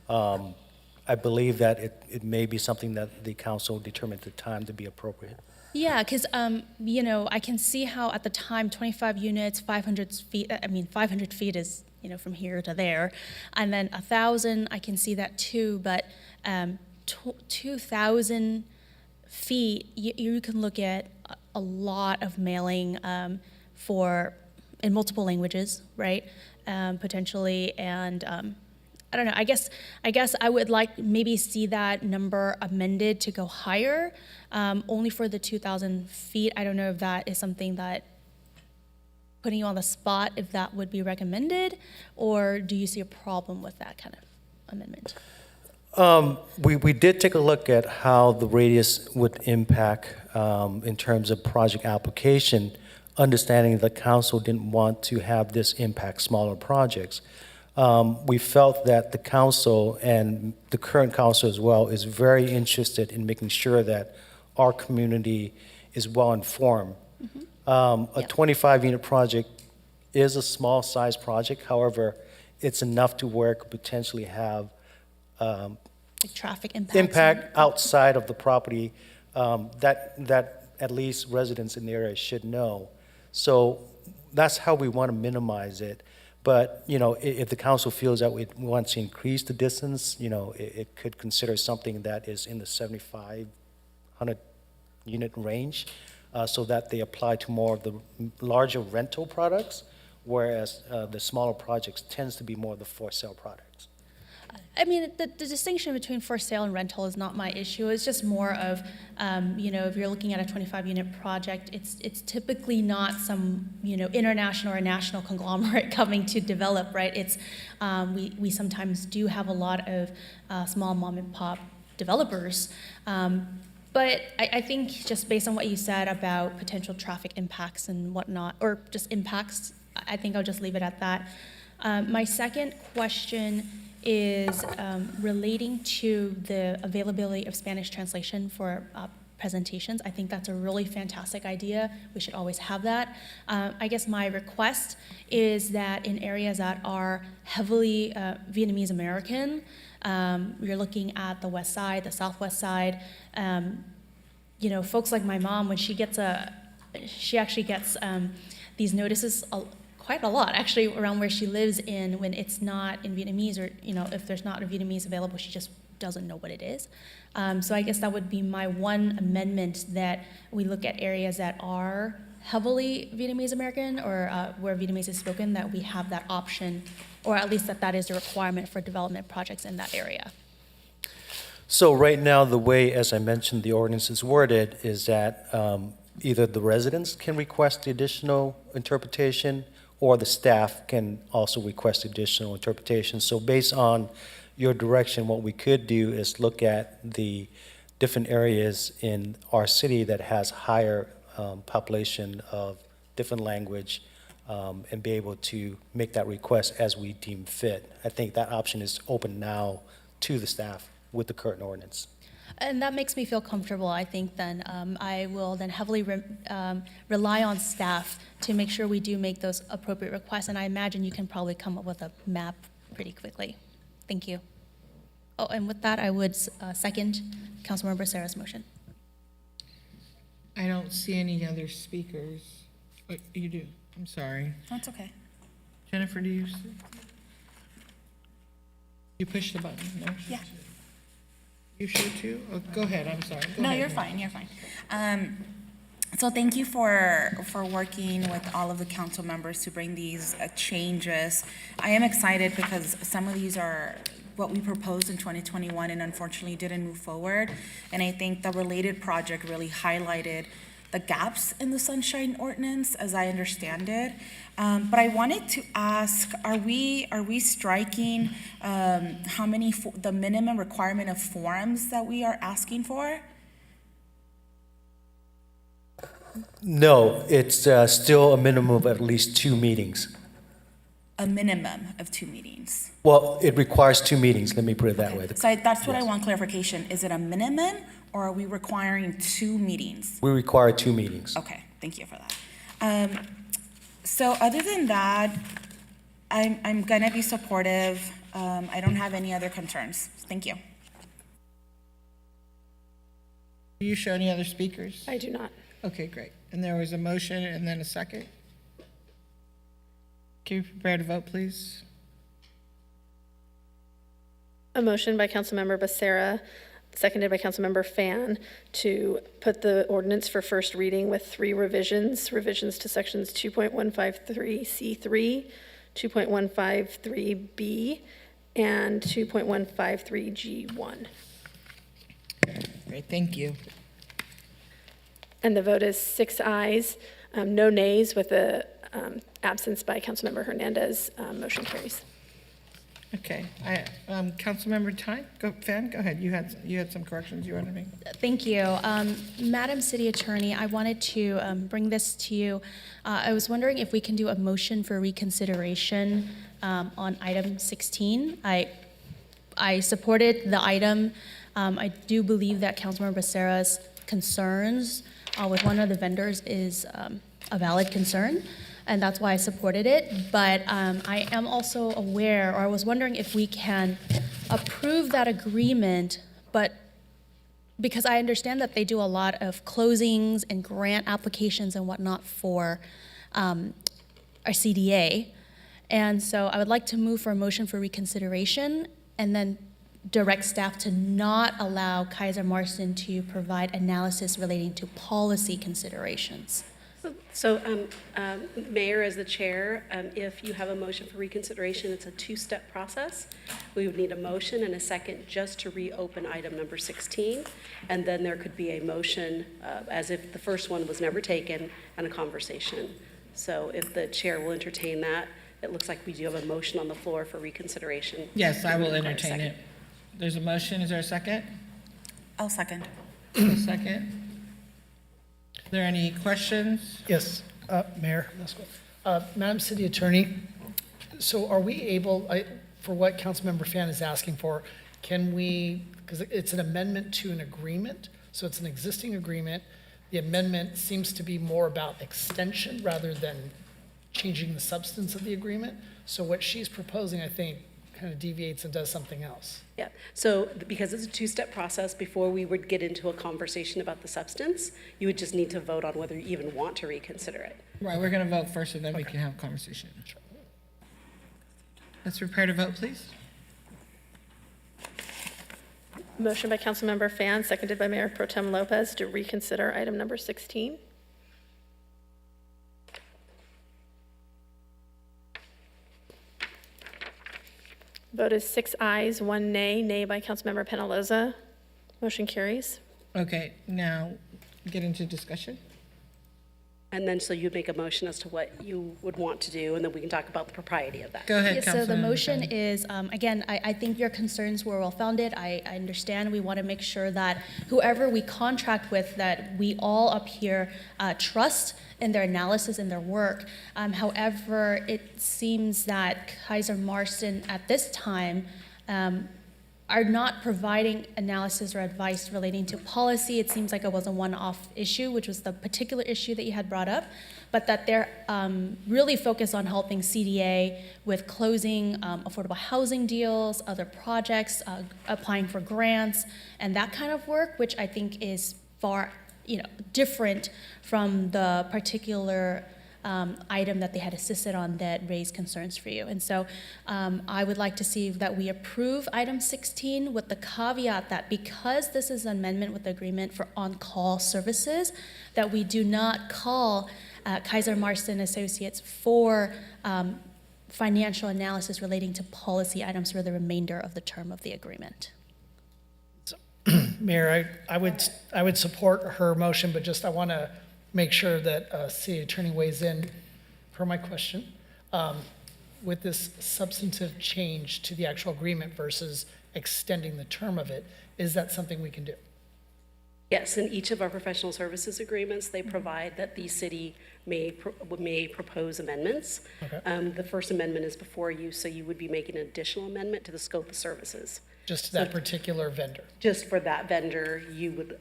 I believe that it may be something that the council determined at the time to be appropriate. Yeah, because, I can see how at the time, 25 units, 500 feet, 500 feet is, from here to there. And then 1,000, I can see that too, but 2,000 feet, you can look at a lot of mailing in multiple languages, right? Potentially, and I don't know, I guess I would like maybe see that number amended to go higher, only for the 2,000 feet. I don't know if that is something that, putting you on the spot, if that would be recommended, or do you see a problem with that kind of amendment? We did take a look at how the radius would impact in terms of project application, understanding the council didn't want to have this impact smaller projects. We felt that the council and the current council as well is very interested in making sure that our community is well informed. A 25-unit project is a small size project. However, it's enough to where it could potentially have Like traffic impacts? impact outside of the property that at least residents in the area should know. So that's how we want to minimize it. But, you know, if the council feels that we want to increase the distance, you know, it could consider something that is in the 7,500 unit range, so that they apply to more of the larger rental products, whereas the smaller projects tends to be more of the for sale products. I mean, the distinction between for sale and rental is not my issue. It's just more of, you know, if you're looking at a 25-unit project, it's typically not some, you know, international or national conglomerate coming to develop, right? It's, we sometimes do have a lot of small mom and pop developers. But I think just based on what you said about potential traffic impacts and whatnot, or just impacts, I think I'll just leave it at that. My second question is relating to the availability of Spanish translation for presentations. I think that's a really fantastic idea. We should always have that. I guess my request is that in areas that are heavily Vietnamese American, you're looking at the west side, the southwest side, you know, folks like my mom, when she actually gets these notices quite a lot, actually, around where she lives in, when it's not in Vietnamese, or, you know, if there's not a Vietnamese available, she just doesn't know what it is. So I guess that would be my one amendment, that we look at areas that are heavily Vietnamese American, or where Vietnamese is spoken, that we have that option, or at least that is a requirement for development projects in that area. So right now, the way, as I mentioned, the ordinance is worded is that either the residents can request the additional interpretation, or the staff can also request additional interpretation. So based on your direction, what we could do is look at the different areas in our city that has higher population of different language, and be able to make that request as we deem fit. I think that option is open now to the staff with the current ordinance. And that makes me feel comfortable. I think then I will then heavily rely on staff to make sure we do make those appropriate requests. And I imagine you can probably come up with a map pretty quickly. Thank you. Oh, and with that, I would second Councilmember Sarah's motion. I don't see any other speakers. Oh, you do? I'm sorry. That's okay. Jennifer, do you see? You push the button? No? Yeah. You sure too? Oh, go ahead, I'm sorry. Go No, ahead. you're fine, you're fine. So thank you for working with all of the council members to bring these changes. I am excited because some of these are what we proposed in 2021 and unfortunately didn't move forward. And I think the related project really highlighted the gaps in the sunshine ordinance, as I understand it. But I wanted to ask, are we striking how many, the minimum requirement of forums that we are asking for? No, it's still a minimum of at least 2 meetings. A minimum of 2 meetings. Well, it requires 2 meetings, let me put it that way. So that's what I want clarification. Is it a minimum, or are we requiring 2 meetings? We require 2 meetings. Okay, thank you for that. So other than that, I'm gonna be supportive. I don't have any other concerns. Thank you. Do you show any other speakers? I do not. Okay, great. And there was a motion and then a second? Can you prepare to vote, please? A motion by Councilmember Becerra, seconded by Councilmember Fan, to put the ordinance for first reading with 3 revisions to sections 2.153C3, 2.153B, and 2.153G1. Great, thank you. And the vote is 6 ayes, no nays, with the absence by Councilmember Hernandez. Motion carries. Okay, Councilmember Fan, go ahead. You had some corrections you wanted to make. Thank you. Madam City Attorney, I wanted to bring this to you. I was wondering if we can do a motion for reconsideration on item 16. I supported the item. I do believe that Councilmember Becerra's concerns with one of the vendors is a valid concern. and that's why I supported it. But I am also aware, or I was wondering if we can approve that agreement, but because I understand that they do a lot of closings and grant applications and whatnot for our CDA. And so I would like to move for a motion for reconsideration and then direct staff to not allow Kaiser Marston to provide analysis relating to policy considerations. So, Mayor, as the chair, if you have a motion for reconsideration, it's a two-step process. We would need a motion and a second just to reopen item number 16, and then there could be a motion as if the first one was never taken and a conversation. So if the chair will entertain that, it looks like we do have a motion on the floor for reconsideration. Yes, I will Require a entertain second. it. There's a motion, is there a second? I'll second. A second. Are there any questions? Yes, Mayor, let's go. Madam City Attorney, so are we able, for what Councilmember Fan is asking for, can we, because it's an amendment to an agreement, so it's an existing agreement. The amendment seems to be more about extension rather than changing the substance of the agreement. So what she's proposing, I think, kind of deviates and does something else. Yeah, so because it's a two-step process, before we would get into a conversation about the substance, you would just need to vote on whether you even want to reconsider it. Right, we're going to vote first, and then we can have a conversation. Let's prepare to vote, please. Motion by Councilmember Fan, seconded by Mayor Pro Tem Lopez to reconsider item number 16. Vote is 6 ayes, 1 nay. Nay by Councilmember Penaloza. Motion carries. Okay, now get into discussion. And then, so you'd make a motion as to what you would want to do, and then we can talk about the propriety of that. Go ahead, Yes, so the Councilmember motion Fan. is, again, I think your concerns were well-founded. I understand. We want to make sure that whoever we contract with, that we all up here trust in their analysis and their work. However, it seems that Kaiser Marston at this time are not providing analysis or advice relating to policy. It seems like it was a one-off issue, which was the particular issue that you had brought up, but that they're really focused on helping CDA with closing affordable housing deals, other projects, applying for grants, and that kind of work, which I think is far, different from the particular item that they had assisted on that raised concerns for you. And so I would like to see that we approve item 16 with the caveat that because this is an amendment with the agreement for on-call services, that we do not call Kaiser Marston Associates for financial analysis relating to policy items for the remainder of the term of the agreement. Mayor, I would support her motion, but just I want to make sure that city attorney weighs in per my question. With this substantive change to the actual agreement versus extending the term of it, is that something we can do? Yes, in each of our professional services agreements, they provide that the city may propose amendments. Okay. The first amendment is before you, so you would be making an additional amendment to the scope of services. Just to that particular vendor? Just for that vendor, you would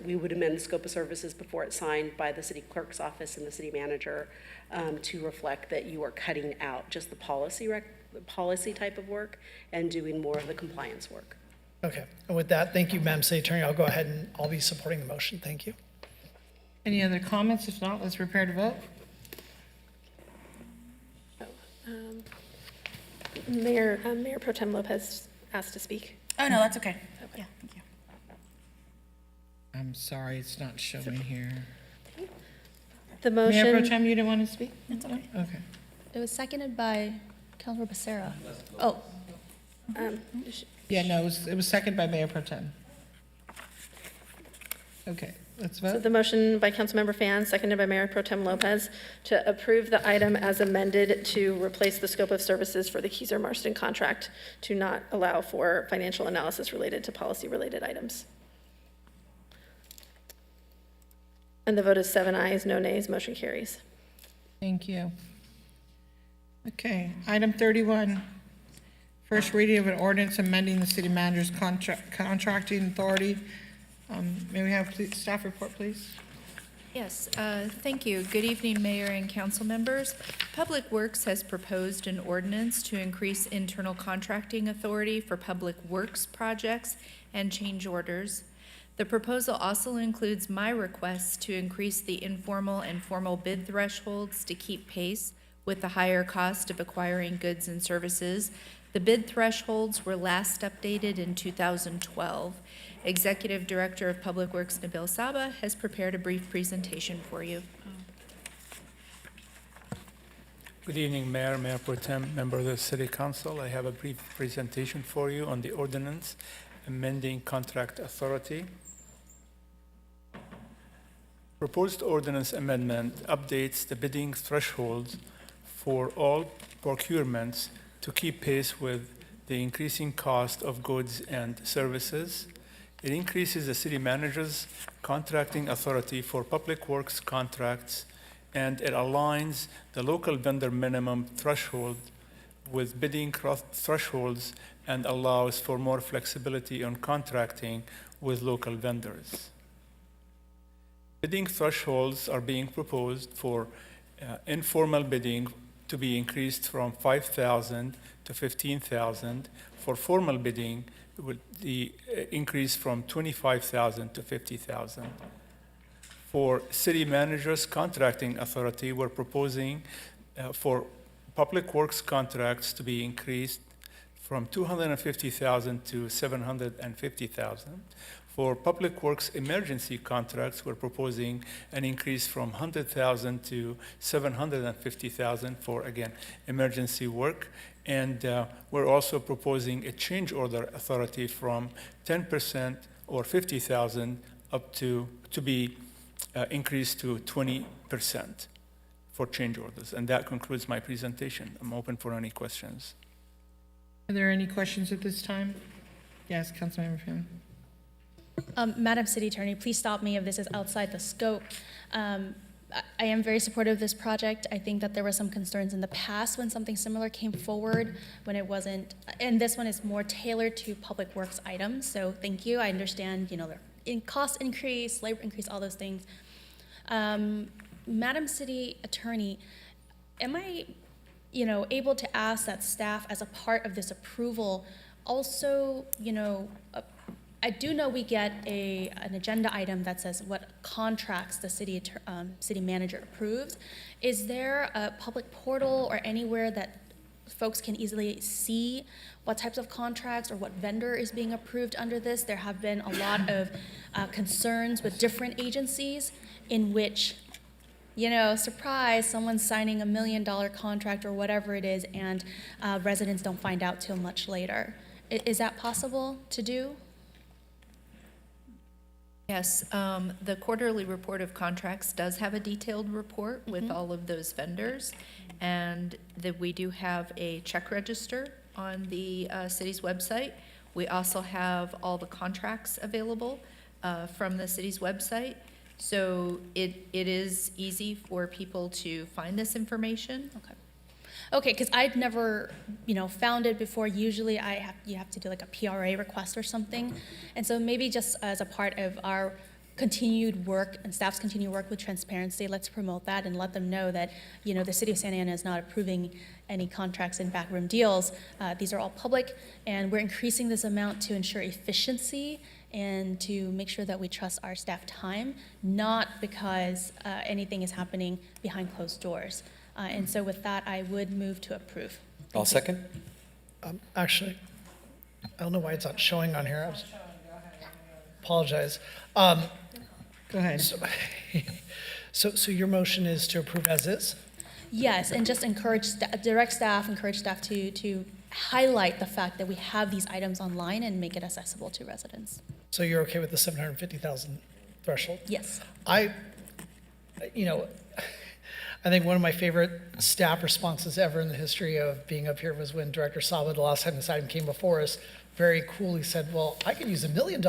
we would amend the scope of services before it's signed by the city clerk's office and the city manager to reflect that you are cutting out just the policy type of work and doing more of the compliance work. Okay, and with that, thank you, Madam City Attorney. I'll go ahead and I'll be supporting the motion. Thank you. Any other comments? If not, let's prepare to vote. Mayor Pro Tem Lopez asked to speak. Oh, no, that's okay. Yeah, thank you. I'm sorry, it's not showing here. The motion. Mayor Pro Tem, you didn't want to speak? That's okay. Okay. It was seconded by Councilor Becerra. Oh. Yeah, no, it was seconded by Mayor Pro Tem. Okay, let's So vote. the motion by Councilmember Fan, seconded by Mayor Pro Tem Lopez, to approve the item as amended to replace the scope of services for the Kaiser Marston contract to not allow for financial analysis related to policy-related items. And the vote is 7 ayes, no nays, motion carries. Thank you. Okay, item 31. First reading of an ordinance amending the city manager's contracting authority. May we have staff report, please? Yes, thank you. Good evening, Mayor and council members. Public Works has proposed an ordinance to increase internal contracting authority for public works projects and change orders. The proposal also includes my request to increase the informal and formal bid thresholds to keep pace with the higher cost of acquiring goods and services. The bid thresholds were last updated in 2012. Executive Director of Public Works, Nabil Saba, has prepared a brief presentation for you. Good evening, Mayor, Mayor Pro Tem, member of the City Council. I have a brief presentation for you on the ordinance amending contract authority. Proposed ordinance amendment updates the bidding thresholds for all procurements to keep pace with the increasing cost of goods and services. It increases the city manager's contracting authority for public works contracts, and it aligns the local vendor minimum threshold with bidding thresholds and allows for more flexibility on contracting with local vendors. Bidding thresholds are being proposed for informal bidding to be increased from 5,000 to 15,000. For formal bidding, with the increase from 25,000 to 50,000. For city managers' contracting authority, we're proposing for public works contracts to be increased from 250,000 to 750,000. For public works emergency contracts, we're proposing an increase from 100,000 to 750,000 for, again, emergency work. And we're also proposing a change order authority from 10% or 50,000 up to be increased to 20% for change orders. And that concludes my presentation. I'm open for any questions. Are there any questions at this time? Yes, Councilmember Phelan. Madam City Attorney, please stop me if this is outside the scope. I am very supportive of this project. I think that there were some concerns in the past when something similar came forward, when it wasn't, and this one is more tailored to public works items, so thank you. I understand, the cost increase, labor increase, all those things. Madam City Attorney, am I, able to ask that staff as a part of this approval also, I do know we get an agenda item that says what contracts the city manager approves. Is there a public portal or anywhere that folks can easily see what types of contracts or what vendor is being approved under this? There have been a lot of concerns with different agencies in which, surprise, someone's signing $1 million contract or whatever it is, and residents don't find out till much later. Is that possible to do? Yes, the quarterly report of contracts does have a detailed report with all of those vendors, and that we do have a check register on the city's website. We also have all the contracts available from the city's website, so it is easy for people to find this information. Okay, because I'd never, found it before. Usually you have to do like a PRA request or something. And so maybe just as a part of our continued work and staff's continued work with transparency, let's promote that and let them know that, the city of Santa Ana is not approving any contracts in backroom deals. These are all public, and we're increasing this amount to ensure efficiency and to make sure that we trust our staff time, not because anything is happening behind closed doors. And so with that, I would move to approve. I'll second. Actually, I don't know why it's not showing on here. Apologize. Go ahead. So your motion is to approve as is? Yes, and just encourage encourage staff to highlight the fact that we have these items online and make it accessible to residents. So you're okay with the 750,000 threshold? Yes. I think one of my favorite staff responses ever in the history of being up here was when Director Saba, the last time this item came before us, very coolly said, well, I could use $1 million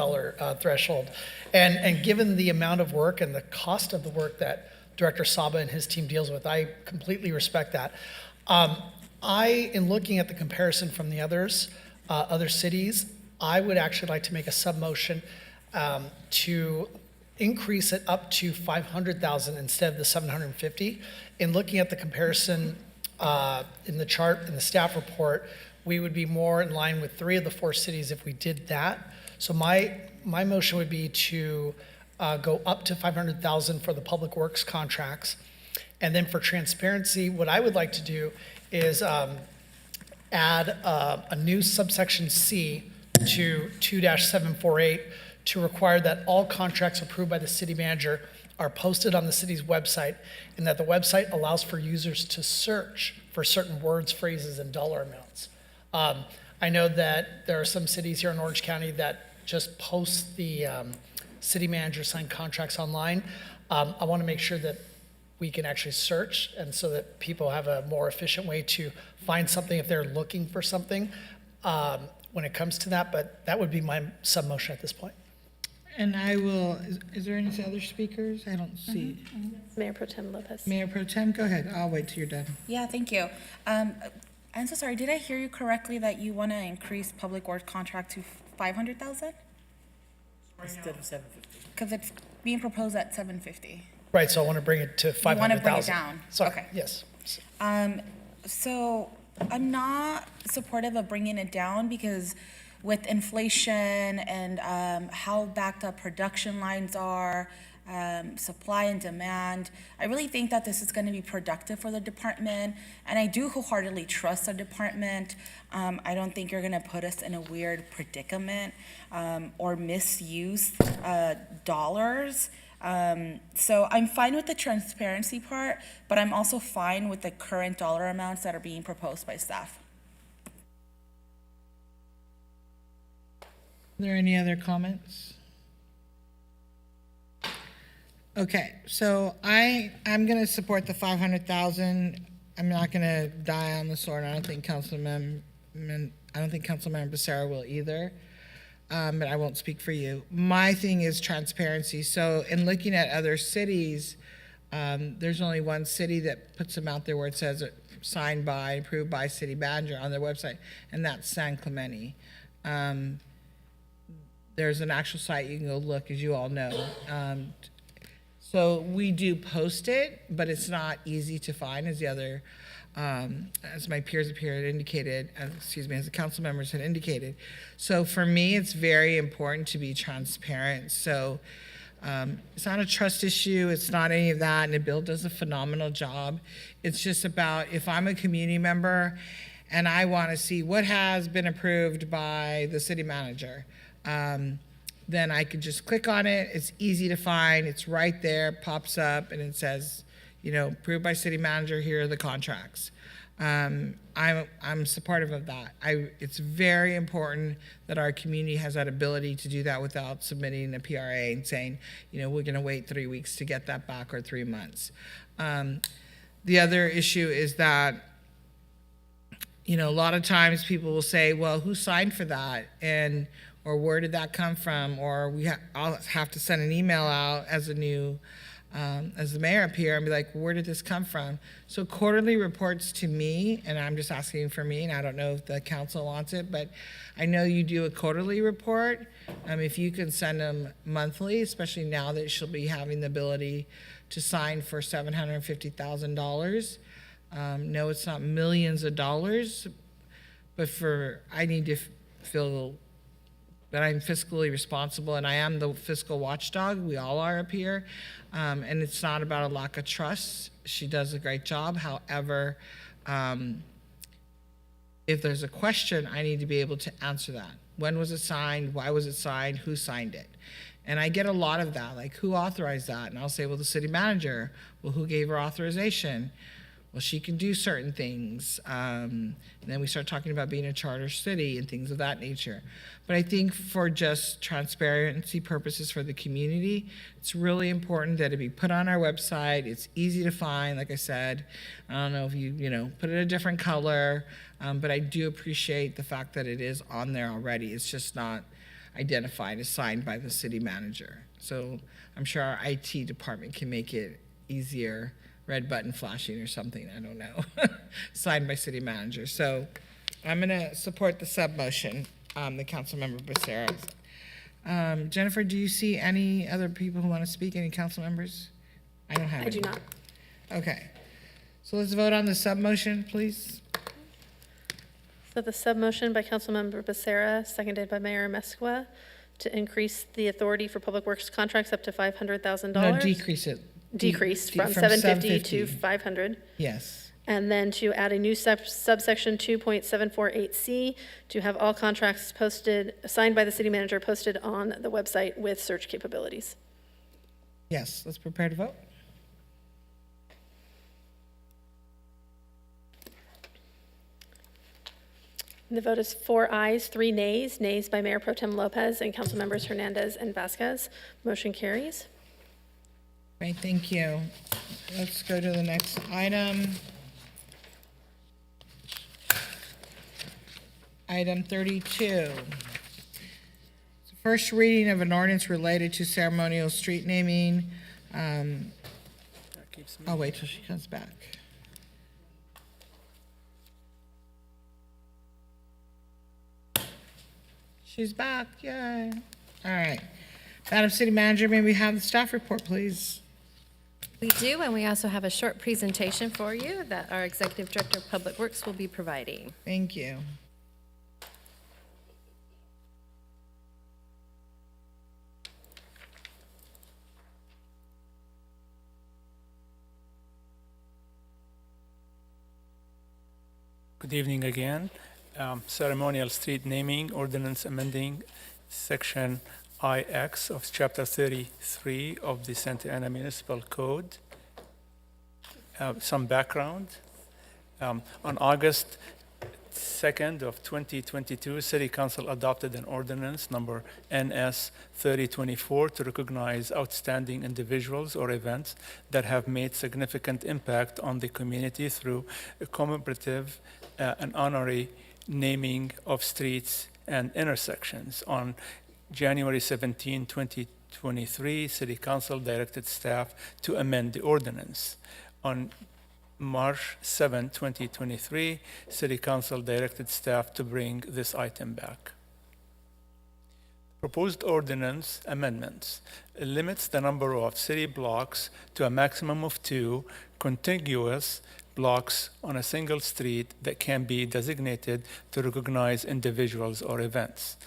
threshold. And given the amount of work and the cost of the work that Director Saba and his team deals with, I completely respect that. In looking at the comparison from the other cities, I would actually like to make a sub-motion to increase it up to 500,000 instead of the 750. In looking at the comparison in the chart, in the staff report, we would be more in line with 3 of the 4 cities if we did that. So my motion would be to go up to 500,000 for the public works contracts. And then for transparency, what I would like to do is add a new subsection C to 2-748 to require that all contracts approved by the city manager are posted on the city's website, and that the website allows for users to search for certain words, phrases, and dollar amounts. I know that there are some cities here in Orange County that just post the city manager signed contracts online. I want to make sure that we can actually search, and so that people have a more efficient way to find something if they're looking for something when it comes to that, but that would be my sub-motion at this point. And I will, is there any other speakers? I don't see. Mayor Pro Tem Lopez. Mayor Pro Tem, go ahead. I'll wait till you're done. Yeah, thank you. I'm so sorry, did I hear you correctly that you want to increase public works contract to 500,000? Instead of 750. Because it's being proposed at 750. Right, so I want to bring it to 500,000. You want to bring it down? Sorry, Okay. yes. So I'm not supportive of bringing it down because with inflation and how backed up production lines are, supply and demand, I really think that this is going to be productive for the department, and I do wholeheartedly trust the department. I don't think you're going to put us in a weird predicament or misuse dollars. So I'm fine with the transparency part, but I'm also fine with the current dollar amounts that are being proposed by staff. Are there any other comments? Okay, so I'm going to support the 500,000. I'm not going to die on the sword. I don't think Councilmember Becerra will either. But I won't speak for you. My thing is transparency. So in looking at other cities, there's only one city that puts them out there where it says signed by, approved by city manager on their website, and that's San Clemente. There's an actual site you can go look, as you all know. So we do post it, but it's not easy to find as the other, as my peers up here had indicated, as the council members had indicated. So for me, it's very important to be transparent. So it's not a trust issue. It's not any of that. And Bill does a phenomenal job. It's just about if I'm a community member and I want to see what has been approved by the city manager, then I could just click on it. It's easy to find. It's right there, pops up, and it says, approved by city manager, here are the contracts. I'm supportive of that. It's very important that our community has that ability to do that without submitting a PRA and saying, we're going to wait 3 weeks to get that back or 3 months. The other issue is that, a lot of times people will say, well, who signed for that? Or where did that come from? Or I'll have to send an email out as the mayor up here and be like, where did this come from? So quarterly reports to me, and I'm just asking for me, and I don't know if the council wants it, but I know you do a quarterly report. If you can send them monthly, especially now that she'll be having the ability to sign for $750,000. No, it's not millions of dollars, but I need to feel that I'm fiscally responsible, and I am the fiscal watchdog. We all are up here. And it's not about a lack of trust. She does a great job. However, if there's a question, I need to be able to answer that. When was it signed? Why was it signed? Who signed it? And I get a lot of that, like who authorized that? And I'll say, well, the city manager. Well, who gave her authorization? Well, she can do certain things. And then we start talking about being a charter city and things of that nature. But I think for just transparency purposes for the community, it's really important that it be put on our website. It's easy to find, like I said. I don't know if you put it a different color, but I do appreciate the fact that it is on there already. It's just not identified as signed by the city manager. So I'm sure our IT department can make it easier. Red button flashing or something, I don't know, signed by city manager. So I'm going to support the sub-motion, the Councilmember Becerra's. Jennifer, do you see any other people who want to speak, any council members? I don't have I any. do not. Okay. So let's vote on the sub-motion, please. So the sub-motion by Councilmember Becerra, seconded by Mayor Mescua, to increase the authority for public works contracts up to $500,000. No, decrease it. Decreased from from 750 to 750. 500. Yes. And then to add a new subsection 2.748C to have all contracts posted, signed by the city manager, posted on the website with search capabilities. Yes, let's prepare to vote. The vote is 4 ayes, 3 nays. Nays by Mayor Pro Tem Lopez and Council Members Hernandez and Vasquez. Motion carries. Great, thank you. Let's go to the next item. Item 32. First reading of an ordinance related to ceremonial street naming. I'll wait till she comes back. She's back, yay. All right. Madam City Manager, may we have the staff report, please? We do, and we also have a short presentation for you that our Executive Director of Public Works will be providing. Thank you. Good evening again. Ceremonial street naming ordinance amending section IX of chapter 33 of the Santa Ana Municipal Code. Some background. On August 2nd of 2022, City Council adopted an ordinance number NS 3024 to recognize outstanding individuals or events that have made significant impact on the community through a commemorative and honorary naming of streets and intersections. On January 17, 2023, City Council directed staff to amend the ordinance. On March 7, 2023, City Council directed staff to bring this item back. Proposed ordinance amendments limits the number of city blocks to a maximum of 2 contiguous blocks on a single street that can be designated to recognize individuals or events.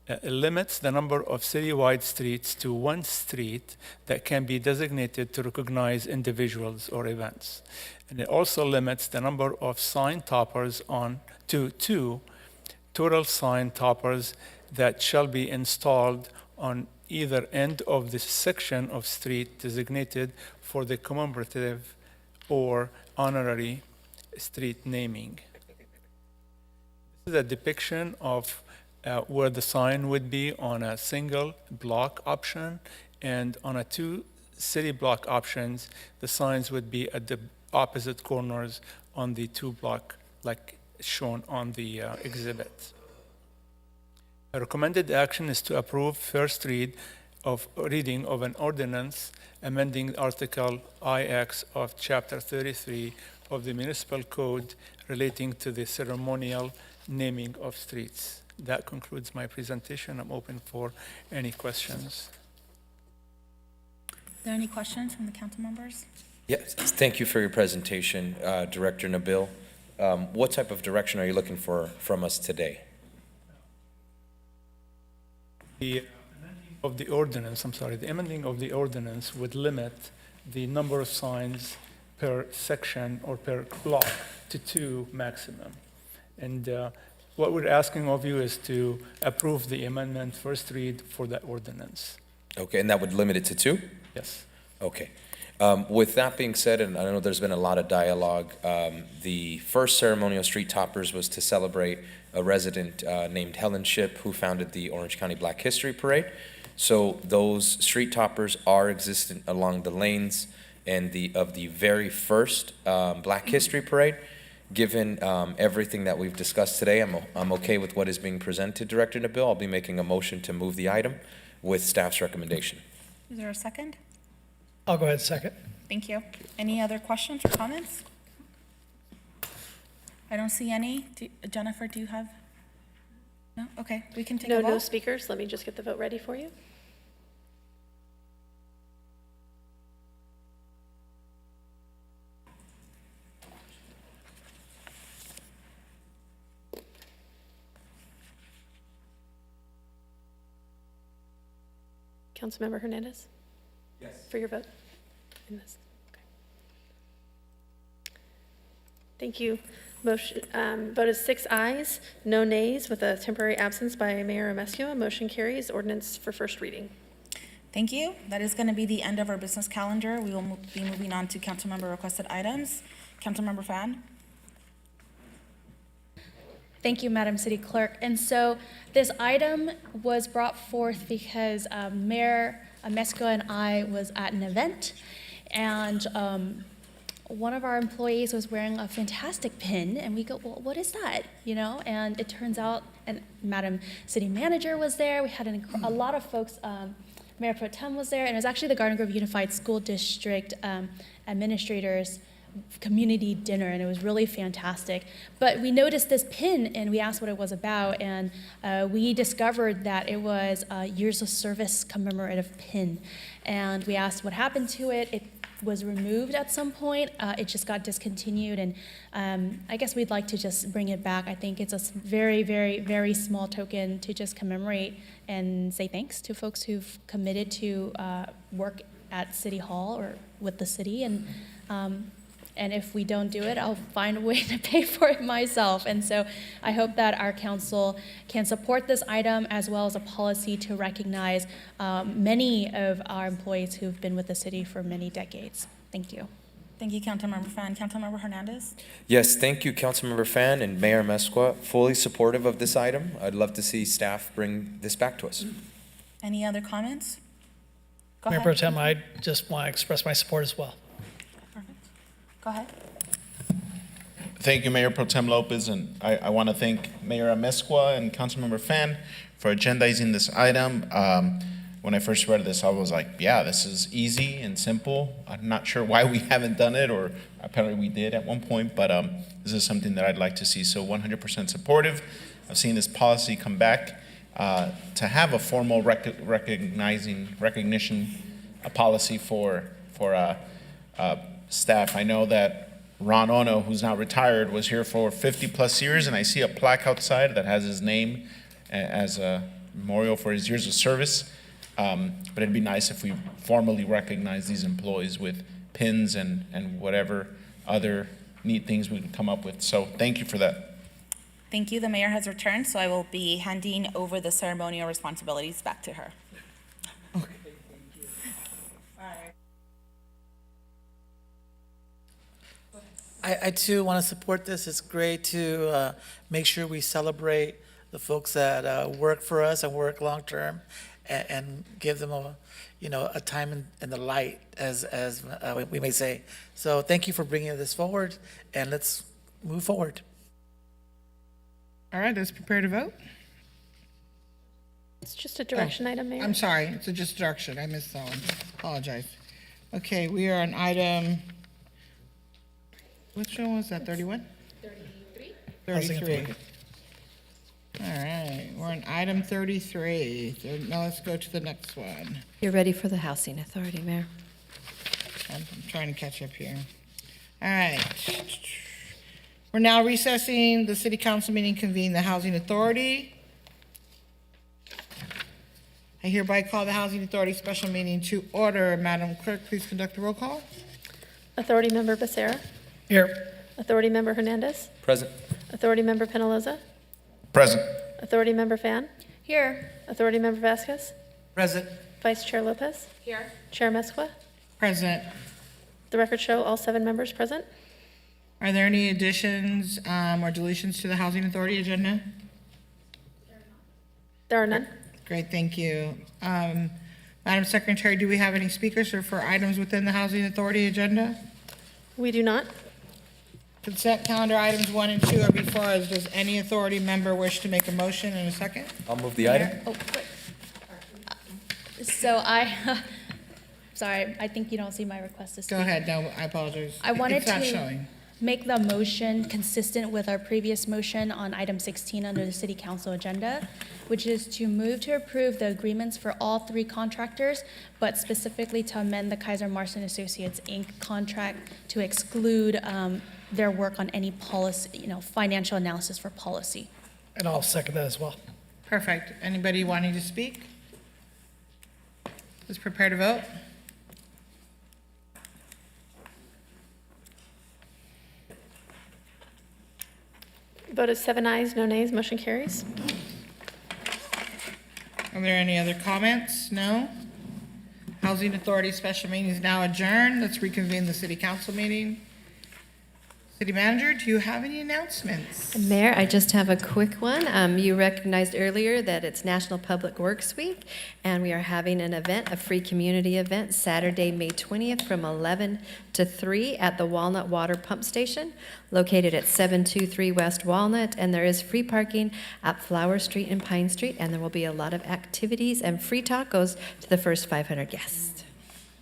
It limits the number of citywide streets to 1 street that can be designated to recognize individuals or events. And it also limits the number of sign toppers to 2 total sign toppers that shall be installed on either end of the section of street designated for the commemorative or honorary street naming. This is a depiction of where the sign would be on a single block option, and on a 2 city block options, the signs would be at the opposite corners on the 2 block, like shown on the exhibit. A recommended action is to approve first reading of an ordinance amending Article IX of Chapter 33 of the Municipal Code relating to the ceremonial naming of streets. That concludes my presentation. I'm open for any questions. Are there any questions from the council members? Yes, thank you for your presentation, Director Nabil. What type of direction are you looking for from us today? The amending of the ordinance would limit the number of signs per section or per block to 2 maximum. And what we're asking of you is to approve the amendment first read for that ordinance. Okay, and that would limit it to 2? Yes. Okay. With that being said, and I know there's been a lot of dialogue, the first ceremonial street toppers was to celebrate a resident named Helen Ship, who founded the Orange County Black History Parade. So those street toppers are existent along the lanes and of the very first Black History Parade. Given everything that we've discussed today, I'm okay with what is being presented, Director Nabil. I'll be making a motion to move the item with staff's recommendation. Is there a second? I'll go ahead and second. Thank you. Any other questions or comments? I don't see any. Jennifer, do you have? No? Okay, we can take No, a vote. no speakers. Let me just get the vote ready for you. Councilmember Hernandez? Yes. For your vote in this? Okay. Thank you. Motion, vote is 6 ayes, no nays, with a temporary absence by Mayor Amescua. Motion carries. Ordinance for first reading. Thank you. That is going to be the end of our business calendar. We will be moving on to council member requested items. Councilmember Fan. Thank you, Madam City Clerk. And so this item was brought forth because Mayor Amescua and I was at an event, and one of our employees was wearing a fantastic pin, and we go, well, what is that? You know, and it turns out, and Madam City Manager was there. We had a lot of folks. Mayor Pro Tem was there, and it was actually the Garden Grove Unified School District administrators community dinner, and it was really fantastic. But we noticed this pin, and we asked what it was about, and we discovered that it was a years of service commemorative pin. And we asked what happened to it. It was removed at some point. It just got discontinued, and I guess we'd like to just bring it back. I think it's a very, very, very small token to just commemorate and say thanks to folks who've committed to work at City Hall or with the city, and if we don't do it, I'll find a way to pay for it myself. And so I hope that our council can support this item, as well as a policy to recognize many of our employees who've been with the city for many decades. Thank you. Thank you, Councilmember Fan. Councilmember Hernandez. Yes, thank you, Councilmember Fan and Mayor Mesqua. Fully supportive of this item. I'd love to see staff bring this back to us. Any other comments? Go Mayor ahead. Pro Tem, I just want to express my support as well. Go ahead. Thank you, Mayor Pro Tem Lopez, and I want to thank Mayor Amescua and Councilmember Fan for agendizing this item. When I first read this, I was like, yeah, this is easy and simple. I'm not sure why we haven't done it, or apparently we did at one point, but this is something that I'd like to see, so 100% supportive of seeing this policy come back. To have a formal recognition, a policy for staff. I know that Ron Ono, who's now retired, was here for 50+ years, and I see a plaque outside that has his name as a memorial for his years of service. But it'd be nice if we formally recognize these employees with pins and whatever other neat things we can come up with. So thank you for that. Thank you. The mayor has returned, so I will be handing over the ceremonial responsibilities back to her. I too want to support this. It's great to make sure we celebrate the folks that work for us and work long-term, and give them a time in the light, as we may say. So thank you for bringing this forward, and let's move forward. All right, let's prepare to vote. It's just a direction item, Mayor. I'm sorry, it's just direction. I missed that one. Apologize. Okay, we are on item, which one was that, 31? 33. All right, we're on item 33. So now let's go to the next one. You're ready for the Housing Authority, Mayor. I'm trying to catch up here. All right. We're now recessing the city council meeting, convene the Housing Authority. I hereby call the Housing Authority special meeting to order. Madam Clerk, please conduct the roll call. Authority Member Becerra. Here. Authority Member Hernandez. Present. Authority Member Penaloza. Present. Authority Member Fan. Here. Authority Member Vasquez. Present. Vice Chair Lopez. Here. Chair Mesqua. Present. The record show all 7 members present. Are there any additions or deletions to the Housing Authority agenda? There are none. Great, thank you. Madam Secretary, do we have any speakers or for items within the Housing Authority agenda? We do not. Consent calendar items 1 and 2 are before us. Does any authority member wish to make a motion in a second? I'll move the item. Oh, quick. So sorry, I think you don't see my request to speak. Go ahead, no, I apologize. I wanted It's not to- showing. make the motion consistent with our previous motion on item 16 under the city council agenda, which is to move to approve the agreements for all 3 contractors, but specifically to amend the Kaiser Marston Associates Inc. contract to exclude their work on any policy, financial analysis for policy. And I'll second that as well. Perfect. Anybody wanting to speak? Let's prepare to vote. Vote is 7 ayes, no nays, motion carries. Are there any other comments? No? Housing Authority special meeting is now adjourned. Let's reconvene the city council meeting. City Manager, do you have any announcements? Mayor, I just have a quick one. You recognized earlier that it's National Public Works Week, and we are having an event, a free community event, Saturday, May 20th from 11 to 3 at the Walnut Water Pump Station, located at 723 West Walnut, and there is free parking at Flower Street and Pine Street, and there will be a lot of activities and free tacos to the first 500 guests.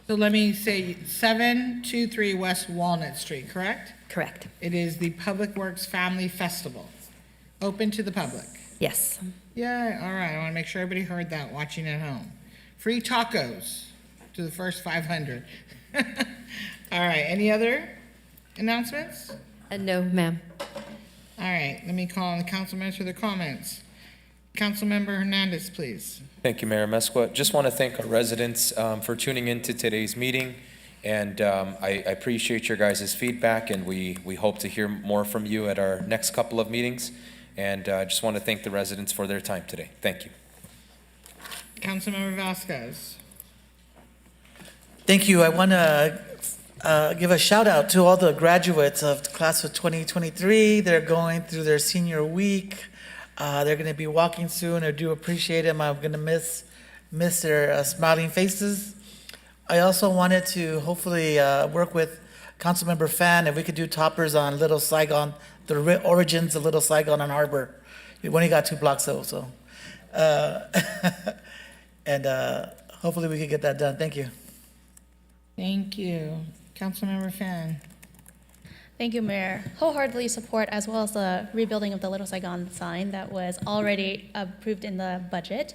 So let me say 723 West Walnut Street, correct? Correct. It is the Public Works Family Festival, open to the public. Yes. Yeah, all right, I want to make sure everybody heard that watching at home. Free tacos to the first 500. All right, any other announcements? No, ma'am. All right, let me call on the council members for their comments. Councilmember Hernandez, please. Thank you, Mayor Mesqua. Just want to thank our residents for tuning into today's meeting. And I appreciate your guys' feedback, and we hope to hear more from you at our next couple of meetings. And I just want to thank the residents for their time today. Thank you. Councilmember Vasquez. Thank you. I want to give a shout out to all the graduates of the class of 2023. They're going through their senior week. They're going to be walking soon. I do appreciate them. I'm going to miss their smiling faces. I also wanted to hopefully work with Councilmember Fan if we could do toppers on Little Saigon, the origins of Little Saigon on Harbor. We only got 2 blocks though, so. And hopefully we could get that done. Thank you. Thank you. Councilmember Fan. Thank you, Mayor. Wholeheartedly support, as well as the rebuilding of the Little Saigon sign that was already approved in the budget.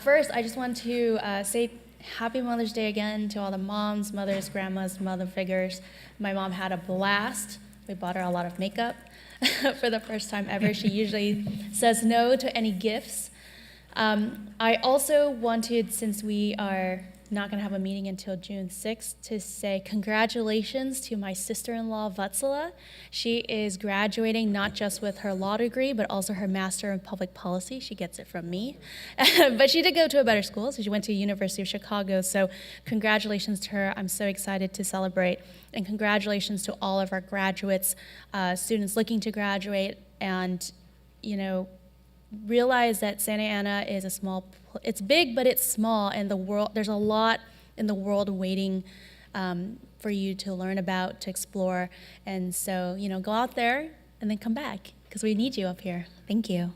First, I just want to say Happy Mother's Day again to all the moms, mothers, grandmas, mother figures. My mom had a blast. We bought her a lot of makeup for the first time ever. She usually says no to any gifts. I also wanted, since we are not going to have a meeting until June 6th, to say congratulations to my sister-in-law, Vatsala. She is graduating not just with her law degree, but also her Master in Public Policy. She gets it from me. But she did go to a better school, so she went to University of Chicago. So congratulations to her. I'm so excited to celebrate. And congratulations to all of our graduates, students looking to graduate, and, realize that Santa Ana is it's big, but it's small, and there's a lot in the world waiting for you to learn about, to explore. And so, go out there and then come back, because we need you up here. Thank you.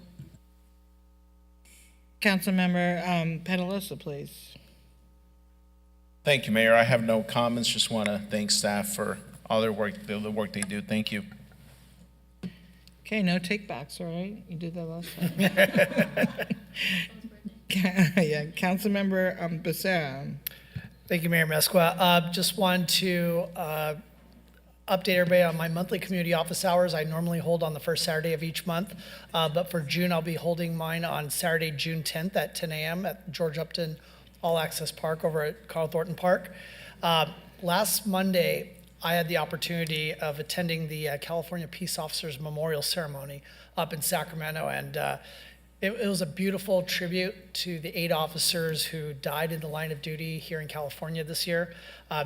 Councilmember Pedalosa, please. Thank you, Mayor. I have no comments. Just want to thank staff for all their work, the work they do. Thank you. Okay, no takebacks, all right? You did that last time. Yeah, Councilmember Becerra. Thank you, Mayor Mesqua. Just want to update everybody on my monthly community office hours. I normally hold on the first Saturday of each month, but for June, I'll be holding mine on Saturday, June 10th at 10 a.m. at George Upton All Access Park over at Carl Thornton Park. Last Monday, I had the opportunity of attending the California Peace Officers Memorial Ceremony up in Sacramento, and it was a beautiful tribute to the 8 officers who died in the line of duty here in California this year.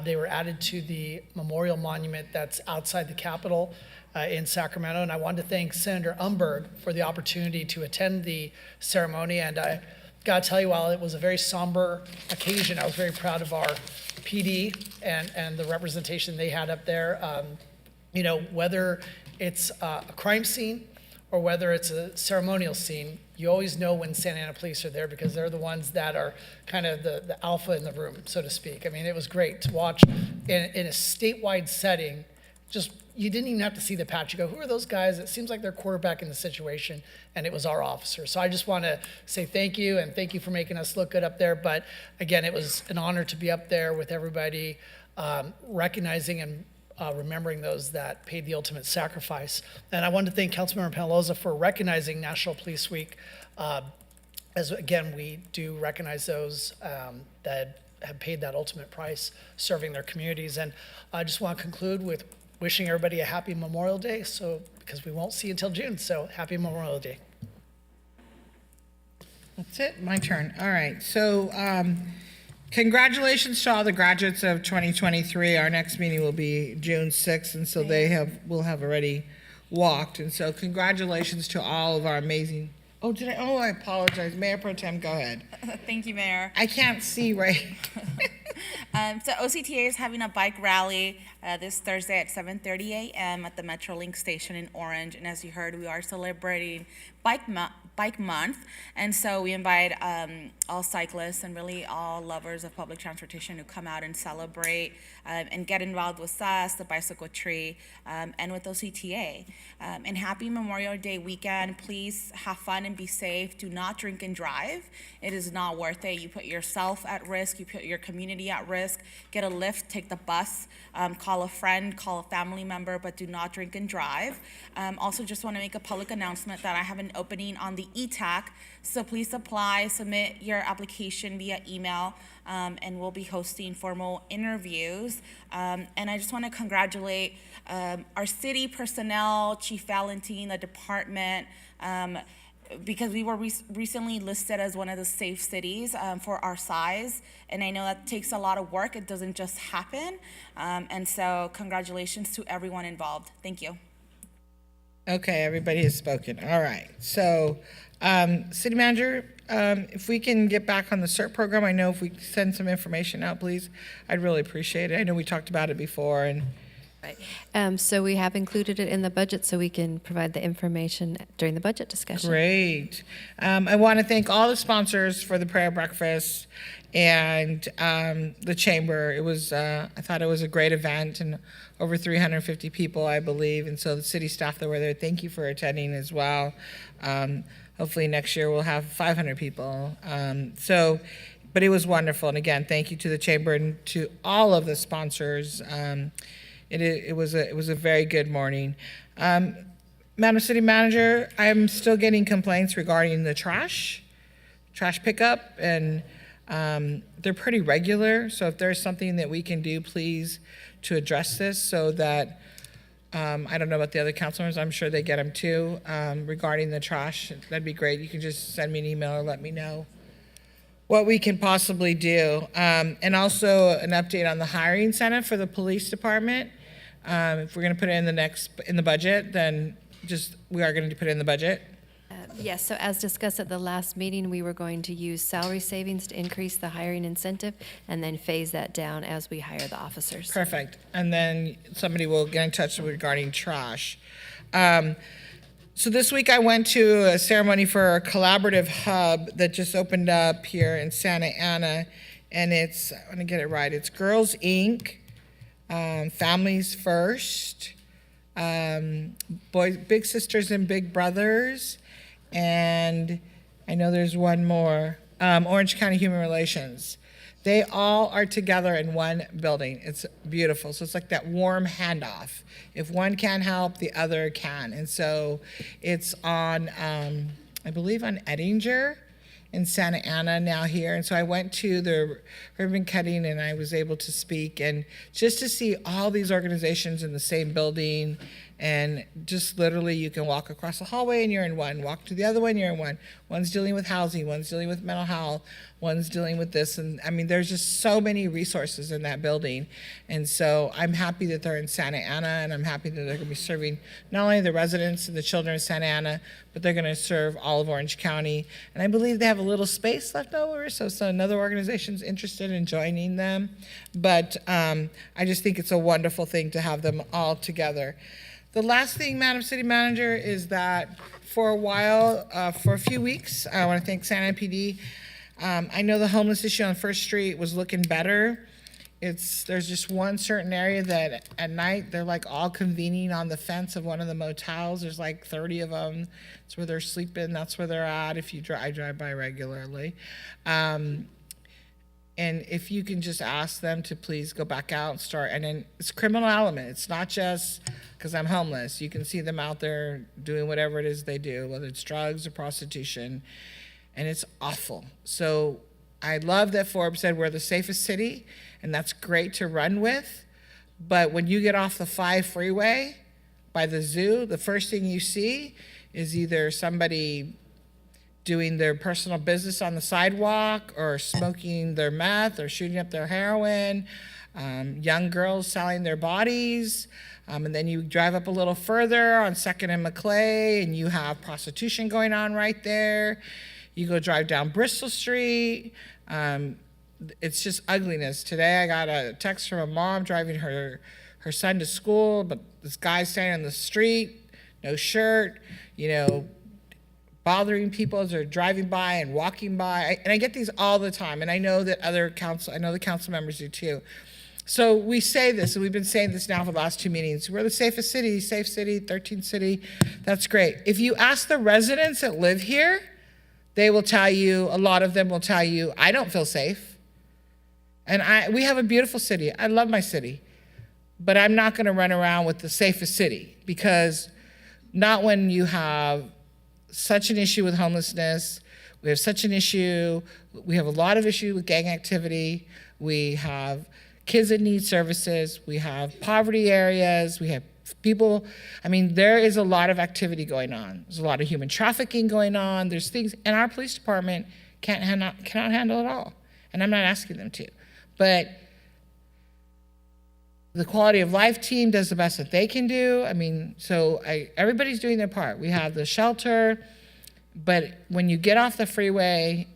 They were added to the memorial monument that's outside the Capitol in Sacramento, and I wanted to thank Senator Umberg for the opportunity to attend the ceremony. And I got to tell you, while it was a very somber occasion, I was very proud of our PD and the representation they had up there. Whether it's a crime scene or whether it's a ceremonial scene, you always know when Santa Ana police are there, because they're the ones that are kind of the alpha in the room, so to speak. I mean, it was great to watch in a statewide setting, just you didn't even have to see the patch. You go, who are those guys? It seems like they're quarterbacking the situation, and it was our officer. So I just want to say thank you, and thank you for making us look good up there. But again, it was an honor to be up there with everybody, recognizing and remembering those that paid the ultimate sacrifice. And I wanted to thank Councilmember Penaloza for recognizing National Police Week. As again, we do recognize those that have paid that ultimate price serving their communities. And I just want to conclude with wishing everybody a happy Memorial Day, because we won't see you until June, so happy Memorial Day. That's it, my turn. All right, so congratulations to all the graduates of 2023. Our next meeting will be June 6th, and so will have already walked. And so congratulations to all of our amazing, I apologize. Mayor Pro Tem, go ahead. Thank you, Mayor. I can't see right. So OCTA is having a bike rally this Thursday at 7:30 a.m. at the Metrolink station in Orange. And as you heard, we are celebrating Bike Month. And so we invite all cyclists and really all lovers of public transportation to come out and celebrate and get involved with us, the Bicycle Tree, and with OCTA. And happy Memorial Day weekend. Please have fun and be safe. Do not drink and drive. It is not worth it. You put yourself at risk. You put your community at risk. Get a lift, take the bus, call a friend, call a family member, but do not drink and drive. Also just want to make a public announcement that I have an opening on the ETAC, so please apply, submit your application via email, and we'll be hosting formal interviews. And I just want to congratulate our city personnel, Chief Valentin, the department, because we were recently listed as one of the safe cities for our size, and I know that takes a lot of work. It doesn't just happen, and so congratulations to everyone involved. Thank you. Okay, everybody has spoken. All right, so City Manager, if we can get back on the CERT program, I know if we send some information out, please, I'd really appreciate it. I know we talked about it before, and Right. So we have included it in the budget so we can provide the information during the budget discussion. Great. I want to thank all the sponsors for the prayer breakfast and the chamber. It was, I thought it was a great event, and over 350 people, I believe. And so the city staff that were there, thank you for attending as well. Hopefully next year we'll have 500 people. But it was wonderful. And again, thank you to the chamber and to all of the sponsors. It was a very good morning. Madam City Manager, I'm still getting complaints regarding the trash pickup, and they're pretty regular. So if there's something that we can do, please, to address this, so that I don't know about the other council members, I'm sure they get them too, regarding the trash. That'd be great. You can just send me an email or let me know what we can possibly do. And also an update on the hiring incentive for the police department. If we're gonna put it in the budget, then we are gonna put it in the budget. Yes, so as discussed at the last meeting, we were going to use salary savings to increase the hiring incentive and then phase that down as we hire the officers. Perfect. And then somebody will get in touch regarding trash. So this week I went to a ceremony for a collaborative hub that just opened up here in Santa Ana, and I want to get it right, it's Girls Inc., Families First, Big Sisters and Big Brothers, and I know there's one more, Orange County Human Relations. They all are together in one building. It's beautiful. So it's like that warm handoff. If one can't help, the other can. And so it's on, I believe on Ettinger in Santa Ana now here. And so I went to the ribbon cutting and I was able to speak, and just to see all these organizations in the same building, and just literally you can walk across the hallway and you're in one, walk to the other one, you're in one. One's dealing with housing, one's dealing with mental health, one's dealing with this. And I mean, there's just so many resources in that building. And so I'm happy that they're in Santa Ana, and I'm happy that they're gonna be serving not only the residents and the children of Santa Ana, but they're gonna serve all of Orange County. And I believe they have a little space left over, so another organization's interested in joining them. But I just think it's a wonderful thing to have them all together. The last thing, Madam City Manager, is that for a while, for a few weeks, I want to thank Santa Ana PD. I know the homeless issue on First Street was looking better, There's just one certain area that at night, they're like all convening on the fence of one of the motels. There's like 30 of them. It's where they're sleeping. That's where they're at. I drive by regularly. And if you can just ask them to please go back out and start, and then it's criminal element. It's not just because I'm homeless. You can see them out there doing whatever it is they do, whether it's drugs or prostitution, and it's awful. So I love that Forbes said we're the safest city, and that's great to run with. But when you get off the 5 freeway by the zoo, the first thing you see is either somebody doing their personal business on the sidewalk, or smoking their meth, or shooting up their heroin, young girls selling their bodies. And then you drive up a little further on 2nd and Maclay, and you have prostitution going on right there. You go drive down Bristol Street. It's just ugliness. Today I got a text from a mom driving her son to school, but this guy's standing on the street, no shirt, bothering people as they're driving by and walking by. And I get these all the time, and I know that the council members do too. So we say this, and we've been saying this now for the last 2 meetings. We're the safest city, safe city, 13th city. That's great. If you ask the residents that live here, they will tell you, a lot of them will tell you, I don't feel safe. And we have a beautiful city. I love my city. But I'm not going to run around with the safest city, because not when you have such an issue with homelessness. We have such an issue. We have a lot of issues with gang activity. We have kids that need services. We have poverty areas. We have people. There is a lot of activity going on. There's a lot of human trafficking going on. There's things, and our police department cannot handle it all. And I'm not asking them to. But the quality of life team does the best that they can do. Everybody's doing their part. We have the shelter, but when you get off the freeway,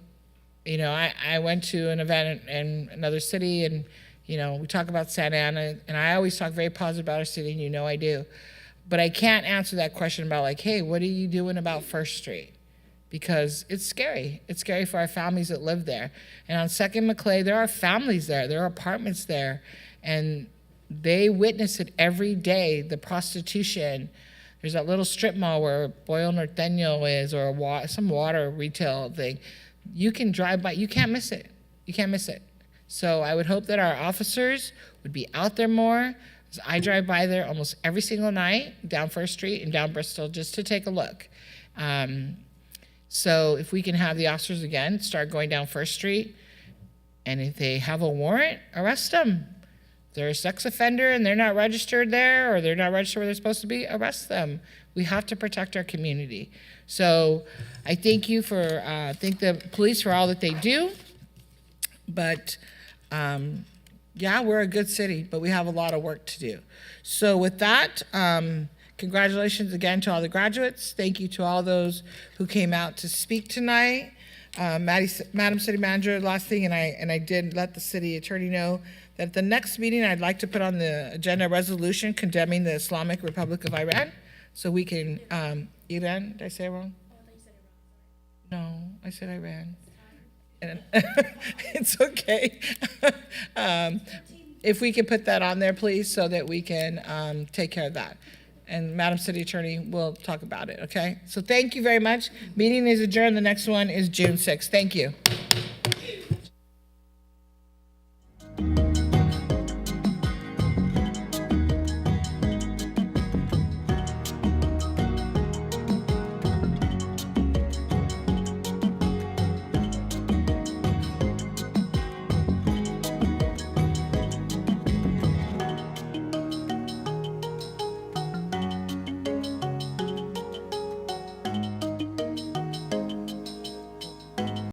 I went to an event in another city, and we talk about Santa Ana, and I always talk very positive about our city, and I do. But I can't answer that question about hey, what are you doing about First Street? Because it's scary. It's scary for our families that live there. And on 2nd Maclay, there are families there. There are apartments there. And they witness it every day, the prostitution. There's that little strip mall where Boyle Norteño is, or some water retail thing. You can drive by. You can't miss it. You can't miss it. So I would hope that our officers would be out there more. I drive by there almost every single night, down First Street and down Bristol, just to take a look. So if we can have the officers again start going down First Street, and if they have a warrant, arrest them. If they're a sex offender and they're not registered there, or they're not registered where they're supposed to be, arrest them. We have to protect our community. So I thank the police for all that they do. But we're a good city, but we have a lot of work to do. So with that, congratulations again to all the graduates. Thank you to all those who came out to speak tonight. Madam City Manager, last thing, and I did let the city attorney know that the next meeting I'd like to put on the agenda a resolution condemning the Islamic Republic of Iran. So we can, Iran, did I say it wrong? No, I said Iran. And it's okay. If we can put that on there, please, so that we can take care of that. And Madam City Attorney will talk about it, okay? So thank you very much. Meeting is adjourned. The next one is June 6th. Thank you.